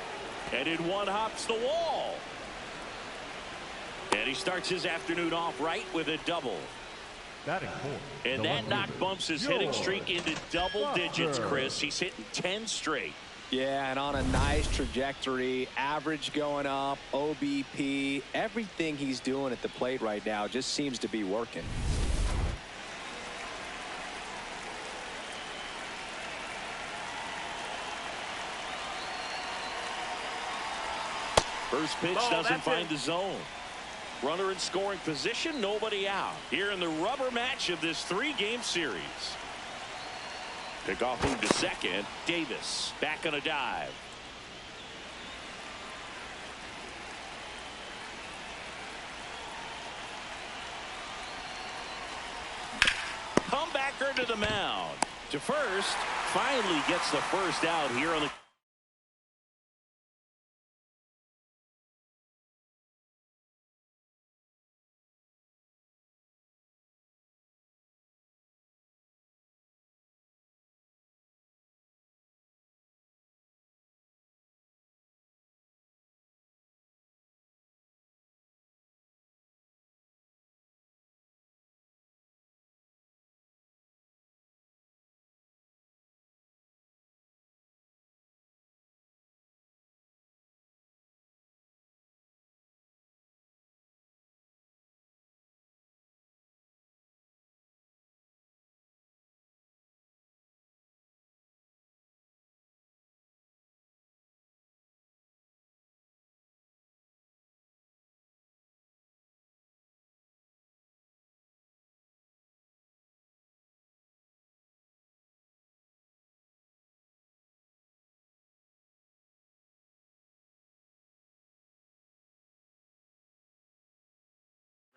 And in one hops the wall. And he starts his afternoon off right with a double. And that knock bumps his hitting streak into double digits, Chris. He's hitting 10 straight. Yeah, and on a nice trajectory, average going up, OBP, everything he's doing at the plate right now just seems to be working. First pitch doesn't find the zone. Runner in scoring position, nobody out. Here in the rubber match of this 3-game series. Pickoff move to second. Davis back on a dive. Comebacker to the mound. To first. Finally gets the first out here on the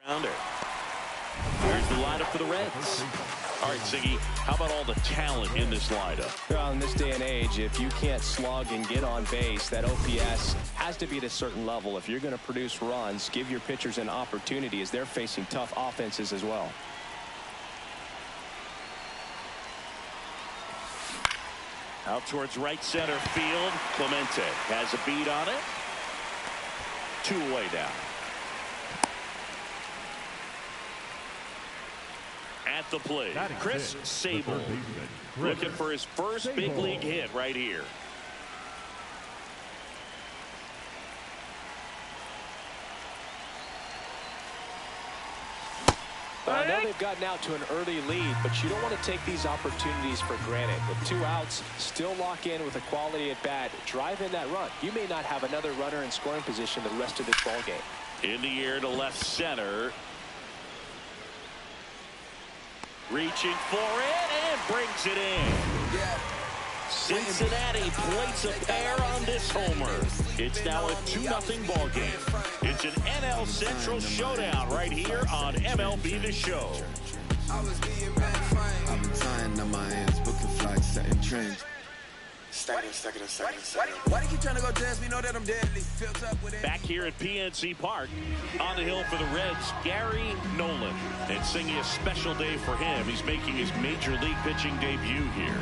Here's the lineup for the Reds. All right, Siggy, how about all the talent in this lineup? Well, in this day and age, if you can't slug and get on base, that OPS has to be at a certain level. If you're going to produce runs, give your pitchers an opportunity as they're facing tough offenses as well. Out towards right center field. Clemente has a beat on it. 2 away now. At the plate, Chris Sable looking for his first big league hit right here. I know they've gotten out to an early lead, but you don't want to take these opportunities for granted. With 2 outs, still lock in with a quality at bat, drive in that run. You may not have another runner in scoring position the rest of this ball game. In the air to left center. Reaching for it and brings it in. Cincinnati plates a pair on this homer. It's now a 2-0 ball game. It's an NL Central showdown right here on MLB The Show. I've been tying on my hands, booking flights, setting trains. Why do you trying to go dance? We know that I'm deadly. Back here at PNC Park, on the hill for the Reds, Gary Nolan. And singing a special day for him. He's making his major league pitching debut here.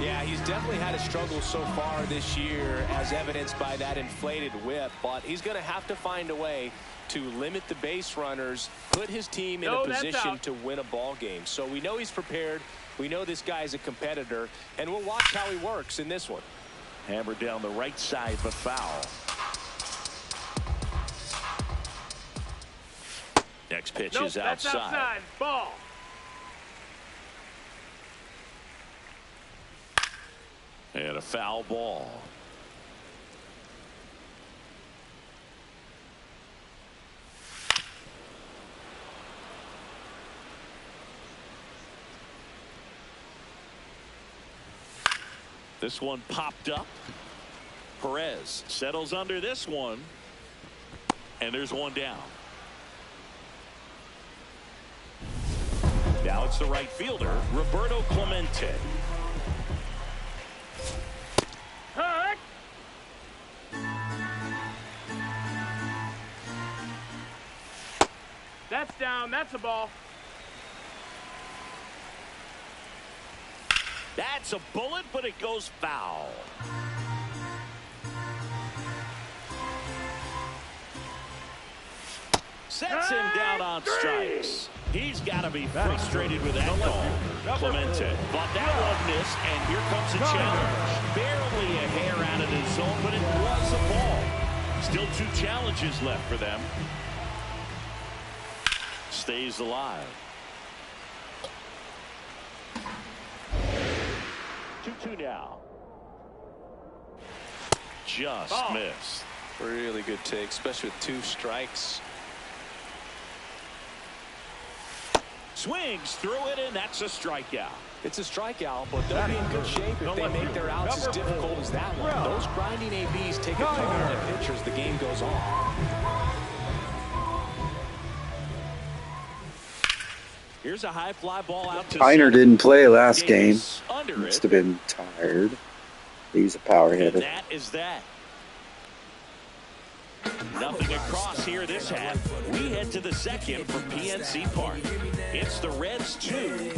Yeah, he's definitely had a struggle so far this year, as evidenced by that inflated whip. But he's going to have to find a way to limit the base runners, put his team in a position to win a ball game. So we know he's prepared. We know this guy's a competitor, and we'll watch how he works in this one. Hammered down the right side, but foul. Next pitch is outside. That's outside. Ball. And a foul ball. This one popped up. Perez settles under this one. And there's one down. Now it's the right fielder, Roberto Clemente. Hurt. That's down. That's a ball. That's a bullet, but it goes foul. Sets him down on strikes. He's got to be frustrated with that call. Clemente thought that one missed, and here comes a challenge. Barely a hair out of the zone, but it was a ball. Still 2 challenges left for them. Stays alive. 2-2 now. Just missed. Really good take, especially with 2 strikes. Swings through it, and that's a strikeout. It's a strikeout, but they'll be in good shape if they make their outs as difficult as that one. Those grinding ABs take a toll on the pitcher as the game goes on. Here's a high fly ball out to Piner didn't play last game. Must have been tired. He's a power hitter. That is that. Nothing across here this half. We head to the second for PNC Park. It's the Reds 2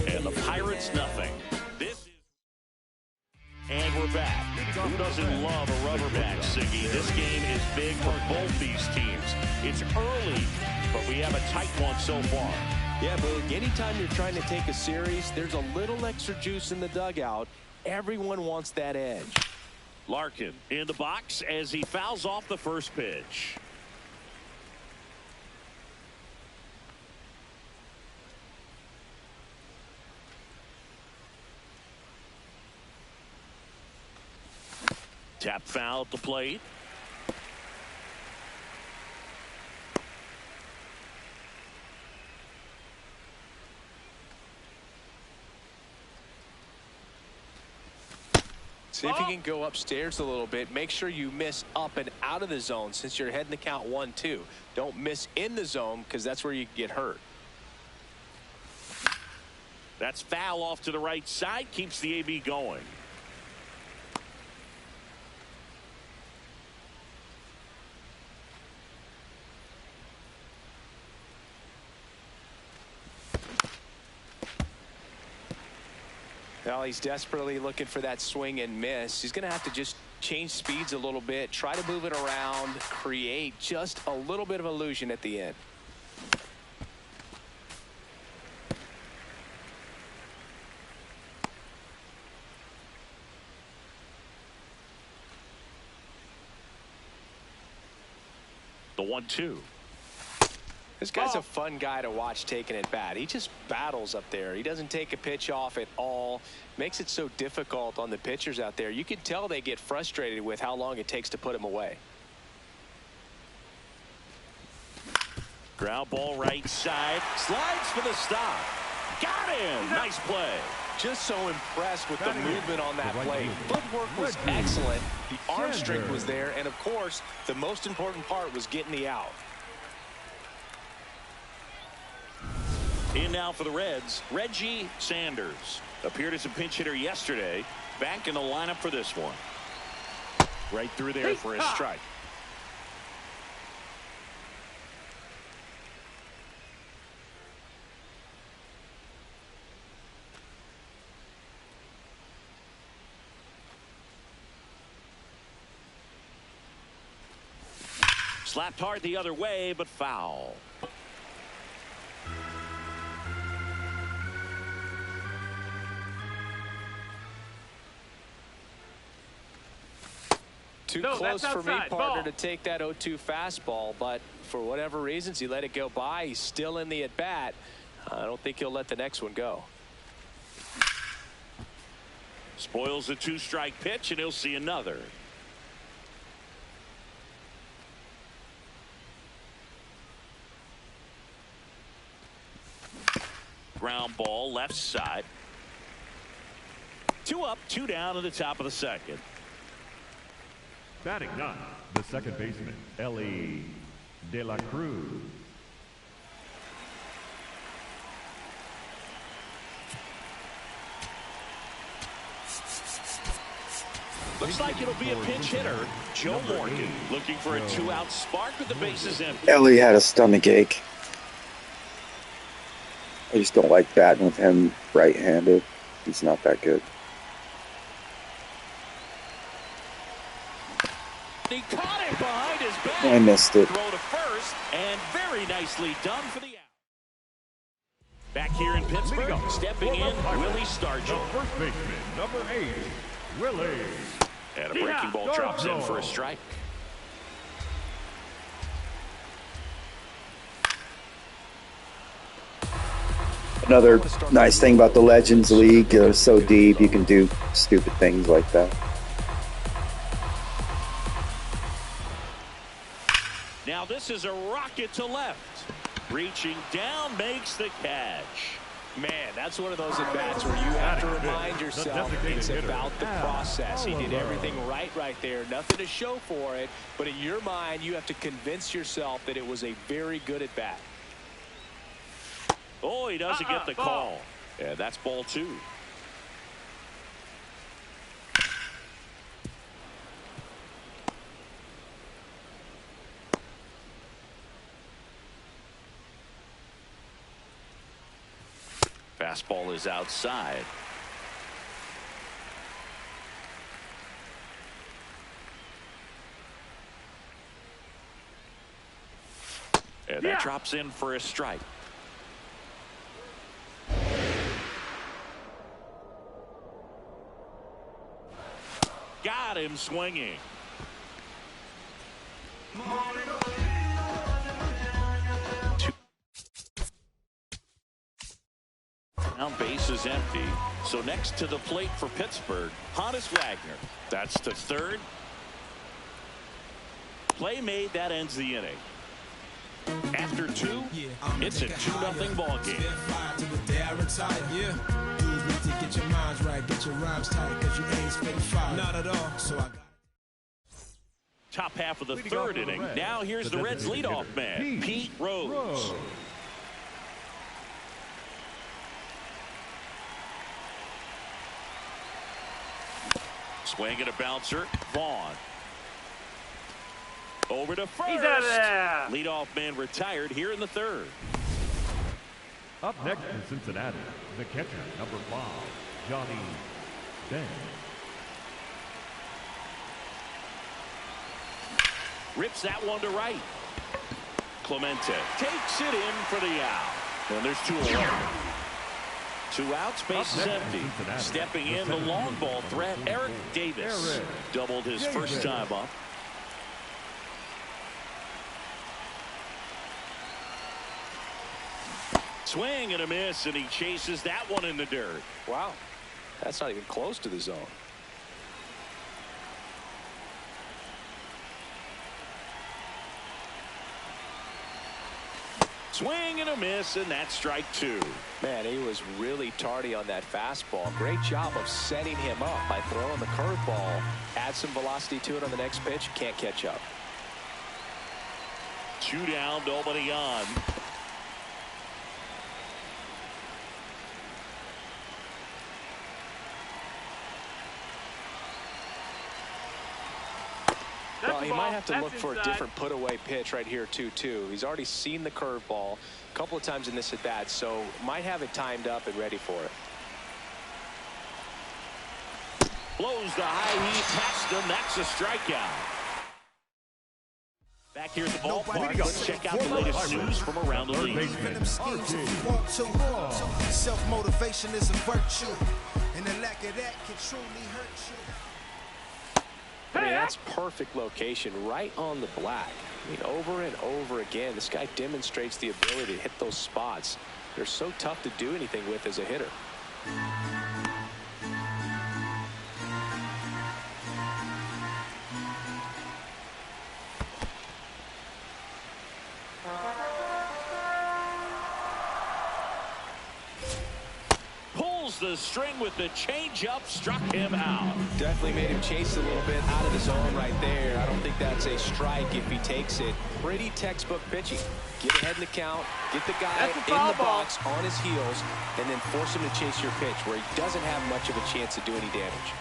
and the Pirates nothing. And we're back. Who doesn't love a rubber match, Siggy? This game is big for both these teams. It's early, but we have a tight one so far. Yeah, but anytime you're trying to take a series, there's a little extra juice in the dugout. Everyone wants that edge. Larkin in the box as he fouls off the first pitch. Tap foul at the plate. See if you can go upstairs a little bit. Make sure you miss up and out of the zone since you're heading to count 1-2. Don't miss in the zone because that's where you get hurt. That's foul off to the right side. Keeps the AB going. Well, he's desperately looking for that swing and miss. He's going to have to just change speeds a little bit, try to move it around, create just a little bit of illusion at the end. The 1-2. This guy's a fun guy to watch taking at bat. He just battles up there. He doesn't take a pitch off at all. Makes it so difficult on the pitchers out there. You can tell they get frustrated with how long it takes to put him away. Ground ball right side. Slides for the stop. Got him. Nice play. Just so impressed with the movement on that play. Footwork was excellent. The arm strength was there. And, of course, the most important part was getting the out. In now for the Reds, Reggie Sanders. Appeared as a pinch hitter yesterday. Back in the lineup for this one. Right through there for a strike. Slapped hard the other way, but foul. Too close for me, partner, to take that 0-2 fastball, but for whatever reasons, he let it go by. He's still in the at-bat. I don't think he'll let the next one go. Spoils the 2-strike pitch, and he'll see another. Ground ball left side. 2 up, 2 down in the top of the second. Batting ninth, the second baseman, Ellie De La Cruz. Looks like it'll be a pinch hitter. Joe Morgan looking for a 2-out spark with the bases empty. Ellie had a stomach ache. I just don't like batting with him right-handed. He's not that good. He caught it behind his back. I missed it. Throw to first, and very nicely done for the out. Back here in Pittsburgh, stepping in, Willie Stargell. The first baseman, number 8, Willie. And a breaking ball drops in for a strike. Another nice thing about the Legends League, so deep, you can do stupid things like that. Now this is a rocket to left. Reaching down, makes the catch. Man, that's one of those at-bats where you have to remind yourself it's about the process. He did everything right there. Nothing to show for it. But in your mind, you have to convince yourself that it was a very good at-bat. Oh, he doesn't get the call. Yeah, that's ball 2. Fastball is outside. And that drops in for a strike. Got him swinging. Now base is empty. So next to the plate for Pittsburgh, Honus Wagner. That's to third. Play made, that ends the inning. After 2, it's a 2-0 ball game. Get your minds right. get your rhymes tight because you ain't spit fire. Not at all. So I got top half of the third inning. Now here's the Reds leadoff man, Pete Rose. Swing and a bouncer, Vaughn. Over to first. He's out of there. Leadoff man retired here in the third. Up next for Cincinnati, the catcher, number 5, Johnny Bench. Rips that one to right. Clemente takes it in for the out. And there's 2 away. 2 outs, base is empty. Stepping in the long ball threat, Eric Davis. Doubled his first time up. Swing and a miss, and he chases that one in the dirt. Wow, that's not even close to the zone. Swing and a miss, and that's strike 2. Man, he was really tardy on that fastball. Great job of setting him up by throwing the curveball. Add some velocity to it on the next pitch. Can't catch up. 2 down, nobody on. Well, he might have to look for a different put-away pitch right here, too. He's already seen the curveball a couple of times in this at-bat, so might have it timed up and ready for it. Blows the high heat past him. That's a strikeout. Back here at the ballpark, let's check out the latest news from around the league. Self-motivation is a virtue, and the lack of that can truly hurt you. I mean, that's perfect location right on the black. I mean, over and over again, this guy demonstrates the ability to hit those spots. They're so tough to do anything with as a hitter. The string with the changeup, struck him out. Definitely made him chase a little bit out of the zone right there. I don't think that's a strike if he takes it. Pretty textbook pitching. Get ahead in the count, get the guy in the box on his heels, and then force him to chase your pitch where he doesn't have much of a chance to do any damage.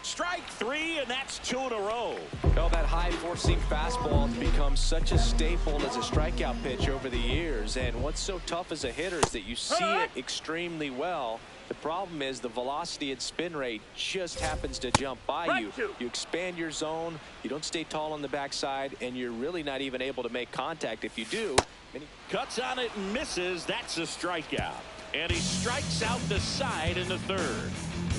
Strike 3, and that's 2 in a row. Well, that high four-seam fastball has become such a staple as a strikeout pitch over the years. And what's so tough as a hitter is that you see it extremely well. The problem is the velocity and spin rate just happens to jump by you. You expand your zone, you don't stay tall on the backside, and you're really not even able to make contact. If you do, cuts on it and misses. That's a strikeout. And he strikes out the side in the third.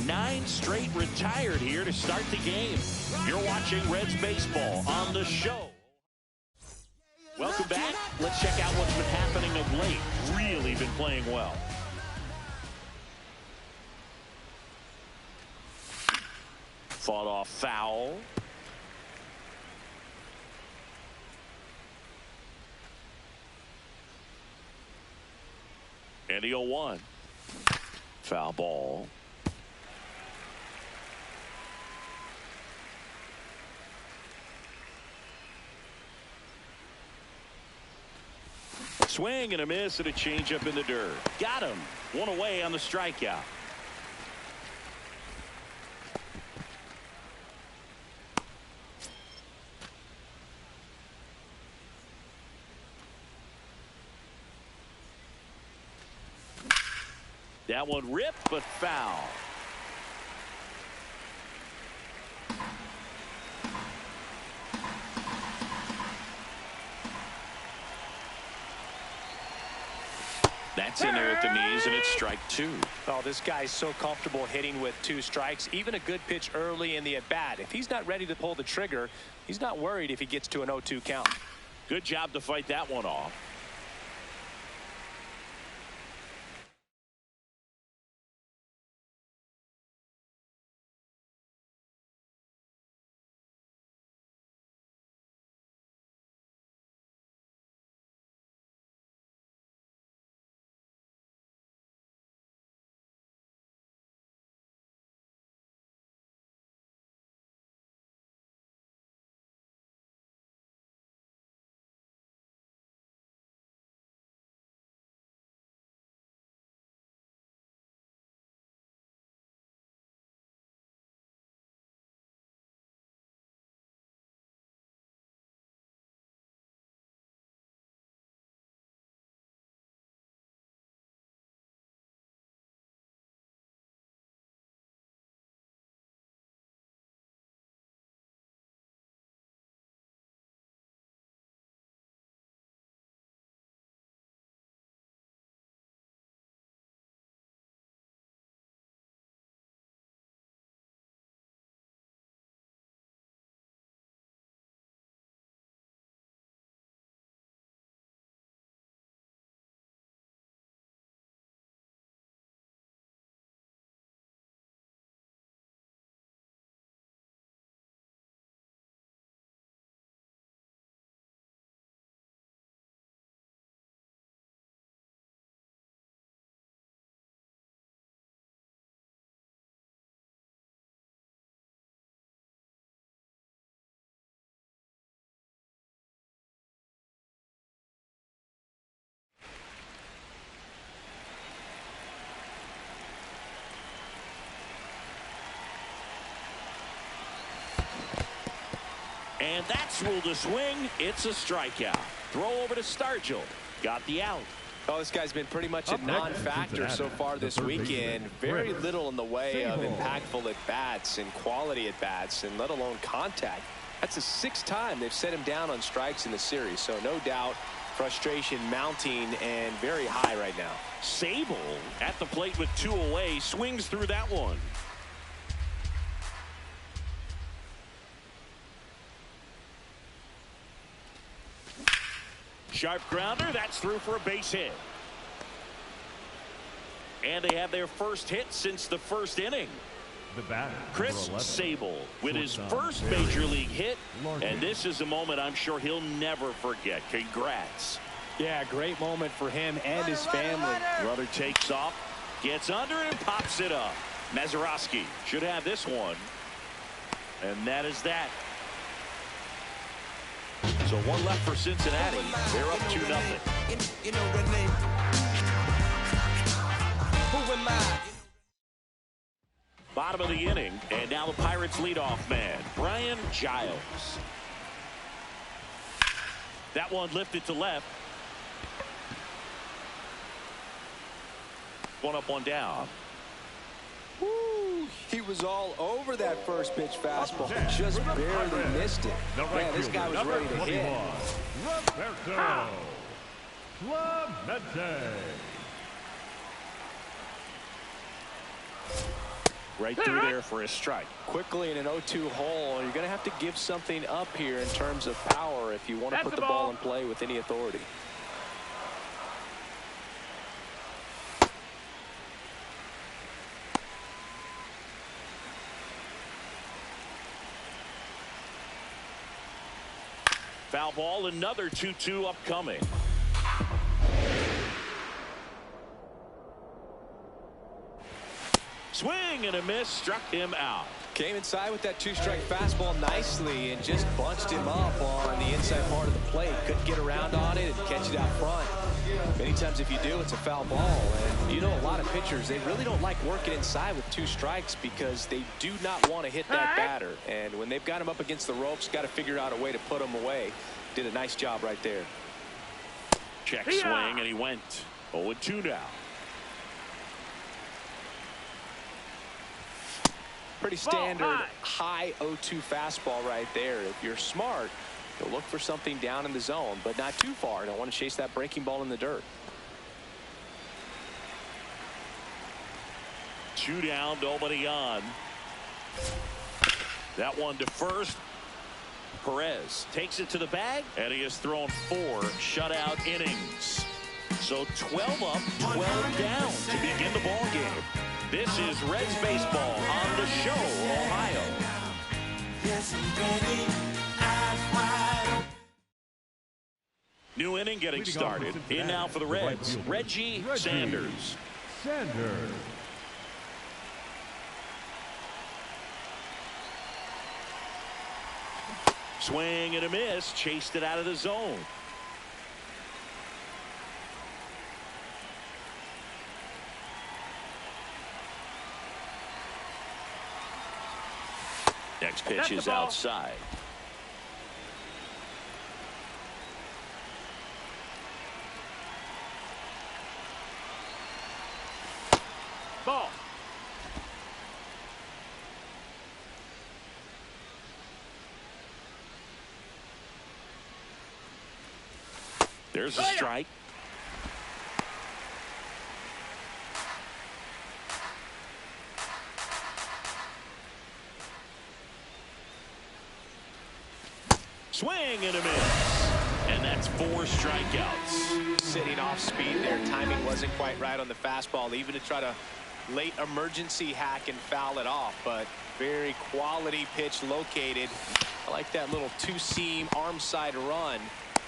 9 straight retired here to start the game. You're watching Reds baseball on the show. Welcome back. Let's check out what's been happening of late. Really been playing well. Fought off foul. And the 0-1. Foul ball. Swing and a miss and a changeup in the dirt. Got him. 1 away on the strikeout. That one ripped but foul. That's in there at the knees, and it's strike 2. Oh, this guy's so comfortable hitting with 2 strikes. Even a good pitch early in the at-bat. If he's not ready to pull the trigger, he's not worried if he gets to an 0-2 count. Good job to fight that one off. And that's ruled a swing. It's a strikeout. Throw over to Stargell. Got the out. Oh, this guy's been pretty much a non-factor so far this weekend. Very little in the way of impactful at-bats and quality at-bats, and let alone contact. That's the 6th time they've set him down on strikes in the series. So no doubt frustration mounting and very high right now. Sable at the plate with 2 away. Swings through that one. Sharp grounder. That's through for a base hit. And they have their first hit since the 1st inning. The batter, Chris Sable with his first major league hit. And this is a moment I'm sure he'll never forget. Congrats. Yeah, great moment for him and his family. Brother takes off, gets under it, and pops it up. Mazeroski should have this one. And that is that. So 1 left for Cincinnati. They're up 2-0. You know the name. Who am I? Bottom of the inning, and now the Pirates leadoff man, Brian Giles. That one lifted to left. 1 up, 1 down. Woo, he was all over that first pitch fastball. Just barely missed it. Man, this guy was ready to hit. Roberto Clemente. Right through there for a strike. Quickly in an 0-2 hole, you're going to have to give something up here in terms of power if you want to put the ball in play with any authority. Foul ball, another 2-2 upcoming. Swing and a miss, struck him out. Came inside with that 2-strike fastball nicely and just bunched him up on the inside part of the plate. Couldn't get around on it and catch it out front. Many times if you do, it's a foul ball. And you know, a lot of pitchers, they really don't like working inside with 2 strikes because they do not want to hit that batter. And when they've got him up against the ropes, got to figure out a way to put him away. Did a nice job right there. Check swing, and he went 0-2 now. Pretty standard high 0-2 fastball right there. If you're smart, you'll look for something down in the zone, but not too far. Don't want to chase that breaking ball in the dirt. 2 down, nobody on. That one to first. Perez takes it to the bag, and he has thrown 4 shutout innings. So 12 up, 12 down to begin the ball game. This is Reds baseball on the show, Ohio. New inning getting started. In now for the Reds, Reggie Sanders. Swing and a miss, chased it out of the zone. Next pitch is outside. Ball. There's a strike. Swing and a miss. And that's 4 strikeouts. Sitting off speed there. Timing wasn't quite right on the fastball, even to try to late emergency hack and foul it off. But very quality pitch located. I like that little 2-seam arm side run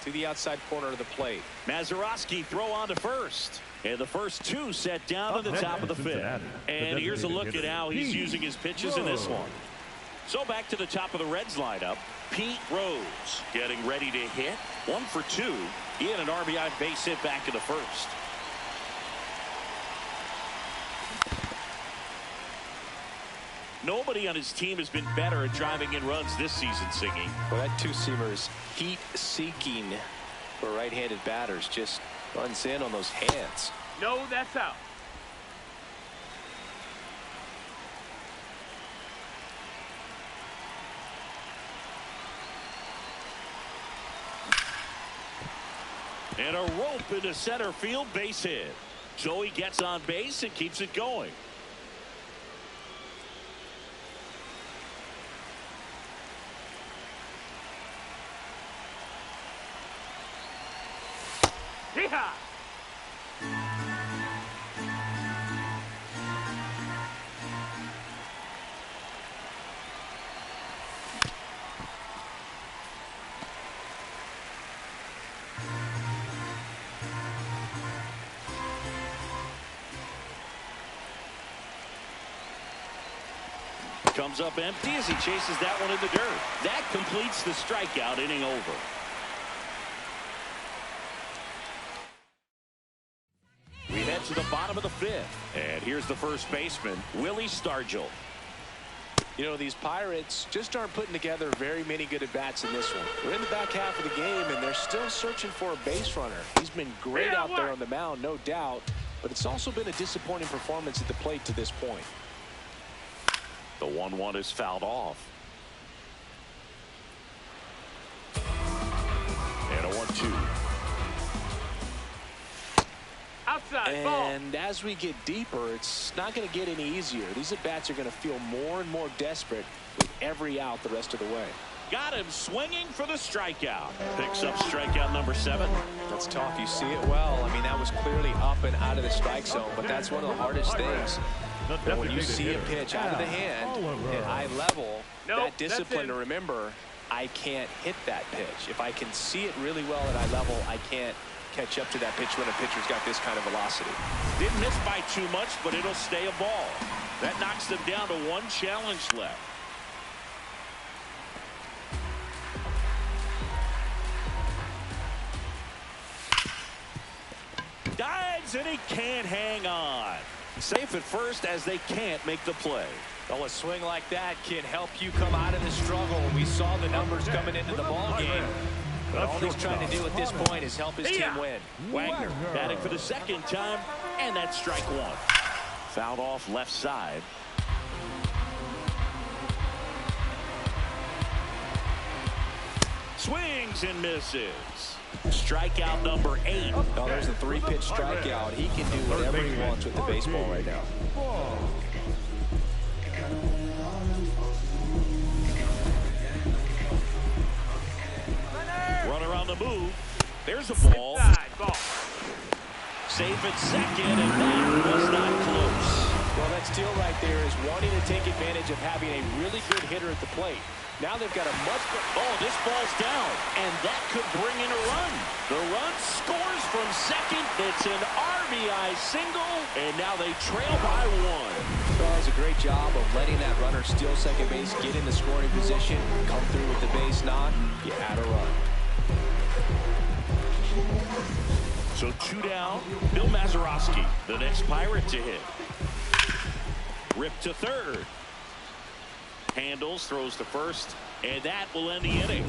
to the outside corner of the plate. Mazeroski throw on to first. And the first 2 set down to the top of the 5th. And here's a look at how he's using his pitches in this one. So back to the top of the Reds lineup. Pete Rose getting ready to hit. 1 for 2. He had an RBI base hit back in the first. Nobody on his team has been better at driving in runs this season, Singy. Well, that two-seamer is heat-seeking for right-handed batters. Just runs in on those hands. No, that's out. And a rope into center field, base hit. Joey gets on base and keeps it going. Yeehaw! Comes up empty as he chases that one in the dirt. That completes the strikeout, inning over. We head to the bottom of the fifth. And here's the first baseman, Willie Stargell. You know, these Pirates just aren't putting together very many good at-bats in this one. We're in the back half of the game, and they're still searching for a base runner. He's been great out there on the mound, no doubt, but it's also been a disappointing performance at the plate to this point. The 1-1 is fouled off. And a 1-2. Outside ball. And as we get deeper, it's not going to get any easier. These at-bats are going to feel more and more desperate with every out the rest of the way. Got him swinging for the strikeout. Picks up strikeout number 7. That's tough. You see it well. I mean, that was clearly up and out of the strike zone, but that's one of the hardest things. When you see a pitch out of the hand at eye level, that discipline to remember, I can't hit that pitch. If I can see it really well at eye level, I can't catch up to that pitch when a pitcher's got this kind of velocity. Didn't miss by too much, but it'll stay a ball. That knocks them down to 1 challenge left. Dives, and he can't hang on. Safe at first as they can't make the play. Well, a swing like that can help you come out of the struggle. We saw the numbers coming into the ball game. But all he's trying to do at this point is help his team win. Wagner batting for the second time, and that's strike 1. Fouled off left side. Swings and misses. Strikeout number 8. Oh, there's a 3-pitch strikeout. He can do whatever he wants with the baseball right now. Runner on the move. There's a ball. Safe at second, and that was not close. Well, that steal right there is wanting to take advantage of having a really good hitter at the plate. Now they've got a much better... Oh, this ball's down, and that could bring in a run. The run scores from second. It's an RBI single, and now they trail by 1. Well, that was a great job of letting that runner steal second base, get in the scoring position, come through with the base knock. You had a run. So 2 down. Bill Mazeroski, the next Pirate to hit. Ripped to third. Handles, throws to first, and that will end the inning.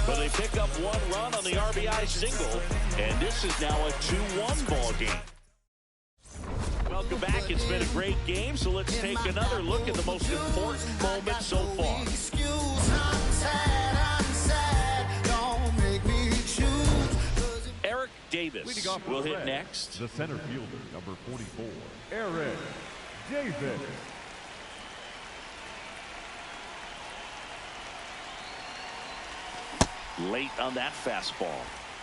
But they pick up 1 run on the RBI single, and this is now a 2-1 ball game. Welcome back. It's been a great game, so let's take another look at the most important moment so far. Eric Davis will hit next. The center fielder, number 44, Eric Davis. Late on that fastball.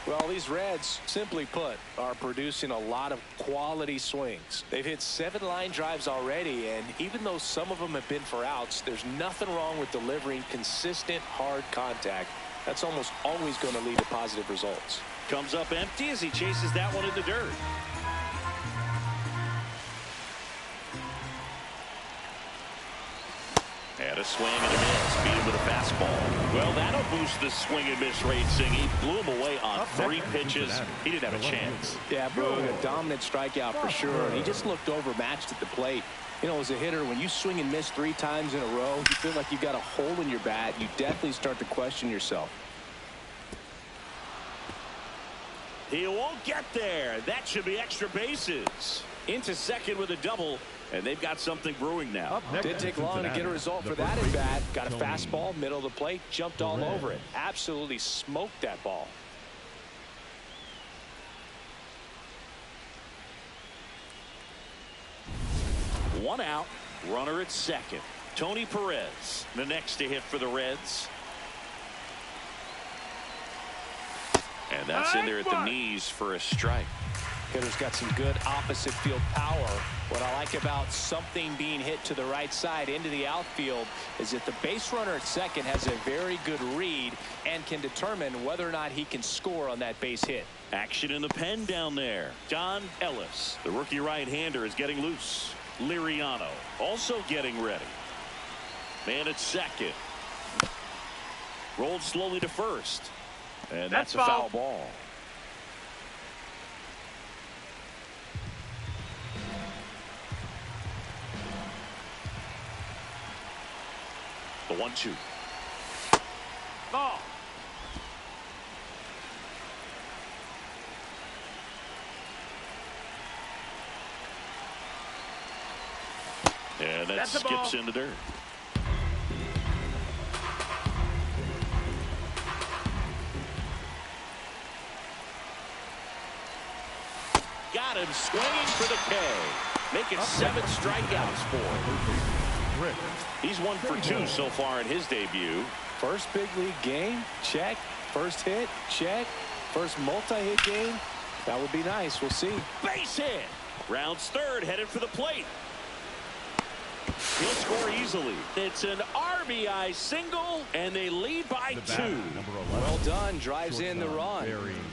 Well, these Reds, simply put, are producing a lot of quality swings. They've hit 7 line drives already, and even though some of them have been for outs, there's nothing wrong with delivering consistent, hard contact. That's almost always going to lead to positive results. Comes up empty as he chases that one in the dirt. And a swing and a miss. Beat him with a fastball. Well, that'll boost the swing and miss rate, Sing. He blew him away on 3 pitches. He didn't have a chance. Yeah, Boog, a dominant strikeout for sure. He just looked overmatched at the plate. You know, as a hitter, when you swing and miss 3 times in a row, you feel like you've got a hole in your bat. You definitely start to question yourself. He won't get there. That should be extra bases. Into second with a double, and they've got something brewing now. Didn't take long to get a result for that at bat. Got a fastball, middle of the plate, jumped all over it. Absolutely smoked that ball. One out, runner at second. Tony Perez, the next to hit for the Reds. And that's in there at the knees for a strike. Hitter's got some good opposite field power. What I like about something being hit to the right side into the outfield is that the base runner at second has a very good read and can determine whether or not he can score on that base hit. Action in the pen down there. John Ellis, the rookie right-hander, is getting loose. Liriano also getting ready. Man at second. Rolled slowly to first. And that's a foul ball. The 1-2. Ball. And that skips into dirt. Got him swinging for the K. Making 7 strikeouts for him. He's 1 for 2 so far in his debut. First big league game, check. First hit, check. First multi-hit game, that would be nice. We'll see. Base hit. Rounds third, headed for the plate. He'll score easily. It's an RBI single, and they lead by 2. Well done. Drives in the run.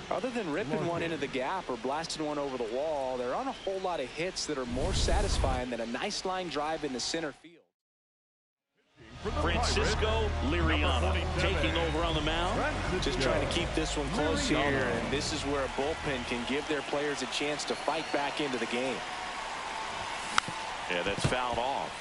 Other than ripping one into the gap or blasting one over the wall, there aren't a whole lot of hits that are more satisfying than a nice line drive into center field. Francisco Liriano taking over on the mound. Just trying to keep this one close here, and this is where a bullpen can give their players a chance to fight back into the game. Yeah, that's fouled off.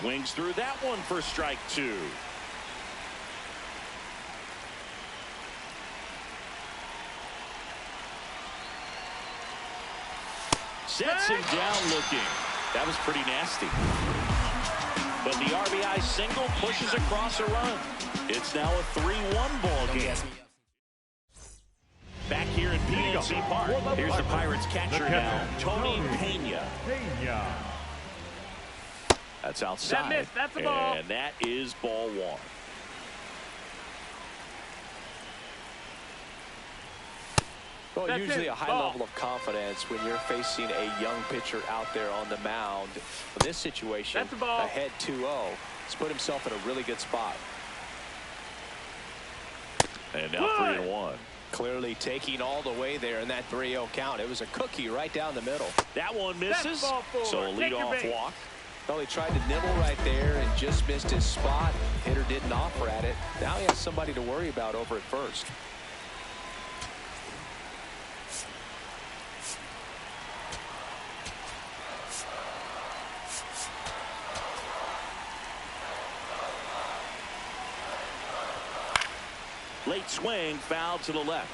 Swings through that one for strike 2. Sets him down looking. That was pretty nasty. But the RBI single pushes across a run. It's now a 3-1 ball game. Back here at PNC Park. Here's the Pirates catcher now, Tony Pena. That's outside. That missed. That's a ball. And that is ball 1. Well, That's usually it. a high Ball. level of confidence when you're facing a young pitcher out there on the mound. In this situation, That's a ball. ahead 2-0. He's put himself in a really good spot. And now 3-1. Clearly taking all the way there in that 3-0 count. It was a cookie right down the middle. That one misses. Ball 4. So a Take your leadoff base. walk. Well, he tried to nibble right there and just missed his spot. Hitter didn't offer at it. Now he has somebody to worry about over at first. Late swing, foul to the left.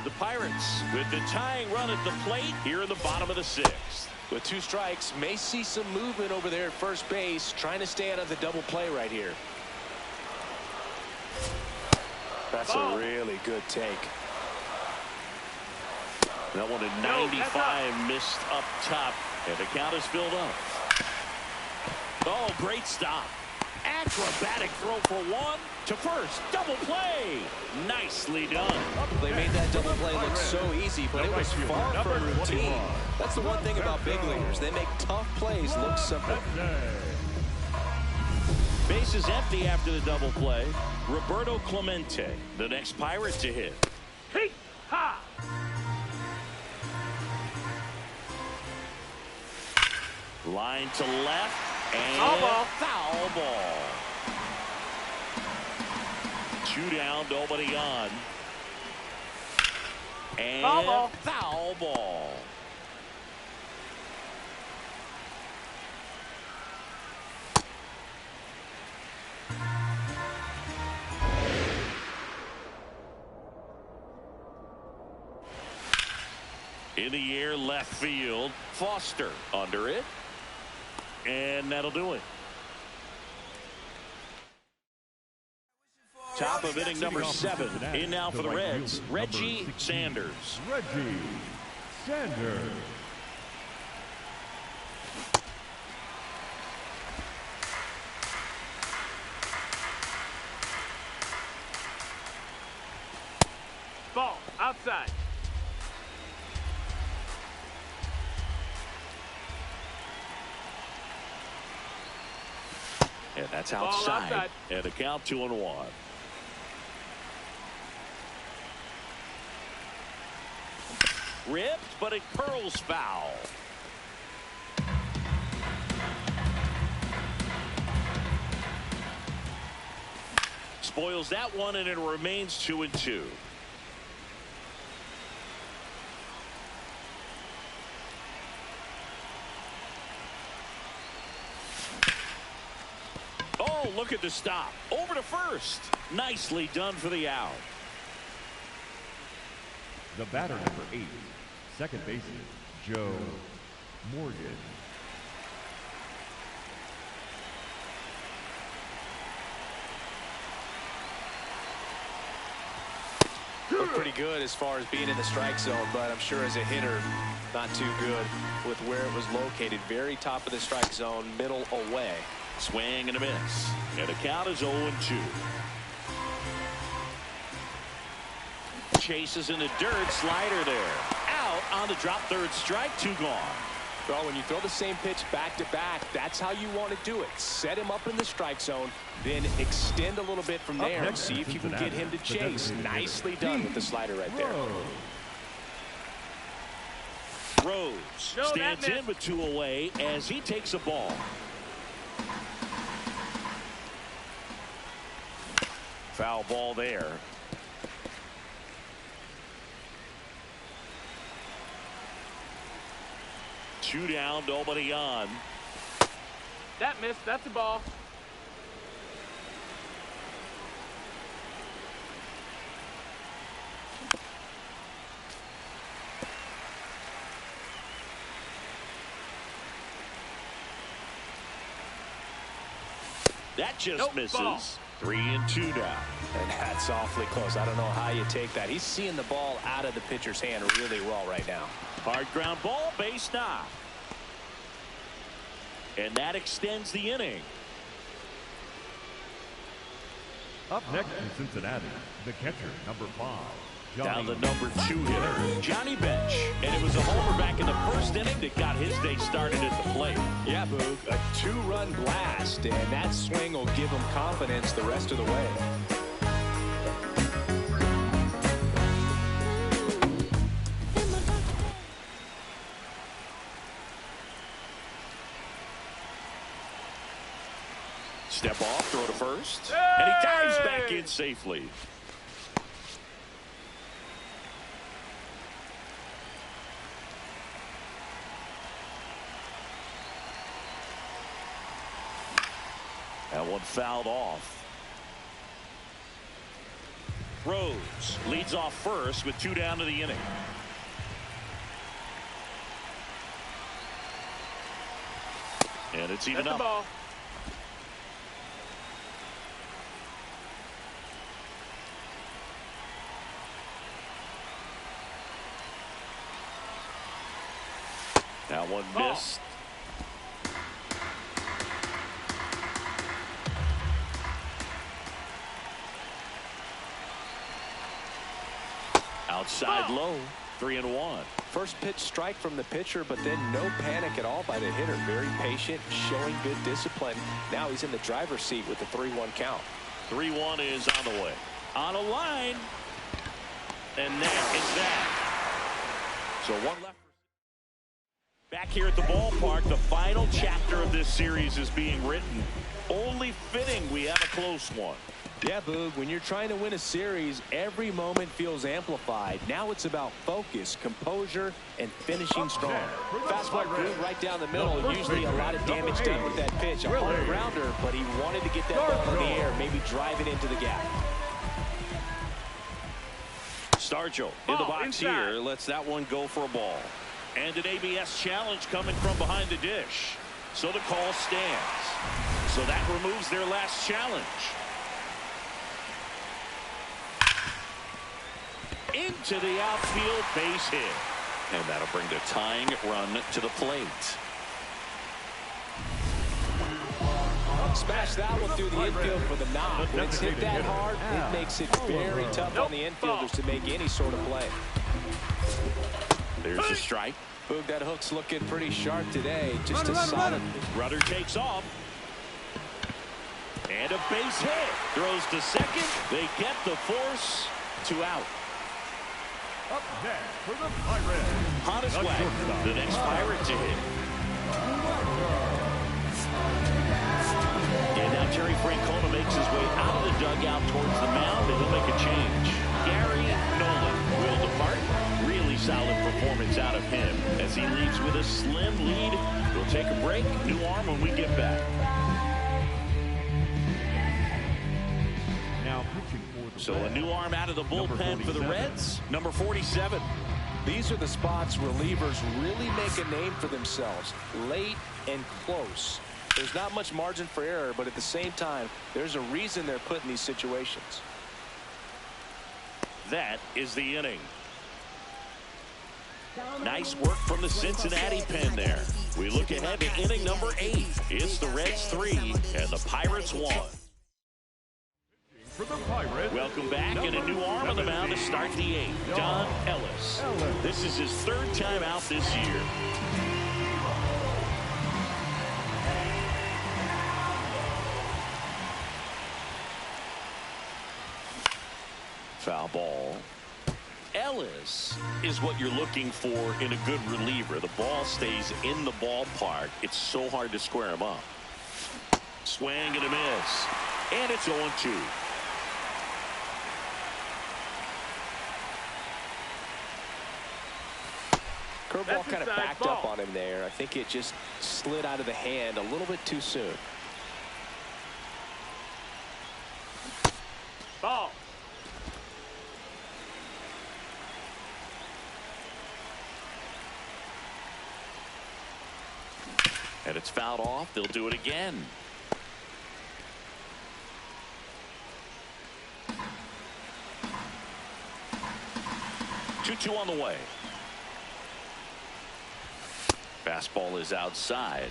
The Pirates with the tying run at the plate here in the bottom of the 6th. With 2 strikes, may see some movement over there at first base, trying to stay out of the double play right here. That's a really good take. That one at 95 missed up top, and the count is filled up. Oh, great stop. Acrobatic throw for 1 to first. Double play. Nicely done. They made that double play look so easy, but it was far from routine. That's the one thing about big leaguers. They make tough plays look simple. Base is empty after the double play. Roberto Clemente, the next Pirate to hit. Hey, ha! Line to left. And Foul ball. Foul ball. 2 down, nobody on. And Foul ball. Foul ball. In the air, left field. Foster under it. And that'll do it. Top of inning number 7. In now for the Reds, Reggie Sanders. Reggie Sanders. Ball outside. And that's Ball outside. And a count 2-1. Ripped, but it curls foul. Spoils that one, and it remains 2-2. Oh, look at the stop. Over to first. Nicely done for the out. The batter number 8, second baseman, Joe Morgan. Looked pretty good as far as being in the strike zone, but I'm sure as a hitter, not too good with where it was located. Very top of the strike zone, middle away. Swing and a miss. And the count is 0-2. Chases in the dirt. Slider there. Out on the drop. Third strike. 2 gone. Well, when you throw the same pitch back to back, that's how you want to do it. Set him up in the strike zone, then extend a little bit from there and see if you can get him to chase. Nicely done with the slider right there. Rose stands in with 2 away as he takes a ball. Foul ball there. Two down, nobody on. That missed. That's a ball. That just misses. Ball. 3-2 now. And that's awfully close. I don't know how you take that. He's seeing the ball out of the pitcher's hand really well right now. Hard ground ball, base knock. And that extends the inning. Up next in Cincinnati, the catcher, number 5. Down the number 2 hitter, Johnny Bench. And it was a homer back in the first inning that got his day started at the plate. Yeah, Boog, a 2-run blast, and that swing will give him confidence the rest of the way. Step off, throw to first, and he dives back in safely. That one fouled off. Rose leads off first with 2 down to the inning. And it's even up. Ball. That one missed. Outside low, 3-1. First pitch strike from the pitcher, but then no panic at all by the hitter. Very patient, showing good discipline. Now he's in the driver's seat with the 3-1 count. 3-1 is on the way. On a line. And that is that. So one left. Back here at the ballpark, the final chapter of this series is being written. Only fitting we have a close one. Yeah, Boog, when you're trying to win a series, every moment feels amplified. Now it's about focus, composure, and finishing strong. Fastball groove right down the middle. Usually a lot of damage done with that pitch. A hard grounder, but he wanted to get that ball in the air, maybe drive it into the gap. Stargell in the box inside. here. Lets that one go for a ball. And an ABS challenge coming from behind the dish. So the call stands. So that removes their last challenge. Into the outfield, base hit. And that'll bring the tying run to the plate. Smash that one through the infield for the knock. When it's hit that hard, it makes it very tough on the infielders to make any sort of play. There's a strike. Boog, that hook's looking pretty sharp today. Just a solid. Rudder takes off. And a base hit. Throws to second. They get the force to out. Up next for the Pirates. Hottest Wagner, the next Pirate to hit. And now Terry Francona makes his way out of the dugout towards the mound, and he'll make a change. Gary Nolan will depart. Really solid performance out of him as he leaves with a slim lead. We'll take a break. New arm when we get back. Now pitching for the So a new arm out of the bullpen for the Reds, number 47. These are the spots relievers really make a name for themselves. Late and close. There's not much margin for error, but at the same time, there's a reason they're put in these situations. That is the inning. Nice work from the Cincinnati pen there. We look ahead to inning number 8. It's the Reds 3 and the Pirates 1. For the Pirates. Welcome back, and a new arm on the mound to start the 8th. Don Ellis. This is his 3rd time out this year. Foul ball. Ellis is what you're looking for in a good reliever. The ball stays in the ballpark. It's so hard to square him up. Swing and a miss. And it's 0-2. Curveball kind of backed up on him there. I think it just slid out of the hand a little bit too soon. Ball. And it's fouled off. They'll do it again. Two on the way. Fastball is outside.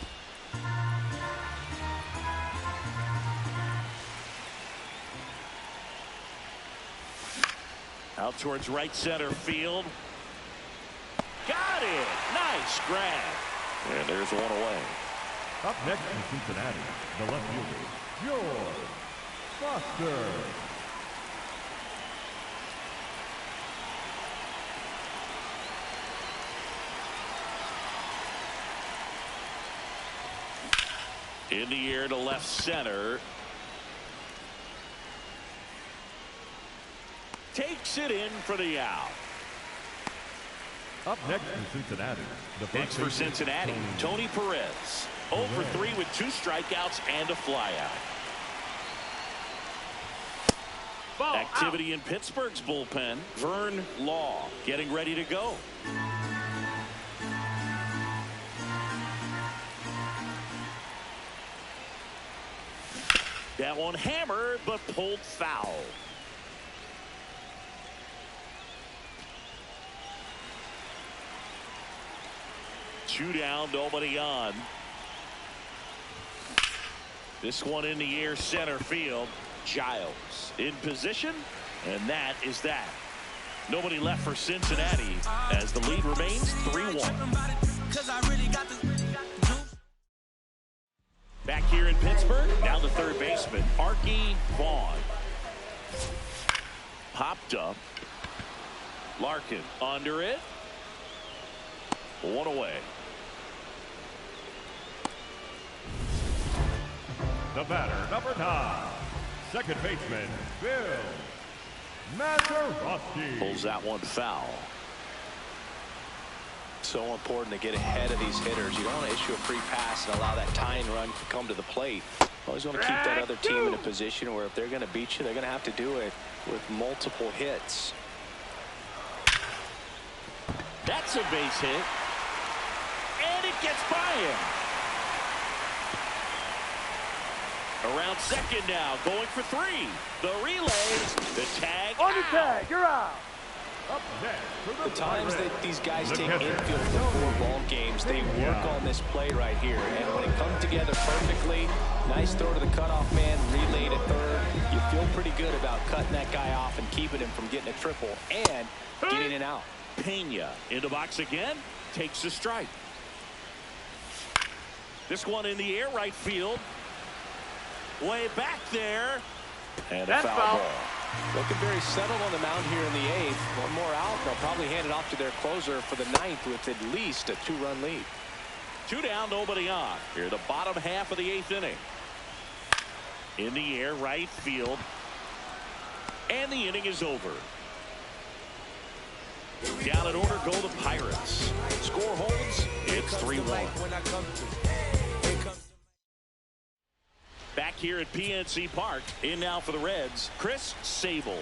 Out towards right center field. Got it. Nice grab. And there's one away. Up next in Cincinnati, the left fielder, George Foster. In the air to left center. Takes it in for the out. Up next in Cincinnati, the Next for Cincinnati, Tony Perez. 0 for 3 with 2 strikeouts and a flyout. Activity in Pittsburgh's bullpen. Vern Law getting ready to go. That one hammered but pulled foul. Two down, nobody on. This one in the air center field. Giles in position, and that is that. Nobody left for Cincinnati as the lead remains 3-1. Back here in Pittsburgh, down to third baseman Arky Vaughn. Popped up. Larkin under it. One away. The batter, number 9, second baseman, Bill Mazeroski. Pulls that one foul. So important to get ahead of these hitters. You don't want to issue a free pass and allow that tying run to come to the plate. Always want to keep that other team in a position where if they're going to beat you, they're going to have to do it with multiple hits. That's a base hit. And it gets by him. Around second now, going for 3. The relays, the tag. On the tag, you're out. Up next, the times that these guys take infield for 4 ball games, they work on this play right here. And when it comes together perfectly, nice throw to the cutoff man, relay to third. You feel pretty good about cutting that guy off and keeping him from getting a triple and getting it out. Pena in the box again, takes a strike. This one in the air, right field. Way back there. And a foul ball. Looking very settled on the mound here in the 8th. One more out. They'll probably hand it off to their closer for the 9th with at least a 2-run lead. 2 down, nobody on. Here, the bottom half of the 8th inning. In the air, right field. And the inning is over. Down in order go the Pirates. Score holds. It's 3-1. Back here at PNC Park, in now for the Reds, Chris Sable.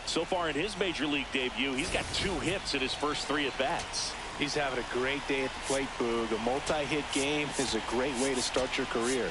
So far in his major league debut, he's got 2 hits in his first 3 at-bats. He's having a great day at the plate, Boog. A multi-hit game is a great way to start your career.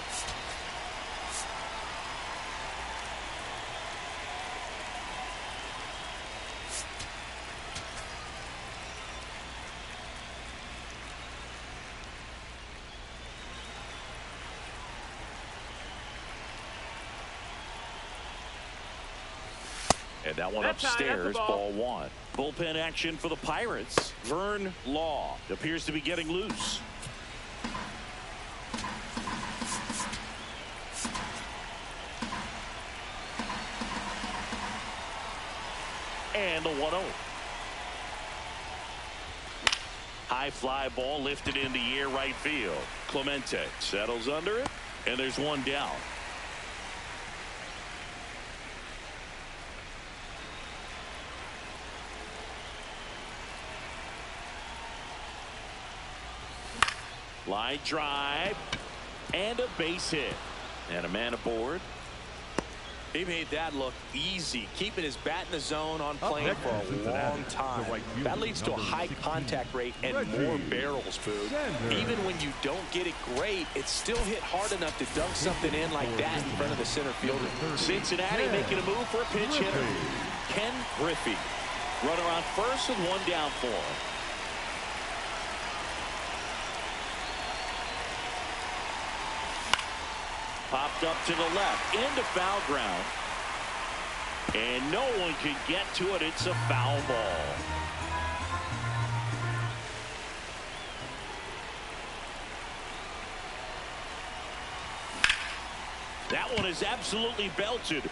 And that one upstairs, ball 1. Bullpen action for the Pirates. Vern Law appears to be getting loose. And the 1-0. High fly ball lifted in the air, right field. Clemente settles under it, and there's one down. Line drive and a base hit. And a man aboard. He made that look easy, keeping his bat in the zone on plane for a long time. That leads to a high contact rate and more barrels, Boog. Even when you don't get it great, it's still hit hard enough to dunk something in like that in front of the center fielder. Cincinnati making a move for a pinch hitter. Ken Griffey. Runner on first and one down for him. Popped up to the left, into foul ground. And no one can get to it. It's a foul ball. That one is absolutely belted.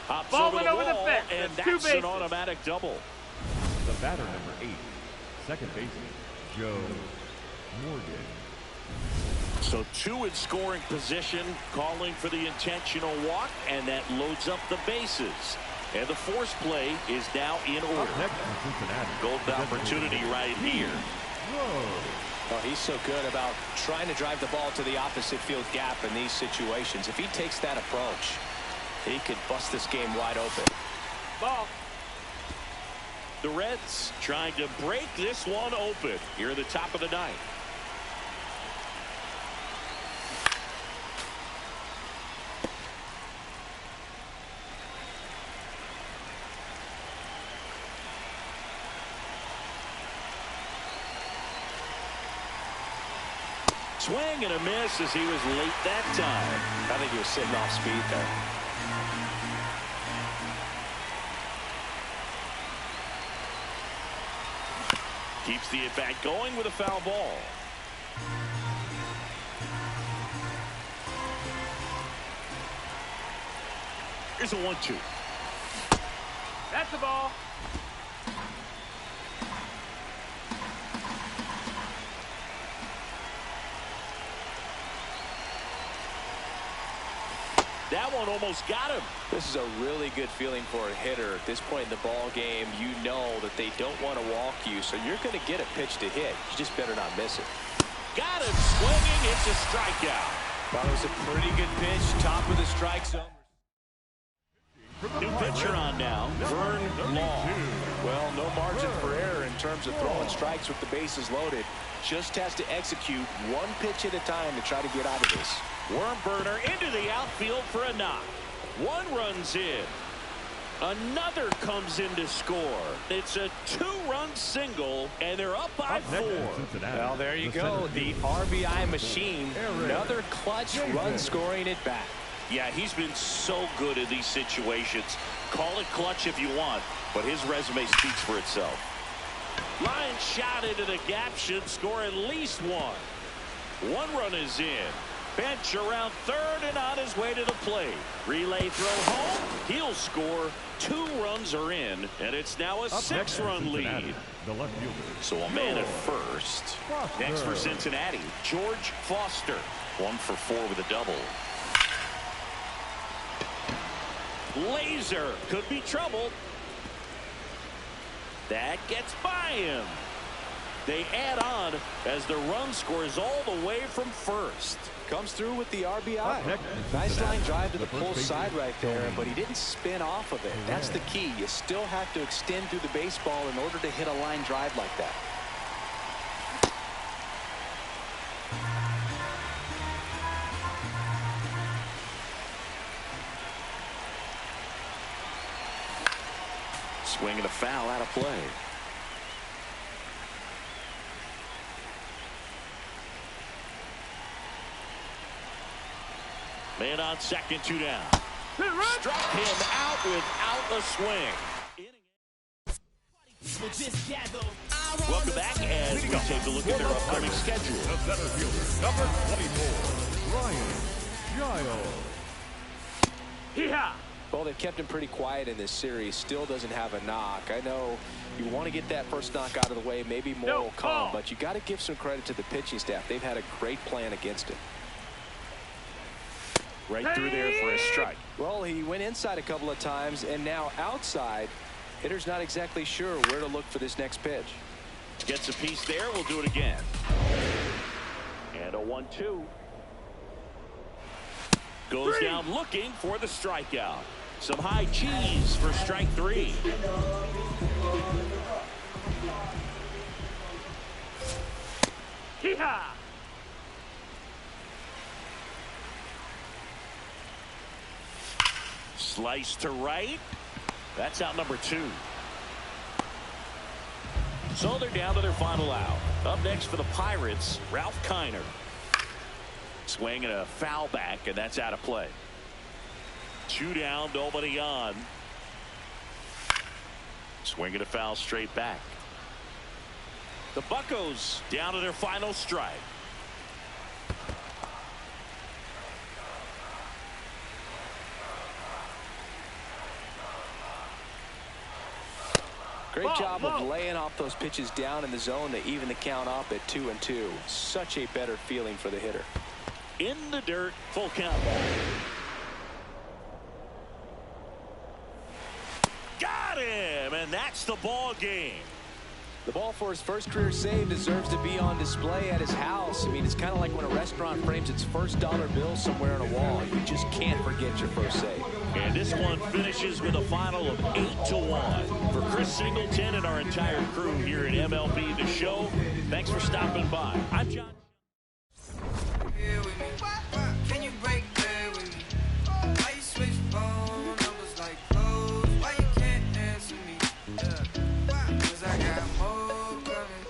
Hops over the fence, and that's an automatic double. The batter, number 8, second baseman, Joe Morgan. So 2 in scoring position, calling for the intentional walk, and that loads up the bases. And the force play is now in order. Golden opportunity right here. Oh, he's so good about trying to drive the ball to the opposite field gap in these situations. If he takes that approach, he could bust this game wide open. Ball. The Reds trying to break this one open here at the top of the ninth. Swing and a miss as he was late that time. I think he was sitting off speed there. Keeps the at-bat going with a foul ball. Here's a 1-2. That's the ball. That one almost got him. This is a really good feeling for a hitter. At this point in the ball game, you know that they don't want to walk you, so you're going to get a pitch to hit. You just better not miss it. Got him swinging. It's a strikeout. That was a pretty good pitch. Top of the strike zone. New pitcher on now, Vern Law. Well, no margin for error in terms of throwing strikes with the bases loaded. Just has to execute one pitch at a time to try to get out of this. Worm burner into the outfield for a knock. One runs in. Another comes in to score. It's a 2-run single, and they're up by 4. Well, there you go. The RBI machine. Another clutch run scoring at bat. Yeah, he's been so good in these situations. Call it clutch if you want, but his resume speaks for itself. Line shot into the gap, should score at least 1. 1 run is in. Bench around third and on his way to the plate. Relay throw home. He'll score. 2 runs are in, and it's now a 6-run lead. So a man at first. Next for Cincinnati, George Foster. 1 for 4 with a double. Laser could be trouble. That gets by him. They add on as the run scores all the way from first. Comes through with the RBI. Nice line drive to the pull side right there, but he didn't spin off of it. That's the key. You still have to extend through the baseball in order to hit a line drive like that. Swing and a foul out of play. Man on second, 2 down. Struck him out without a swing. Welcome back as we take a look at their upcoming schedule. The center fielder, number 24, Ryan Giles. Hee-haw. Well, they've kept him pretty quiet in this series. Still doesn't have a knock. I know you want to get that first knock out of the way. Maybe more will come, but you got to give some credit to the pitching staff. They've had a great plan against him. Right through there for a strike. Well, he went inside a couple of times, and now outside. Hitter's not exactly sure where to look for this next pitch. Gets a piece there. We'll do it again. And a 1-2. Goes down looking for the strikeout. Some high cheese for strike 3. Hee-haw! Slice to right. That's out number 2. So they're down to their final out. Up next for the Pirates, Ralph Kiner. Swing and a foul back, and that's out of play. 2 down, nobody on. Swing and a foul straight back. The Buccos down to their final strike. Great job of laying off those pitches down in the zone to even the count up at 2-2. Such a better feeling for the hitter. In the dirt, full count. Got him, and that's the ball game. The ball for his first career save deserves to be on display at his house. I mean, it's kind of like when a restaurant frames its first dollar bill somewhere on a wall. You just can't forget your first save. And this one finishes with a final of 8-1. For Chris Singleton and our entire crew here at MLB The Show, thanks for stopping by. I'm John. Can you break there with me? Why you switch phone numbers like clothes? Why you can't answer me? Cause I got more coming.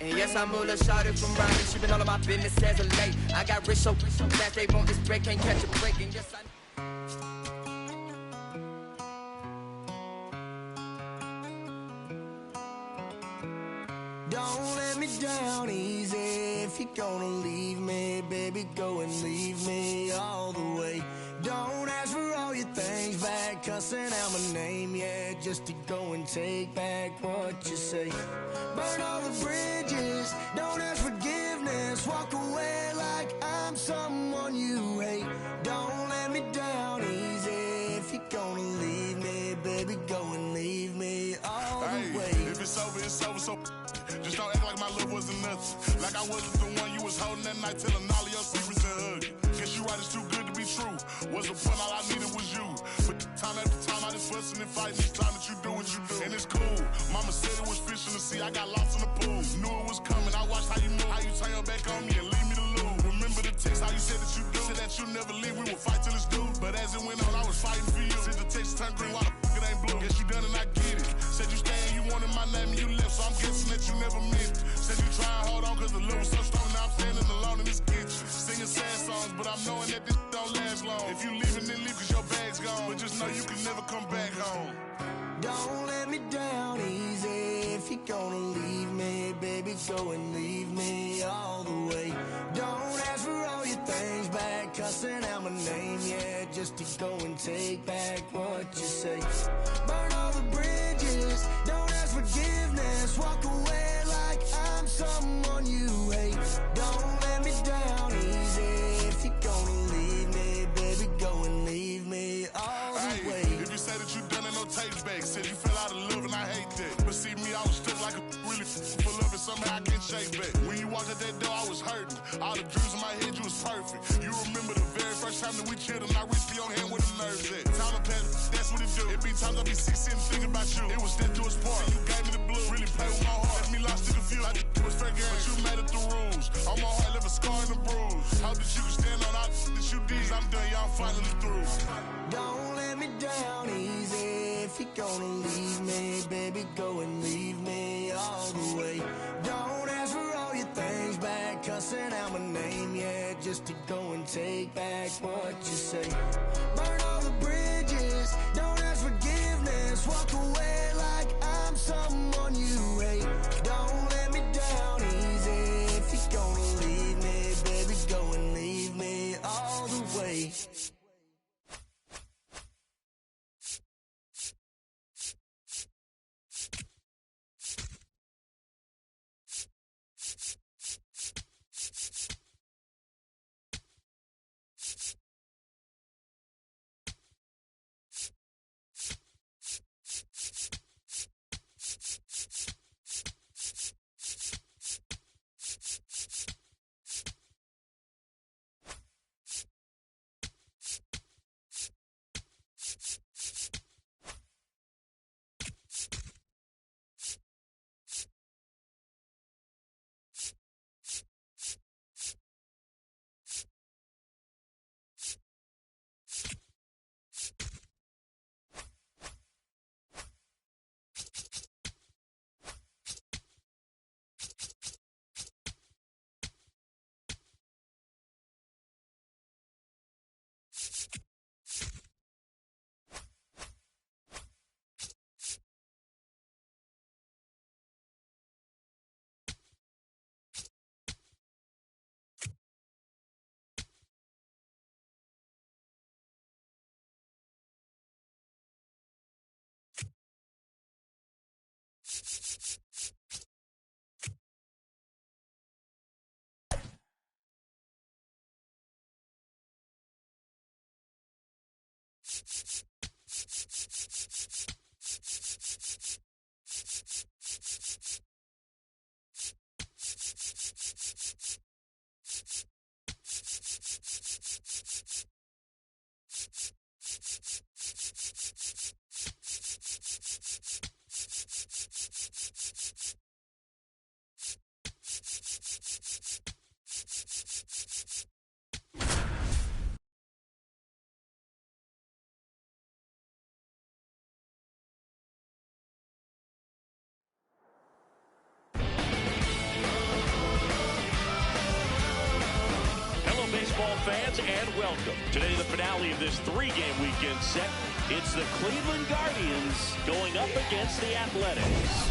And yes, I'm Mula Shawty from Raleigh. She been all of my business as of late. I got rich so fast they want this break, can't catch a break. And yes, I Don't let me down easy. If you're gonna leave me, baby, go and leave me all the way. Don't ask for all your things back, cussing out my name, yeah, just to go and take back what you say. Burn all the bridges, don't ask forgiveness, walk away like I'm someone you hate. Don't let me down easy. If you're gonna leave me, baby, go and leave me all the way. If it's over, it's over, so just don't act like my love wasn't nothing. Like I wasn't the one you was holding that night, telling all of your secrets and hugging. Guess you right, it's too good to be true. What's the point? All I needed was you. But time after time, I just fussing and fighting. Each time that you do what you do, and it's cool. Mama said it was fish in the sea. I got lost in the pool. Knew it was coming. I watched how you move, how you turn your back on me and leave me to lose. Remember the text, how you said that you do. Said that you never leave. We would fight till it's due. But as it went on, I was fighting for you. Since the text turned green, why the fuck it ain't blue? Guess you done and I get it. Said you stayed, you wanted my name and you left, so I'm guessing that you never meant it. Said you try and hold on cause the love was so strong. Now I'm standing alone in this kitchen, singing sad songs, but I'm knowing that this don't last long. If you leaving, then leave cause your bag's gone. But just know you can never come back home. Don't let me down easy. If you're gonna leave me, baby, go and leave me all the way. Don't ask for all your things back, cussing out my name, yeah, just to go and take back what you say. Burn all the bridges, don't ask forgiveness, walk away like I'm someone you hate. Don't let me down easy. If you're gonna leave me, baby, go and leave me all the way. If you say that you done it, no takes back. Said you fell out of love and I hate that. But see me, I was stuck like a really full of it. Somehow I can't shake back. When you walked out that door, I was hurting. All the dreams in my head, you was perfect. You remember the very first time that we chilled and I reached for your hand where the nerves at. Time to pass, that's what it do. It be times I be sick sitting thinking about you. It was death to its part. You gave me the blue. Really play with my heart. Left me lost and confused. I it was fair game, but you made it the rules. On my heart, left a scar and a bruise. Hope that you can stand on all that you did. I'm done, y'all finally through. Don't let me down easy. If you're gonna leave me, baby, go and leave me all the way. Don't ask for all your things back, cussing out my name, yeah, just to go and take back what you say. Burn all the bridges, don't ask forgiveness, walk away like I'm someone you hate. Don't let me down easy. If you're gonna leave me, baby, go and leave me all the way. fans, and welcome. Today, the finale of this three-game weekend set. It's the Cleveland Guardians going up against the Athletics.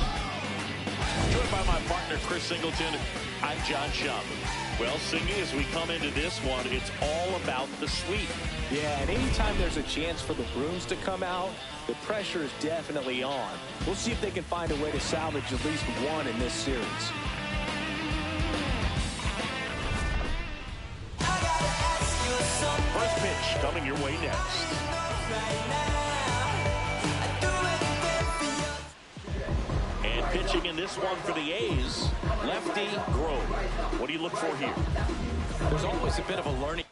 Joined by my partner, Chris Singleton, I'm John Schaubman. Well, Singy, as we come into this one, it's all about the sweep. Yeah, and anytime there's a chance for the Bruins to come out, the pressure is definitely on. We'll see if they can find a way to salvage at least one in this series. First pitch coming your way next. And pitching in this one for the A's, lefty Grove. What do you look for here? There's always a bit of a learning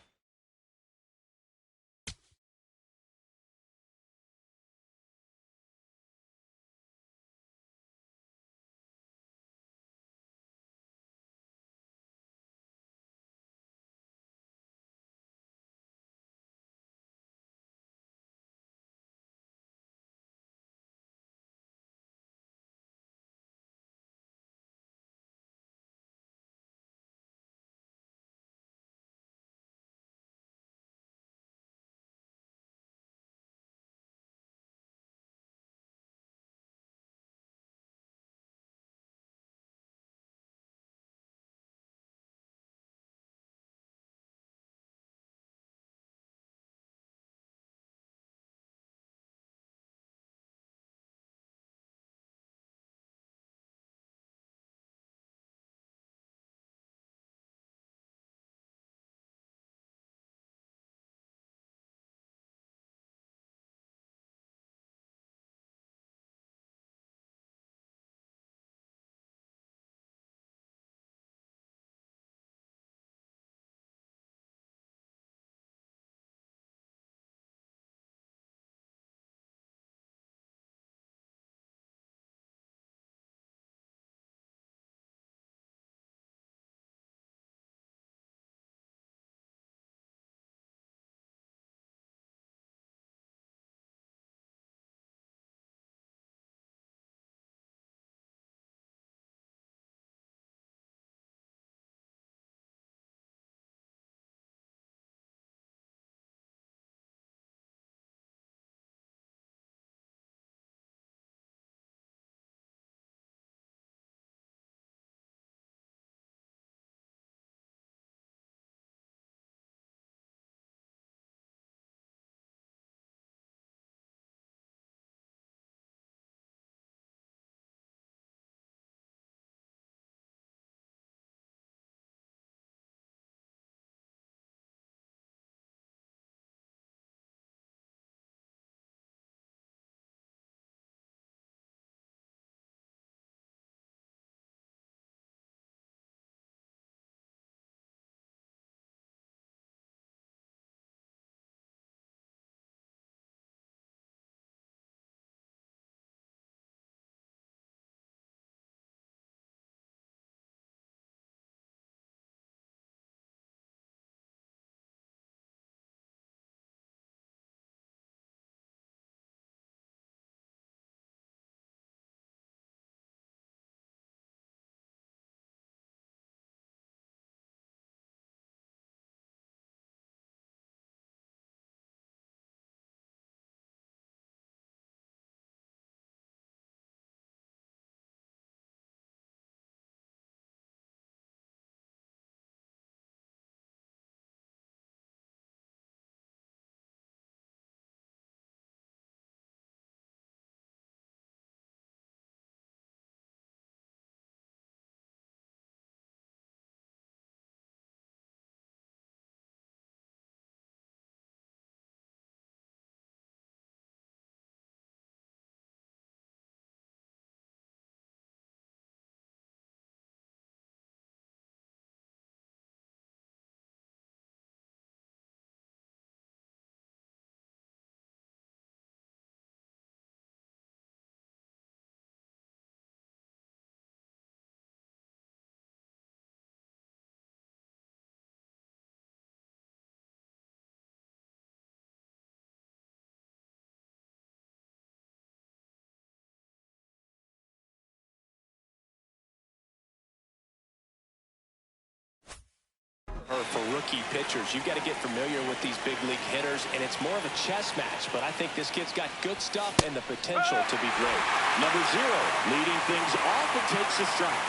rookie pitchers. You've got to get familiar with these big league hitters, and it's more of a chess match. But I think this kid's got good stuff and the potential to be great. Number 0 leading things off and takes a strike.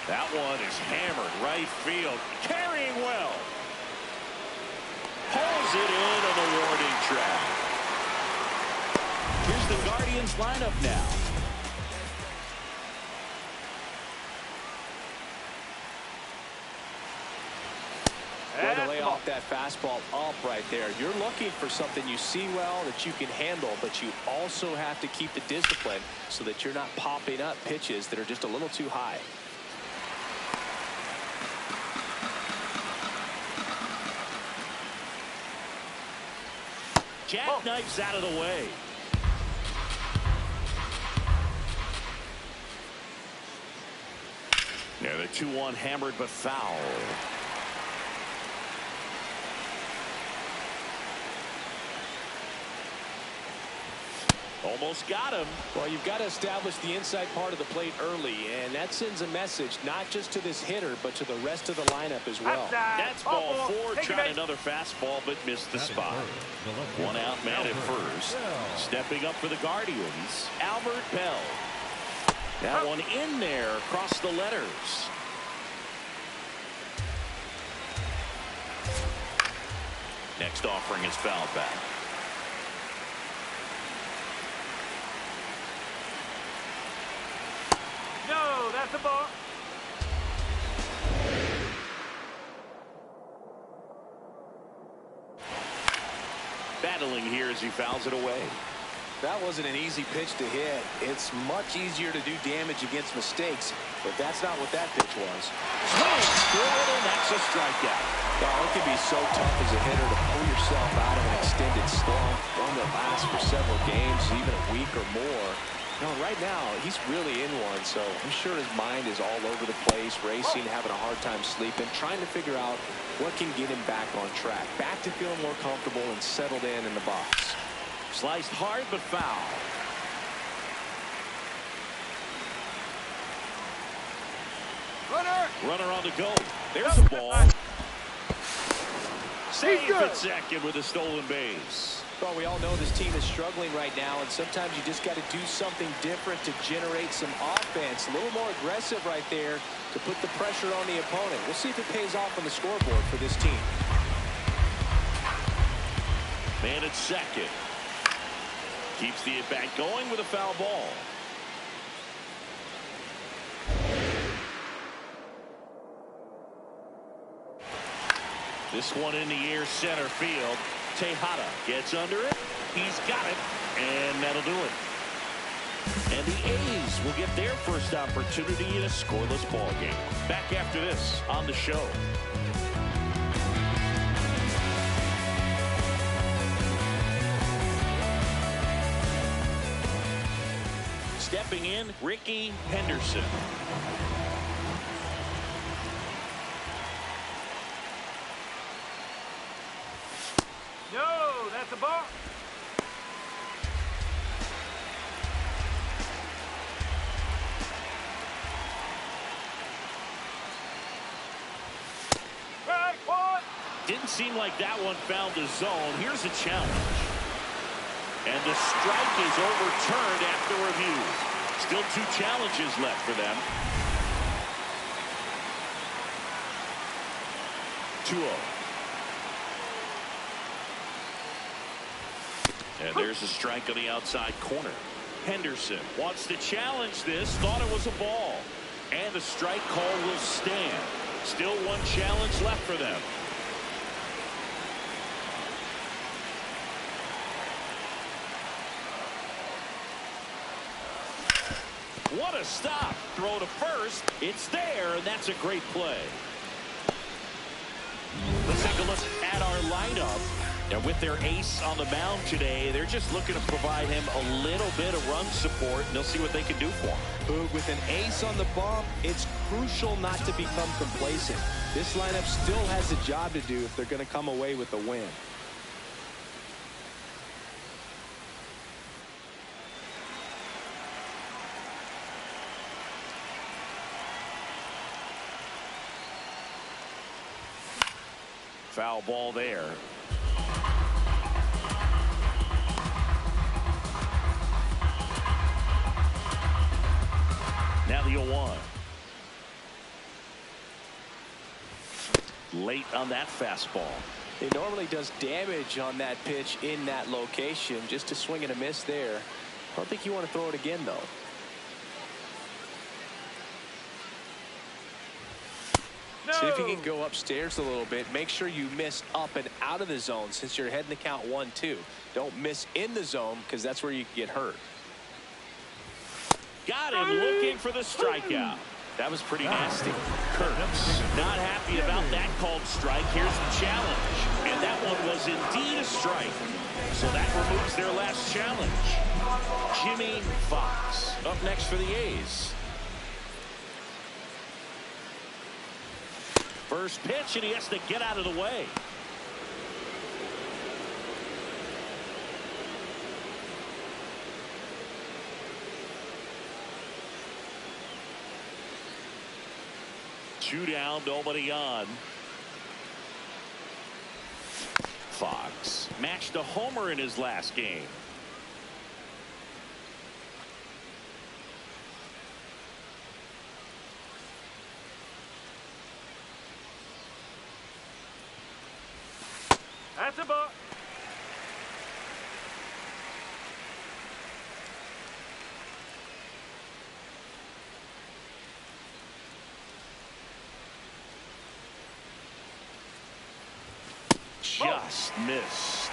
That one is hammered right field. Carrying well. Pulls it in on the warning track. Here's the Guardians lineup now. Way to lay off that fastball up right there. You're looking for something you see well that you can handle, but you also have to keep the discipline so that you're not popping up pitches that are just a little too high. Jackknifes out of the way. Now the 2-1 hammered but foul. Almost got him. Well, you've got to establish the inside part of the plate early, and that sends a message not just to this hitter, but to the rest of the lineup as well. That's ball 4. Tried another fastball, but missed the spot. One out man at first. Stepping up for the Guardians, Albert Bell. That one in there across the letters. Next offering is fouled back. No, that's a ball. Battling here as he fouls it away. That wasn't an easy pitch to hit. It's much easier to do damage against mistakes, but that's not what that pitch was. Swing through it, and that's a strikeout. Well, it can be so tough as a hitter to pull yourself out of an extended slump, one that lasts for several games, even a week or more. No, right now, he's really in one, so I'm sure his mind is all over the place, racing, having a hard time sleeping, trying to figure out what can get him back on track, back to feeling more comfortable and settled in the box. Sliced hard but foul. Runner on the go. There's a ball. Safe at second with a stolen base. Well, we all know this team is struggling right now, and sometimes you just got to do something different to generate some offense. A little more aggressive right there to put the pressure on the opponent. We'll see if it pays off on the scoreboard for this team. Man at second. Keeps the at-bat going with a foul ball. This one in the air center field. Tejada gets under it. He's got it, and that'll do it. And the A's will get their first opportunity in a scoreless ball game. Back after this on the show. Stepping in, Ricky Henderson. No, that's a ball. Strike one. Didn't seem like that one found the zone. Here's a challenge. And the strike is overturned after review. Still 2 challenges left for them. 2-0. And there's a strike on the outside corner. Henderson wants to challenge this. Thought it was a ball. And the strike call will stand. Still 1 challenge left for them. What a stop. Throw to first. It's there, and that's a great play. Let's take a look at our lineup. And with their ace on the mound today, they're just looking to provide him a little bit of run support, and they'll see what they can do for him. Boog, with an ace on the bump, it's crucial not to become complacent. This lineup still has a job to do if they're going to come away with a win. Foul ball there. Now the 0-1. Late on that fastball. It normally does damage on that pitch in that location. Just a swing and a miss there. I don't think you want to throw it again, though. No. See if you can go upstairs a little bit. Make sure you miss up and out of the zone since you're heading the count 1-2. Don't miss in the zone because that's where you get hurt. Got him looking for the strikeout. That was pretty nasty. Kurtz not happy about that called strike. Here's the challenge. And that one was indeed a strike. So that removes their last challenge. Jimmy Fox up next for the A's. First pitch, and he has to get out of the way. Two down, nobody on. Fox matched a homer in his last game. That's a ball. Just missed.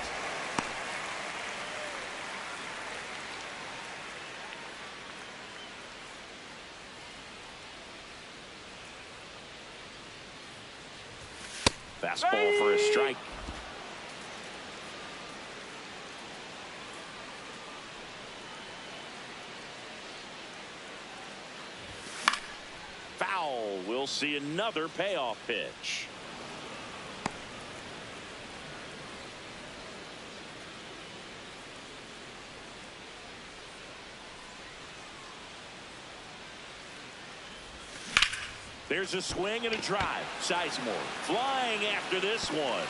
Fastball for a strike. Foul. We'll see another payoff pitch. There's a swing and a drive. Sizemore flying after this one.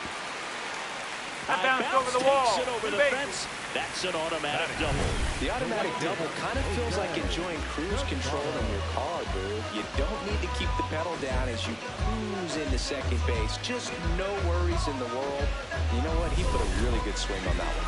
That bounced over the wall. Takes it over the fence. That's an automatic double. The automatic double kind of feels like enjoying cruise control in your car, dude. You don't need to keep the pedal down as you cruise into second base. Just no worries in the world. You know what? He put a really good swing on that one.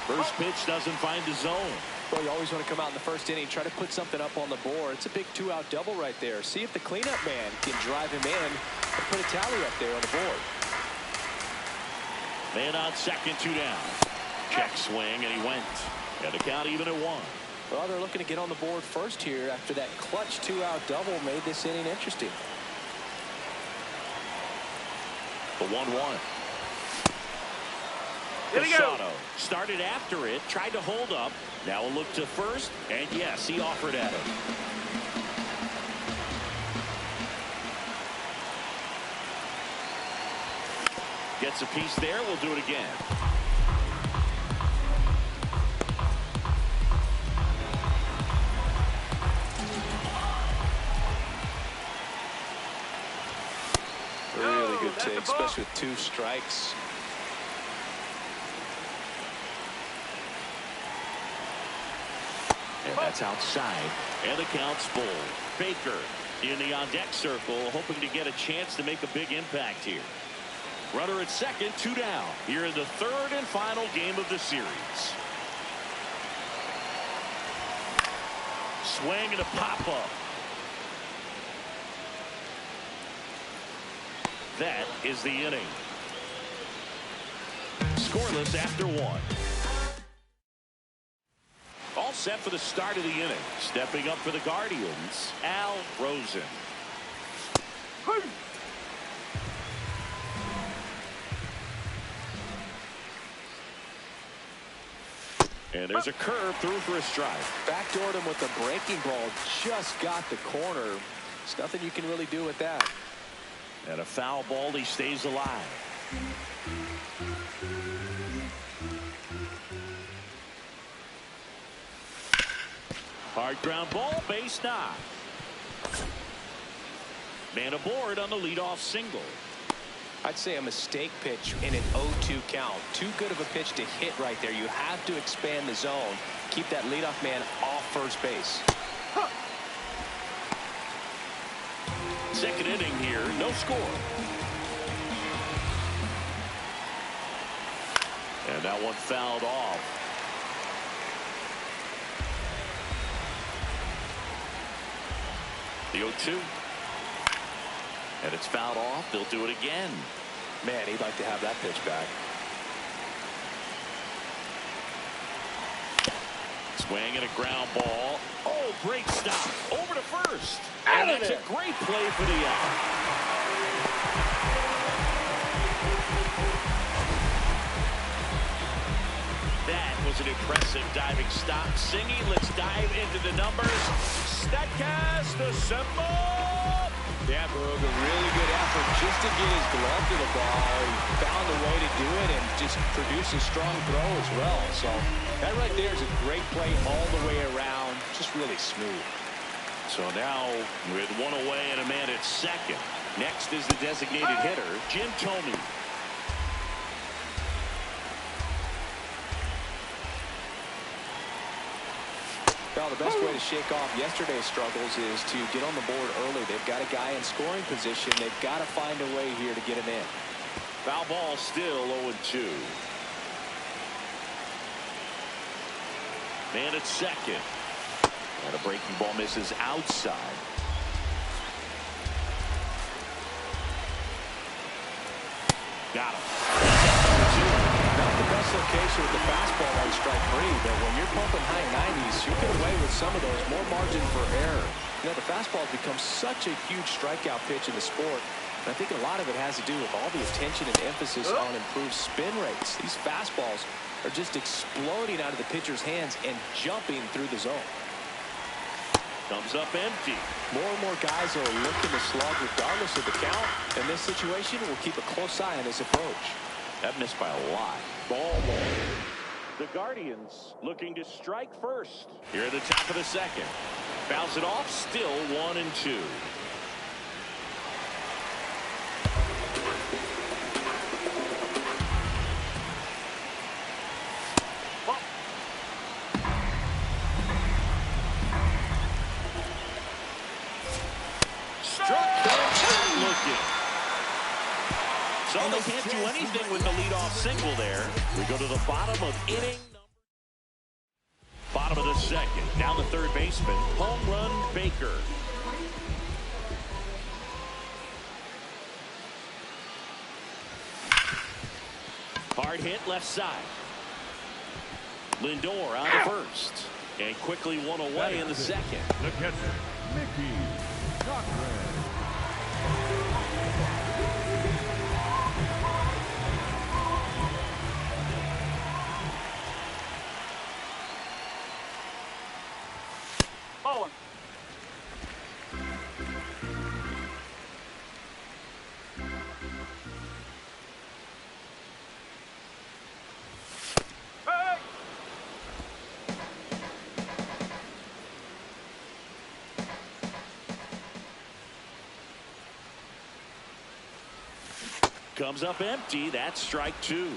First pitch doesn't find the zone. Well, you always want to come out in the first inning, try to put something up on the board. It's a big two-out double right there. See if the cleanup man can drive him in and put a tally up there on the board. Man on second, two down. Check swing, and he went. And the count even at 1. Well, they're looking to get on the board first here after that clutch two-out double made this inning interesting. The 1-1. Casado started after it, tried to hold up. Now a look to first, and yes, he offered at him. Gets a piece there. We'll do it again. Really good take, especially with 2 strikes. And that's outside. And the count's full. Baker in the on-deck circle, hoping to get a chance to make a big impact here. Runner at second, 2 down. Here in the third and final game of the series. Swing and a pop-up. That is the inning. Scoreless after 1. All set for the start of the inning. Stepping up for the Guardians, Al Rosen. And there's a curve through for a strike. Backdoored him with the breaking ball. Just got the corner. There's nothing you can really do with that. And a foul ball. He stays alive. Hard ground ball, base knock. Man aboard on the leadoff single. I'd say a mistake pitch in an 0-2 count. Too good of a pitch to hit right there. You have to expand the zone. Keep that leadoff man off first base. Second inning here, no score. And that one fouled off. The 0-2. And it's fouled off. They'll do it again. Man, he'd like to have that pitch back. Swing and a ground ball. Oh, great stop. Over to first. And that's a great play for the out. That was an impressive diving stop. Singing, let's dive into the numbers. Statcast assemble. Yeah, Boog, a really good effort just to get his glove to the ball. He found a way to do it and just produce a strong throw as well. So that right there is a great play all the way around. Just really smooth. So now with one away and a man at second. Next is the designated hitter, Jim Thome. Well, the best way to shake off yesterday's struggles is to get on the board early. They've got a guy in scoring position. They've got to find a way here to get him in. Foul ball still 0-2. Man at second. And a breaking ball misses outside. Got him. Not the best location with the fastball on strike three, but when you're pumping high 90s, you get away with some of those. More margin for error. You know, the fastball has become such a huge strikeout pitch in the sport. And I think a lot of it has to do with all the attention and emphasis on improved spin rates. These fastballs are just exploding out of the pitcher's hands and jumping through the zone. Comes up empty. More and more guys are looking to slug regardless of the count. In this situation, we'll keep a close eye on his approach. That missed by a lot. Ball. The Guardians looking to strike first. Here at the top of the second. Fouls it off. Still 1-2. So they can't do anything with the leadoff single there. We go to the bottom of inning. Bottom of the second. Down the third baseman. Home run Baker. Hard hit left side. Lindor on to first. And quickly one away in the second. The catcher, Mickey Cochran. Bowen. Hey! Comes up empty. That's strike two.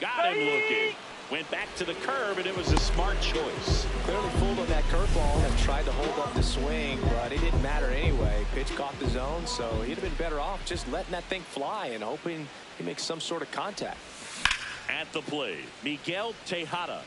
Got him looking. Went back to the curb, and it was a smart choice. Clearly fooled on that curveball and tried to hold up the swing, but it didn't matter anyway. Pitch caught the zone, so he'd have been better off just letting that thing fly and hoping he makes some sort of contact. At the plate, Miguel Tejada.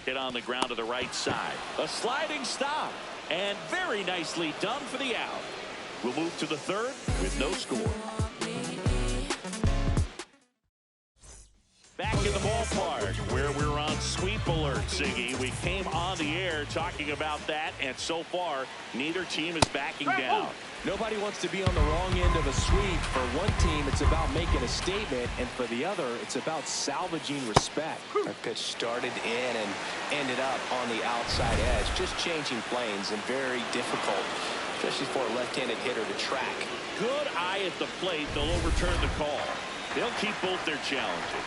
Hit on the ground to the right side. A sliding stop. And very nicely done for the out. We'll move to the third with no score. Back in the ballpark where we're on score. sweep alert, Siggy. We came on the air talking about that, and so far, neither team is backing down. Nobody wants to be on the wrong end of a sweep. For one team, it's about making a statement, and for the other, it's about salvaging respect. That pitch started in and ended up on the outside edge. Just changing planes and very difficult, especially for a left-handed hitter to track. Good eye at the plate. They'll overturn the call. They'll keep both their challenges.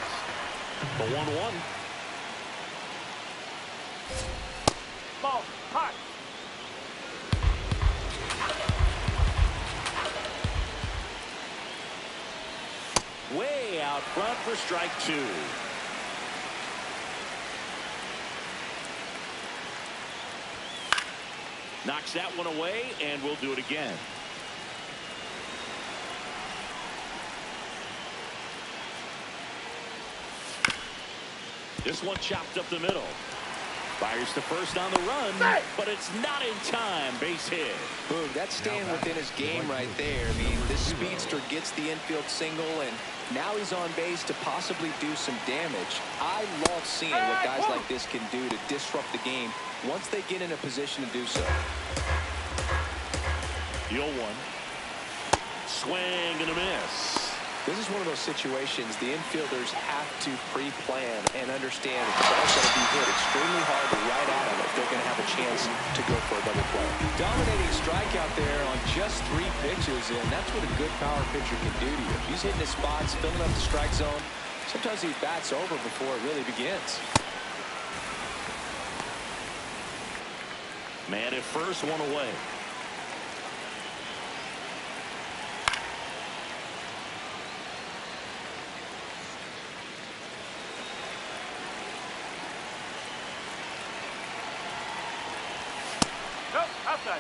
The 1-1. Ball, hot. Way out front for strike 2. Knocks that one away, and we'll do it again. This one chopped up the middle. Fires to first on the run, but it's not in time. Base hit. Boom, that's staying within his game right there. I mean, this speedster gets the infield single, and now he's on base to possibly do some damage. I love seeing what guys like this can do to disrupt the game once they get in a position to do so. The 0-1. Swing and a miss. This is one of those situations the infielders have to pre-plan and understand that the ball's going to be hit extremely hard right at them if they're going to have a chance to go for a double play. Dominating strikeout there on just 3 pitches, and that's what a good power pitcher can do to you. He's hitting his spots, filling up the strike zone. Sometimes he bats over before it really begins. Man at first, one away. Outside.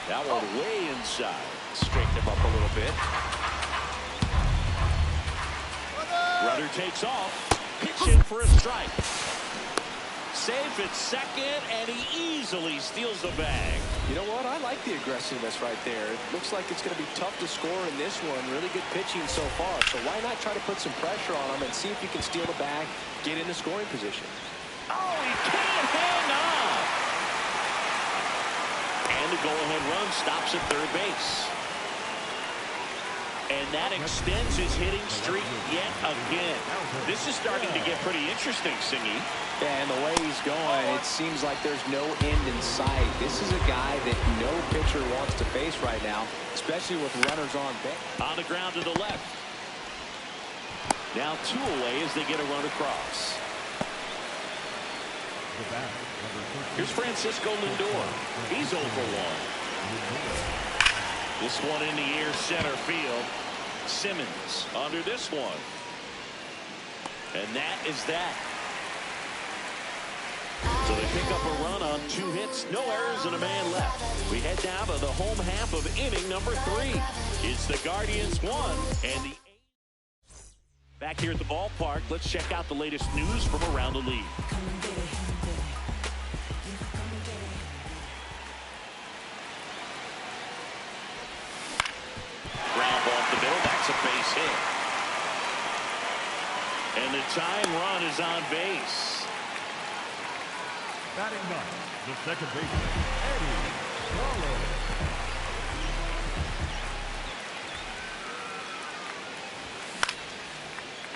That one way inside. Straighten him up a little bit. Runner takes off. Pitch in for a strike. Safe at second, and he easily steals the bag. You know what? I like the aggressiveness right there. It looks like it's going to be tough to score in this one. Really good pitching so far. So why not try to put some pressure on him and see if you can steal the bag, get into scoring position. Oh, he can't hang on. And the go-ahead run stops at third base. And that extends his hitting streak yet again. This is starting to get pretty interesting, Singy. Yeah, and the way he's going, it seems like there's no end in sight. This is a guy that no pitcher wants to face right now, especially with runners on base. On the ground to the left. Now 2 away as they get a run across. Here's Francisco Lindor. He's 0 for 1. This one in the air, center field. Simmons under this one. And that is that. So they pick up a run on 2 hits, no errors, and a man left. We head down to the home half of inning number 3. It's the Guardians 1 and the 8. Back here at the ballpark, let's check out the latest news from around the league. Ground ball off the middle, that's a base hit. And the tying run is on base. Batting 9, the second baseman, Eddie Swallow.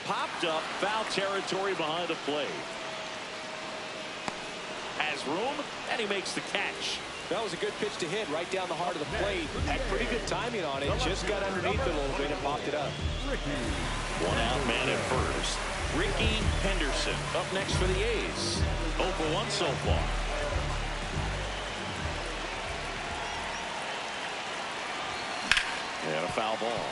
Popped up, foul territory behind the plate. Has room, and he makes the catch. That was a good pitch to hit right down the heart of the plate. Had pretty good timing on it. Just got underneath it a little bit and popped it up. 1 out, man at first. Ricky Henderson up next for the A's. 0 for 1 so far. And a foul ball.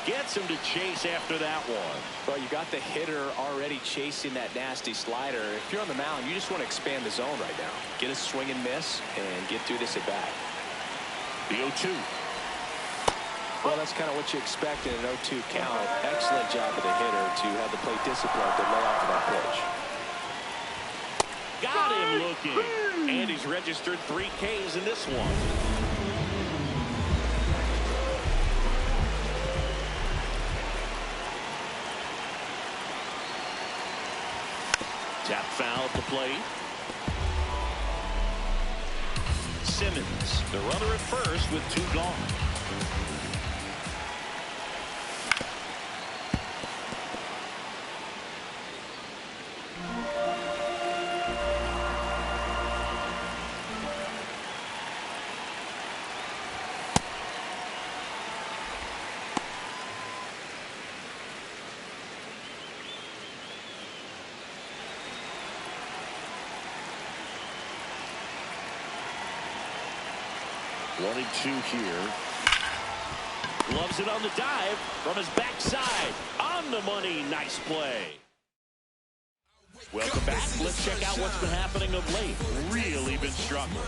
Gets him to chase after that one. Well, you got the hitter already chasing that nasty slider. If you're on the mound, you just want to expand the zone right now. Get a swing and miss and get through this at bat. The 0-2. Well, that's kind of what you expect in an 0-2 count. Excellent job of the hitter to have the plate discipline to lay off of that pitch. Got him looking. And he's registered 3 Ks in this one. Tap foul at the plate. Simmons, the runner at first with 2 gone. One and 2 here. Loves it on the dive from his backside. On the money. Nice play. Welcome back. Let's check out what's been happening of late. Really been struggling.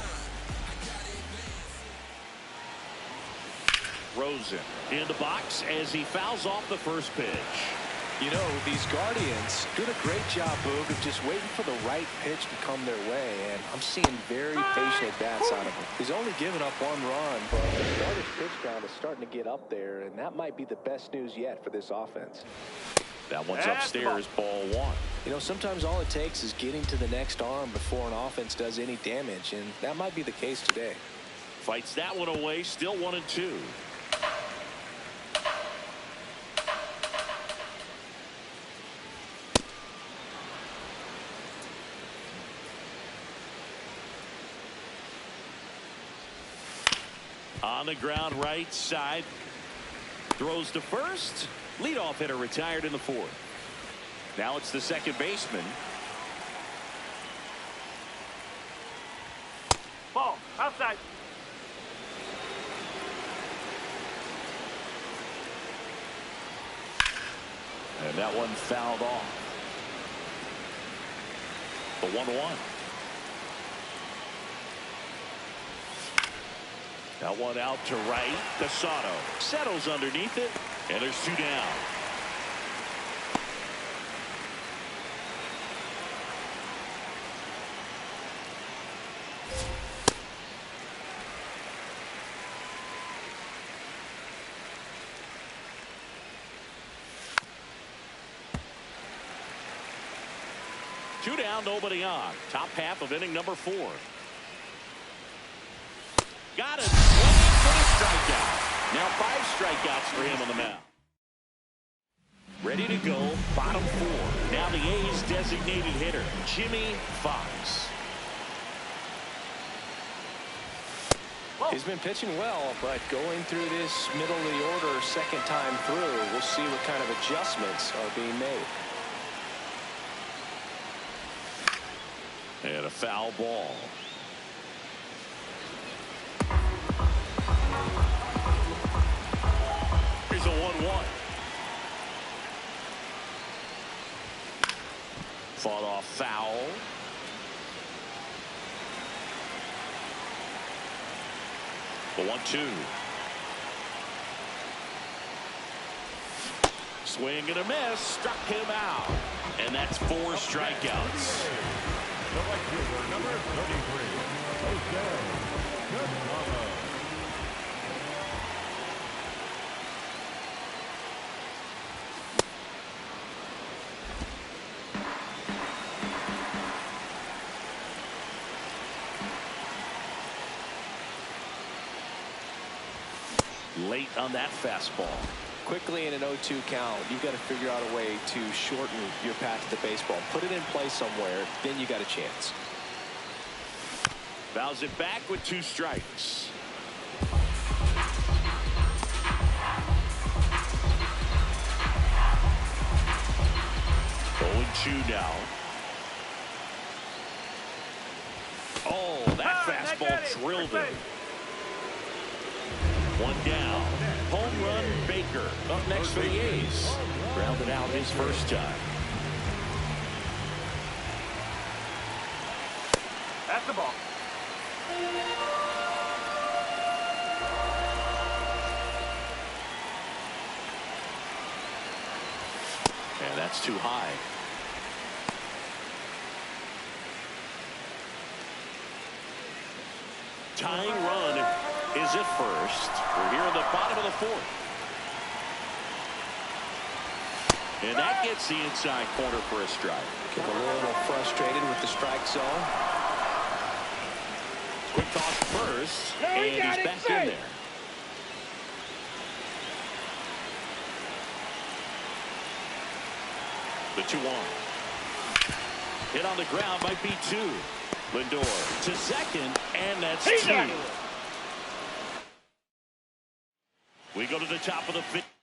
Rosen in the box as he fouls off the first pitch. You know, these Guardians did a great job, Boog, of just waiting for the right pitch to come their way, and I'm seeing very patient at-bats out of him. He's only given up 1 run, but the starter's pitch count is starting to get up there, and that might be the best news yet for this offense. That one's upstairs, ball 1. You know, sometimes all it takes is getting to the next arm before an offense does any damage, and that might be the case today. Fights that one away, still 1 and 2. On the ground right side. Throws to first. Leadoff hitter retired in the 4th. Now it's the second baseman. Ball, outside. And that one fouled off. The 1-1. That one out to right. Casado settles underneath it, and there's 2 down. Two down, nobody on. Top half of inning number 4. Got it. Swinging for the strikeout. Now 5 strikeouts for him on the mound. Ready to go. Bottom 4. Now the A's designated hitter, Jimmy Fox. He's been pitching well, but going through this middle of the order second time through, we'll see what kind of adjustments are being made. And a foul ball. Here's a 1-1. Fought off foul. The 1-2. Swing and a miss. Struck him out. And that's 4 strikeouts. The right fielder, number 33, Late on that fastball. Quickly in an 0-2 count, you've got to figure out a way to shorten your path to the baseball. Put it in play somewhere, then you got a chance. Fouls it back with 2 strikes. Oh, 2 now. Oh, that fastball drilled him. 1 down. Home run Baker up next for the A's. Grounded out his first time. That's the ball. That's too high. Tying run is at first. We're here in the bottom of the fourth. And that gets the inside corner for a strike. Get a little frustrated with the strike zone. Quick toss first, and he's back in there. The 2-1. Hit on the ground, might be 2. Lindor to second, and that's 2. We go to the top of the fifth.